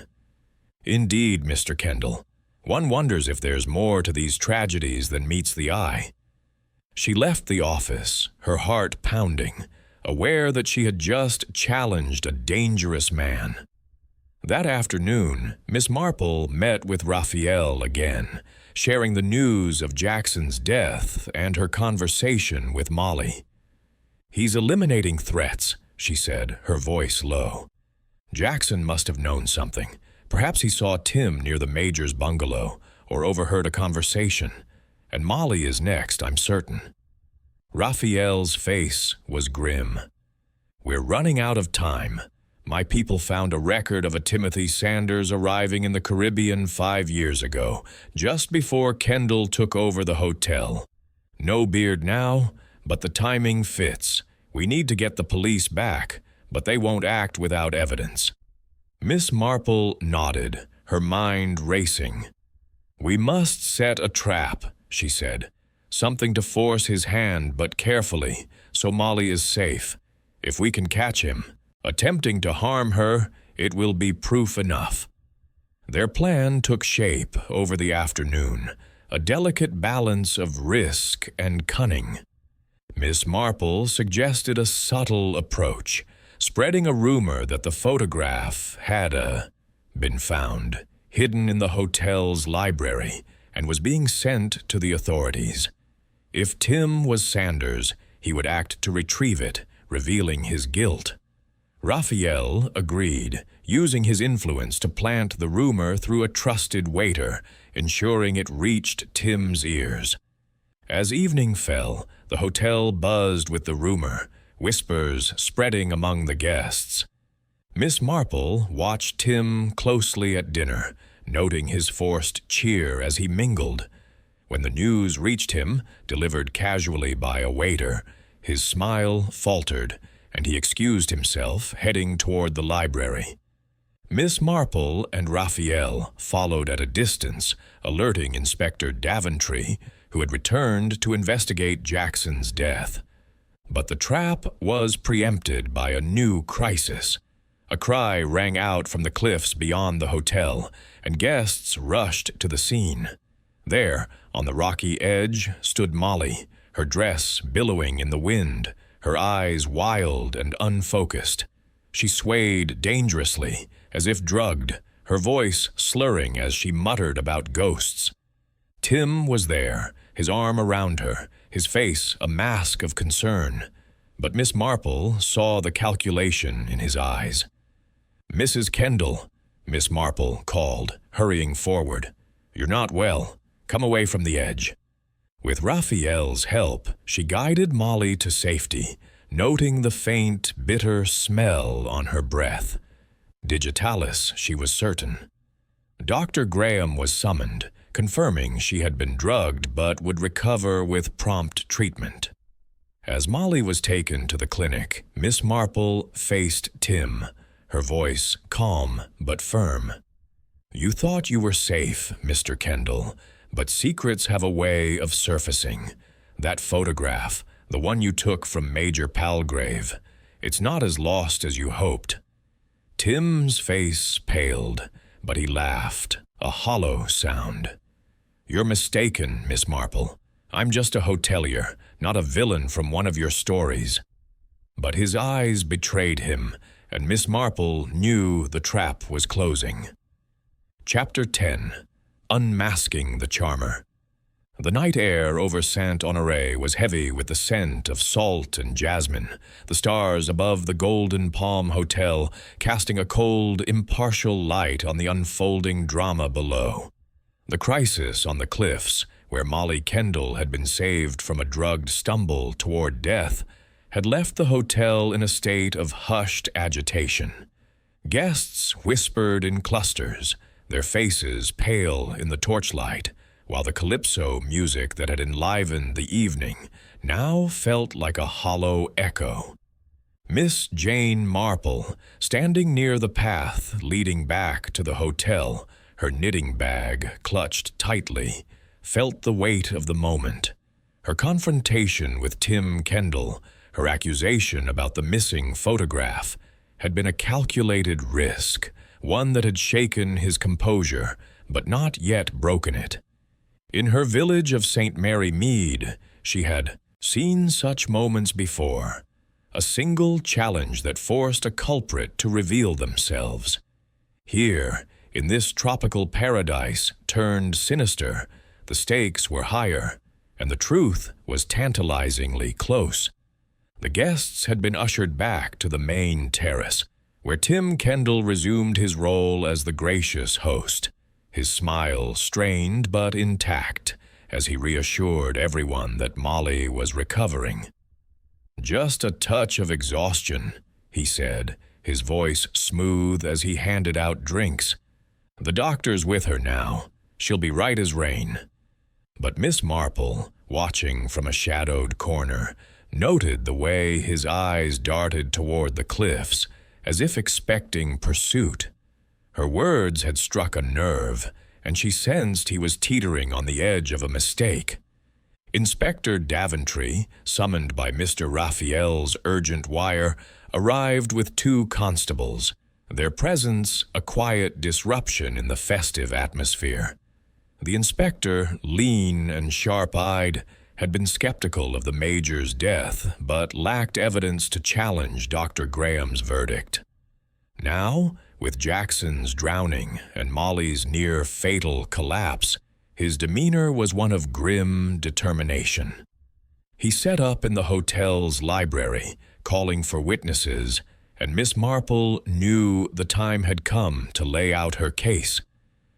"Indeed, Mr. Kendall. One wonders if there's more to these tragedies than meets the eye." She left the office, her heart pounding, aware that she had just challenged a dangerous man. That afternoon, Miss Marple met with Raphael again, sharing the news of Jackson's death and her conversation with Molly. "He's eliminating threats," she said, her voice low. "Jackson must have known something. Perhaps he saw Tim near the Major's bungalow or overheard a conversation. And Molly is next, I'm certain." Raphael's face was grim. "We're running out of time. My people found a record of a Timothy Sanders arriving in the Caribbean 5 years ago, just before Kendall took over the hotel. No beard now, but the timing fits. We need to get the police back, but they won't act without evidence." Miss Marple nodded, her mind racing. "We must set a trap," she said. "Something to force his hand, but carefully, so Molly is safe. If we can catch him, attempting to harm her, it will be proof enough." Their plan took shape over the afternoon, a delicate balance of risk and cunning. Miss Marple suggested a subtle approach, spreading a rumor that the photograph had been found, hidden in the hotel's library, and was being sent to the authorities. If Tim was Sanders, he would act to retrieve it, revealing his guilt. Raphael agreed, using his influence to plant the rumor through a trusted waiter, ensuring it reached Tim's ears. As evening fell, the hotel buzzed with the rumor, whispers spreading among the guests. Miss Marple watched Tim closely at dinner, noting his forced cheer as he mingled. When the news reached him, delivered casually by a waiter, his smile faltered, and he excused himself, heading toward the library. Miss Marple and Raphael followed at a distance, alerting Inspector Daventry, who had returned to investigate Jackson's death. But the trap was preempted by a new crisis. A cry rang out from the cliffs beyond the hotel, and guests rushed to the scene. There, on the rocky edge, stood Molly, her dress billowing in the wind, her eyes wild and unfocused. She swayed dangerously, as if drugged, her voice slurring as she muttered about ghosts. Tim was there, his arm around her, his face a mask of concern. But Miss Marple saw the calculation in his eyes. "Mrs. Kendall," Miss Marple called, hurrying forward. "You're not well. Come away from the edge." With Raphael's help, she guided Molly to safety, noting the faint, bitter smell on her breath. Digitalis, she was certain. Dr. Graham was summoned, confirming she had been drugged but would recover with prompt treatment. As Molly was taken to the clinic, Miss Marple faced Tim, her voice calm but firm. "You thought you were safe, Mr. Kendall, but secrets have a way of surfacing. That photograph, the one you took from Major Palgrave, it's not as lost as you hoped." Tim's face paled, but he laughed, a hollow sound. "You're mistaken, Miss Marple. I'm just a hotelier, not a villain from one of your stories." But his eyes betrayed him, and Miss Marple knew the trap was closing. Chapter 10. Unmasking the Charmer. The night air over Saint-Honoré was heavy with the scent of salt and jasmine, the stars above the Golden Palm Hotel casting a cold, impartial light on the unfolding drama below. The crisis on the cliffs, where Molly Kendall had been saved from a drugged stumble toward death, had left the hotel in a state of hushed agitation. Guests whispered in clusters, their faces pale in the torchlight, while the calypso music that had enlivened the evening now felt like a hollow echo. Miss Jane Marple, standing near the path leading back to the hotel, her knitting bag clutched tightly, felt the weight of the moment. Her confrontation with Tim Kendall, her accusation about the missing photograph, had been a calculated risk, one that had shaken his composure, but not yet broken it. In her village of St. Mary Mead, she had seen such moments before, a single challenge that forced a culprit to reveal themselves. Here, in this tropical paradise turned sinister, the stakes were higher, and the truth was tantalizingly close. The guests had been ushered back to the main terrace, where Tim Kendall resumed his role as the gracious host, his smile strained but intact as he reassured everyone that Molly was recovering. "Just a touch of exhaustion," he said, his voice smooth as he handed out drinks. "The doctor's with her now. She'll be right as rain." But Miss Marple, watching from a shadowed corner, noted the way his eyes darted toward the cliffs, as if expecting pursuit. Her words had struck a nerve, and she sensed he was teetering on the edge of a mistake. Inspector Daventry, summoned by Mr. Raphael's urgent wire, arrived with 2 constables, their presence a quiet disruption in the festive atmosphere. The inspector, lean and sharp-eyed, had been skeptical of the Major's death, but lacked evidence to challenge Dr. Graham's verdict. Now, with Jackson's drowning and Molly's near-fatal collapse, his demeanor was one of grim determination. He set up in the hotel's library, calling for witnesses, and Miss Marple knew the time had come to lay out her case.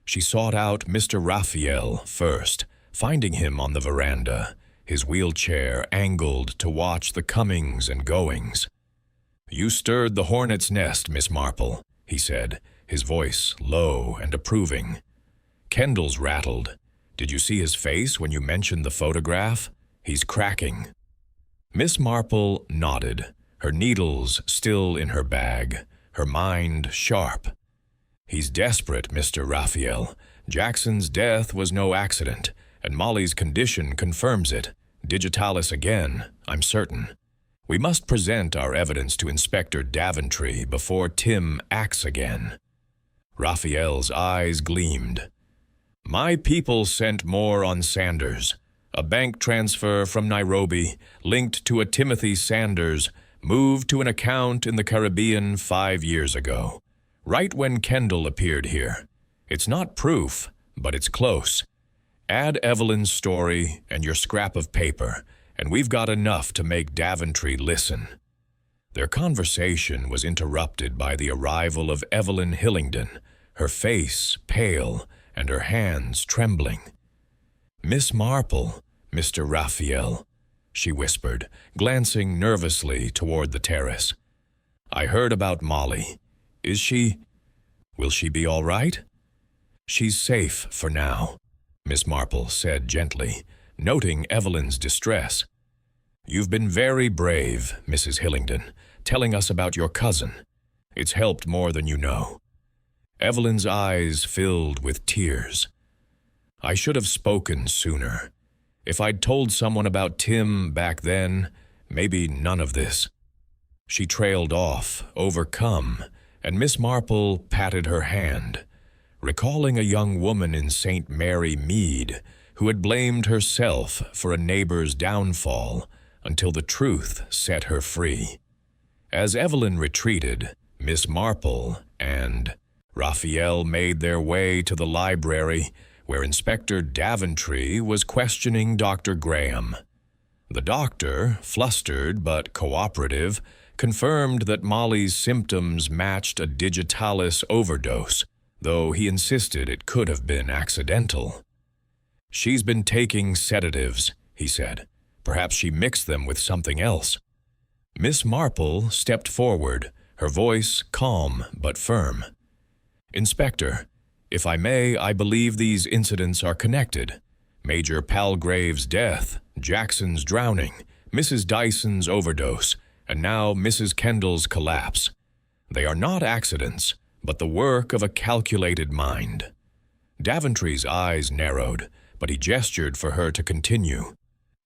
She sought out Mr. Raphael first, finding him on the veranda, his wheelchair angled to watch the comings and goings. "You stirred the hornet's nest, Miss Marple," he said, his voice low and approving. "Kendall's rattled. Did you see his face when you mentioned the photograph? He's cracking." Miss Marple nodded, her needles still in her bag, her mind sharp. "He's desperate, Mr. Raphael. Jackson's death was no accident, and Molly's condition confirms it. Digitalis again, I'm certain. We must present our evidence to Inspector Daventry before Tim acts again." Raphael's eyes gleamed. "My people sent more on Sanders. A bank transfer from Nairobi, linked to a Timothy Sanders, moved to an account in the Caribbean 5 years ago, right when Kendall appeared here. It's not proof, but it's close. Add Evelyn's story and your scrap of paper, and we've got enough to make Daventry listen." Their conversation was interrupted by the arrival of Evelyn Hillingdon, her face pale and her hands trembling. "Miss Marple, Mr. Raphael," she whispered, glancing nervously toward the terrace. "I heard about Molly. Will she be all right?" "She's safe for now," Miss Marple said gently, noting Evelyn's distress. "You've been very brave, Mrs. Hillingdon, telling us about your cousin. It's helped more than you know." Evelyn's eyes filled with tears. "I should have spoken sooner. If I'd told someone about Tim back then, maybe none of this." She trailed off, overcome, and Miss Marple patted her hand, recalling a young woman in St. Mary Mead who had blamed herself for a neighbor's downfall until the truth set her free. As Evelyn retreated, Miss Marple and Raphael made their way to the library where Inspector Daventry was questioning Dr. Graham. The doctor, flustered but cooperative, confirmed that Molly's symptoms matched a digitalis overdose, though he insisted it could have been accidental. "She's been taking sedatives," he said. "Perhaps she mixed them with something else." Miss Marple stepped forward, her voice calm but firm. "Inspector, if I may, I believe these incidents are connected. Major Palgrave's death, Jackson's drowning, Mrs. Dyson's overdose, and now Mrs. Kendall's collapse. They are not accidents, but the work of a calculated mind." Daventry's eyes narrowed, but he gestured for her to continue.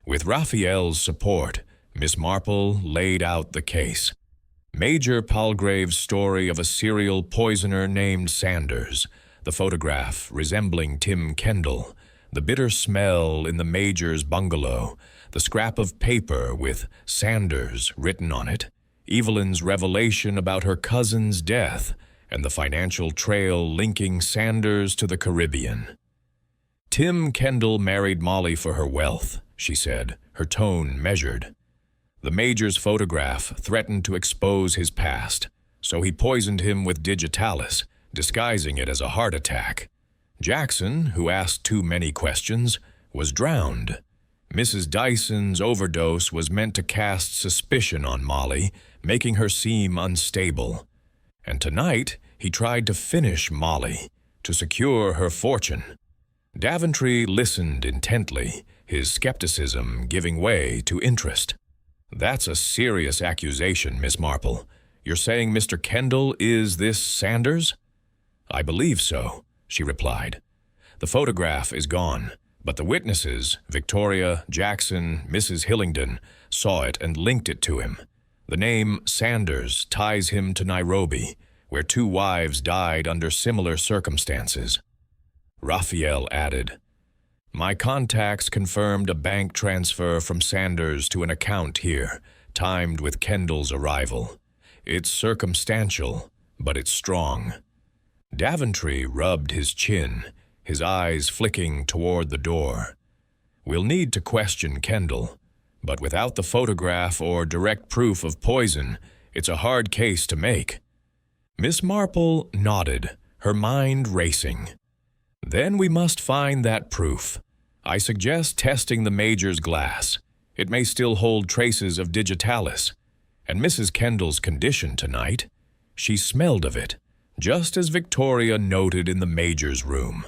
With Raphael's support, Miss Marple laid out the case. Major Palgrave's story of a serial poisoner named Sanders, the photograph resembling Tim Kendall, the bitter smell in the Major's bungalow, the scrap of paper with Sanders written on it, Evelyn's revelation about her cousin's death, and the financial trail linking Sanders to the Caribbean. "Tim Kendall married Molly for her wealth," she said, her tone measured. "The Major's photograph threatened to expose his past, so he poisoned him with digitalis, disguising it as a heart attack. Jackson, who asked too many questions, was drowned. Mrs. Dyson's overdose was meant to cast suspicion on Molly, making her seem unstable. And tonight, he tried to finish Molly, to secure her fortune." Daventry listened intently, his skepticism giving way to interest. "That's a serious accusation, Miss Marple. You're saying Mr. Kendall is this Sanders?" "I believe so," she replied. "The photograph is gone, but the witnesses, Victoria, Jackson, Mrs. Hillingdon, saw it and linked it to him. The name Sanders ties him to Nairobi, where 2 wives died under similar circumstances." Raphael added, My contacts confirmed a bank transfer from Sanders to an account here, timed with Kendall's arrival. It's circumstantial, but it's strong. Daventry rubbed his chin, his eyes flicking toward the door. We'll need to question Kendall, but without the photograph or direct proof of poison, it's a hard case to make. Miss Marple nodded, her mind racing. Then we must find that proof. I suggest testing the Major's glass. It may still hold traces of digitalis. And Mrs. Kendall's condition tonight, she smelled of it, just as Victoria noted in the Major's room.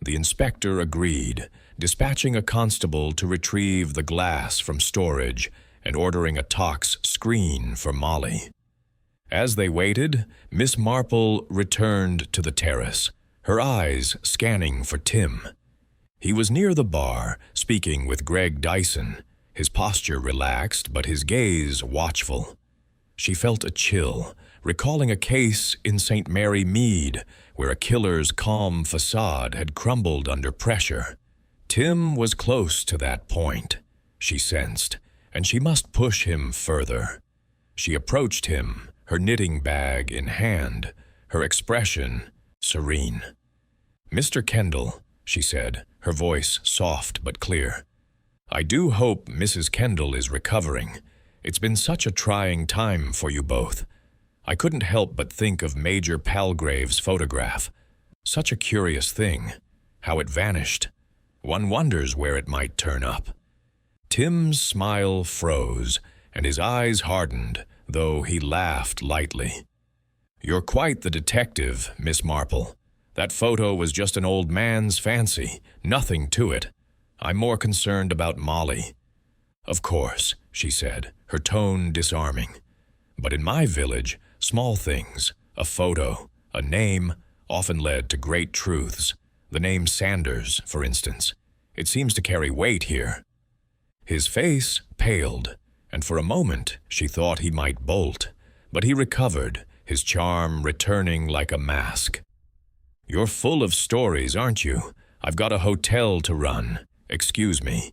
The inspector agreed, dispatching a constable to retrieve the glass from storage and ordering a tox screen for Molly. As they waited, Miss Marple returned to the terrace, her eyes scanning for Tim. He was near the bar, speaking with Greg Dyson, his posture relaxed but his gaze watchful. She felt a chill, recalling a case in St. Mary Mead where a killer's calm facade had crumbled under pressure. Tim was close to that point, she sensed, and she must push him further. She approached him, her knitting bag in hand, her expression serene. "Mr. Kendall," she said, her voice soft but clear. "I do hope Mrs. Kendall is recovering. It's been such a trying time for you both. I couldn't help but think of Major Palgrave's photograph. Such a curious thing, how it vanished. One wonders where it might turn up." Tim's smile froze, and his eyes hardened, though he laughed lightly. "You're quite the detective, Miss Marple. That photo was just an old man's fancy, nothing to it. I'm more concerned about Molly." "Of course," she said, her tone disarming. "But in my village, small things, a photo, a name, often led to great truths. The name Sanders, for instance. It seems to carry weight here." His face paled, and for a moment she thought he might bolt, but he recovered, his charm returning like a mask. "You're full of stories, aren't you? I've got a hotel to run. Excuse me."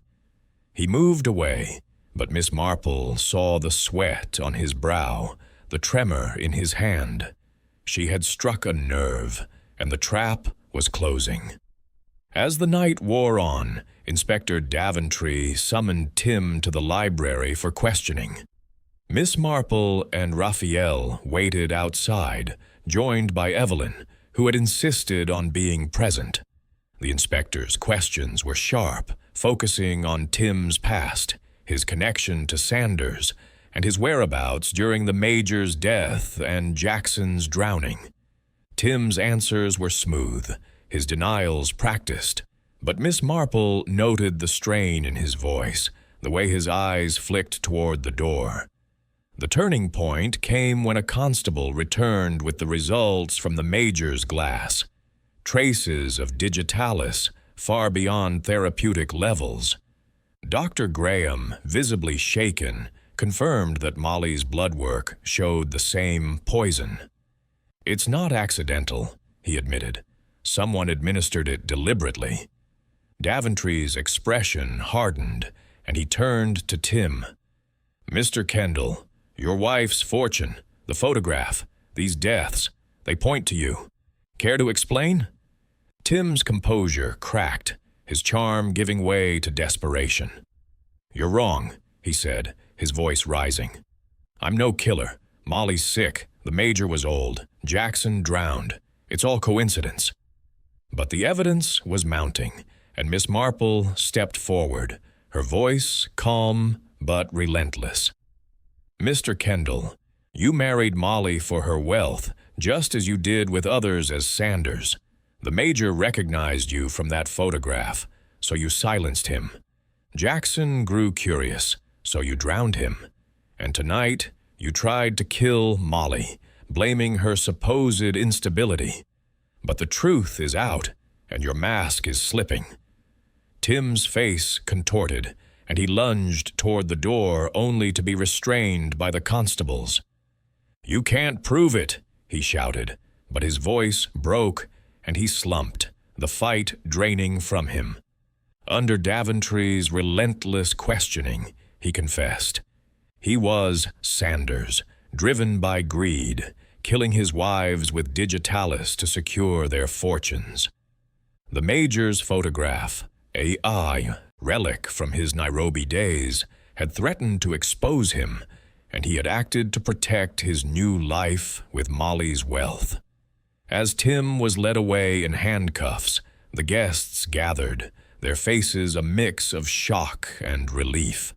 He moved away, but Miss Marple saw the sweat on his brow, the tremor in his hand. She had struck a nerve, and the trap was closing. As the night wore on, Inspector Daventry summoned Tim to the library for questioning. Miss Marple and Raphael waited outside, joined by Evelyn, who had insisted on being present. The inspector's questions were sharp, focusing on Tim's past, his connection to Sanders, and his whereabouts during the Major's death and Jackson's drowning. Tim's answers were smooth, his denials practiced, but Miss Marple noted the strain in his voice, the way his eyes flicked toward the door. The turning point came when a constable returned with the results from the Major's glass. Traces of digitalis far beyond therapeutic levels. Dr. Graham, visibly shaken, confirmed that Molly's blood work showed the same poison. "It's not accidental," he admitted. "Someone administered it deliberately." Daventry's expression hardened, and he turned to Tim. "Mr. Kendall, your wife's fortune, the photograph, these deaths, they point to you. Care to explain?" Tim's composure cracked, his charm giving way to desperation. "You're wrong," he said, his voice rising. "I'm no killer. Molly's sick. The Major was old. Jackson drowned. It's all coincidence." But the evidence was mounting, and Miss Marple stepped forward, her voice calm but relentless. "Mr. Kendall, you married Molly for her wealth, just as you did with others as Sanders. The Major recognized you from that photograph, so you silenced him. Jackson grew curious, so you drowned him. And tonight, you tried to kill Molly, blaming her supposed instability. But the truth is out, and your mask is slipping." Tim's face contorted, and he lunged toward the door only to be restrained by the constables. "You can't prove it," he shouted, but his voice broke and he slumped, the fight draining from him. Under Daventry's relentless questioning, he confessed. He was Sanders, driven by greed, killing his wives with digitalis to secure their fortunes. The Major's photograph, a relic from his Nairobi days, had threatened to expose him, and he had acted to protect his new life with Molly's wealth. As Tim was led away in handcuffs, the guests gathered, their faces a mix of shock and relief.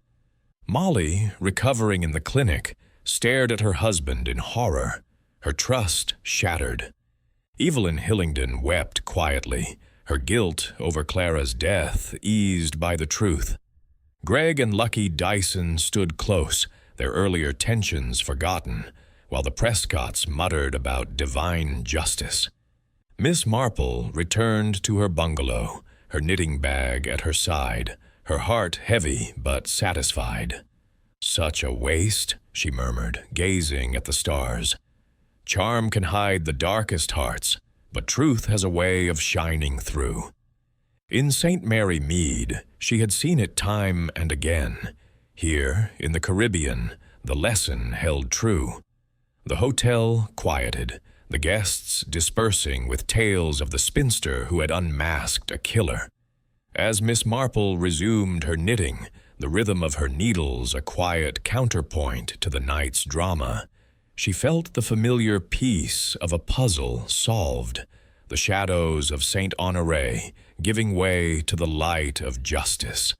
Molly, recovering in the clinic, stared at her husband in horror, her trust shattered. Evelyn Hillingdon wept quietly, her guilt over Clara's death eased by the truth. Greg and Lucky Dyson stood close, their earlier tensions forgotten, while the Prescotts muttered about divine justice. Miss Marple returned to her bungalow, her knitting bag at her side, her heart heavy but satisfied. "Such a waste," she murmured, gazing at the stars. "Charm can hide the darkest hearts, but truth has a way of shining through." In St. Mary Mead, she had seen it time and again. Here, in the Caribbean, the lesson held true. The hotel quieted, the guests dispersing with tales of the spinster who had unmasked a killer. As Miss Marple resumed her knitting, the rhythm of her needles a quiet counterpoint to the night's drama, she felt the familiar peace of a puzzle solved, the shadows of Saint Honoré giving way to the light of justice.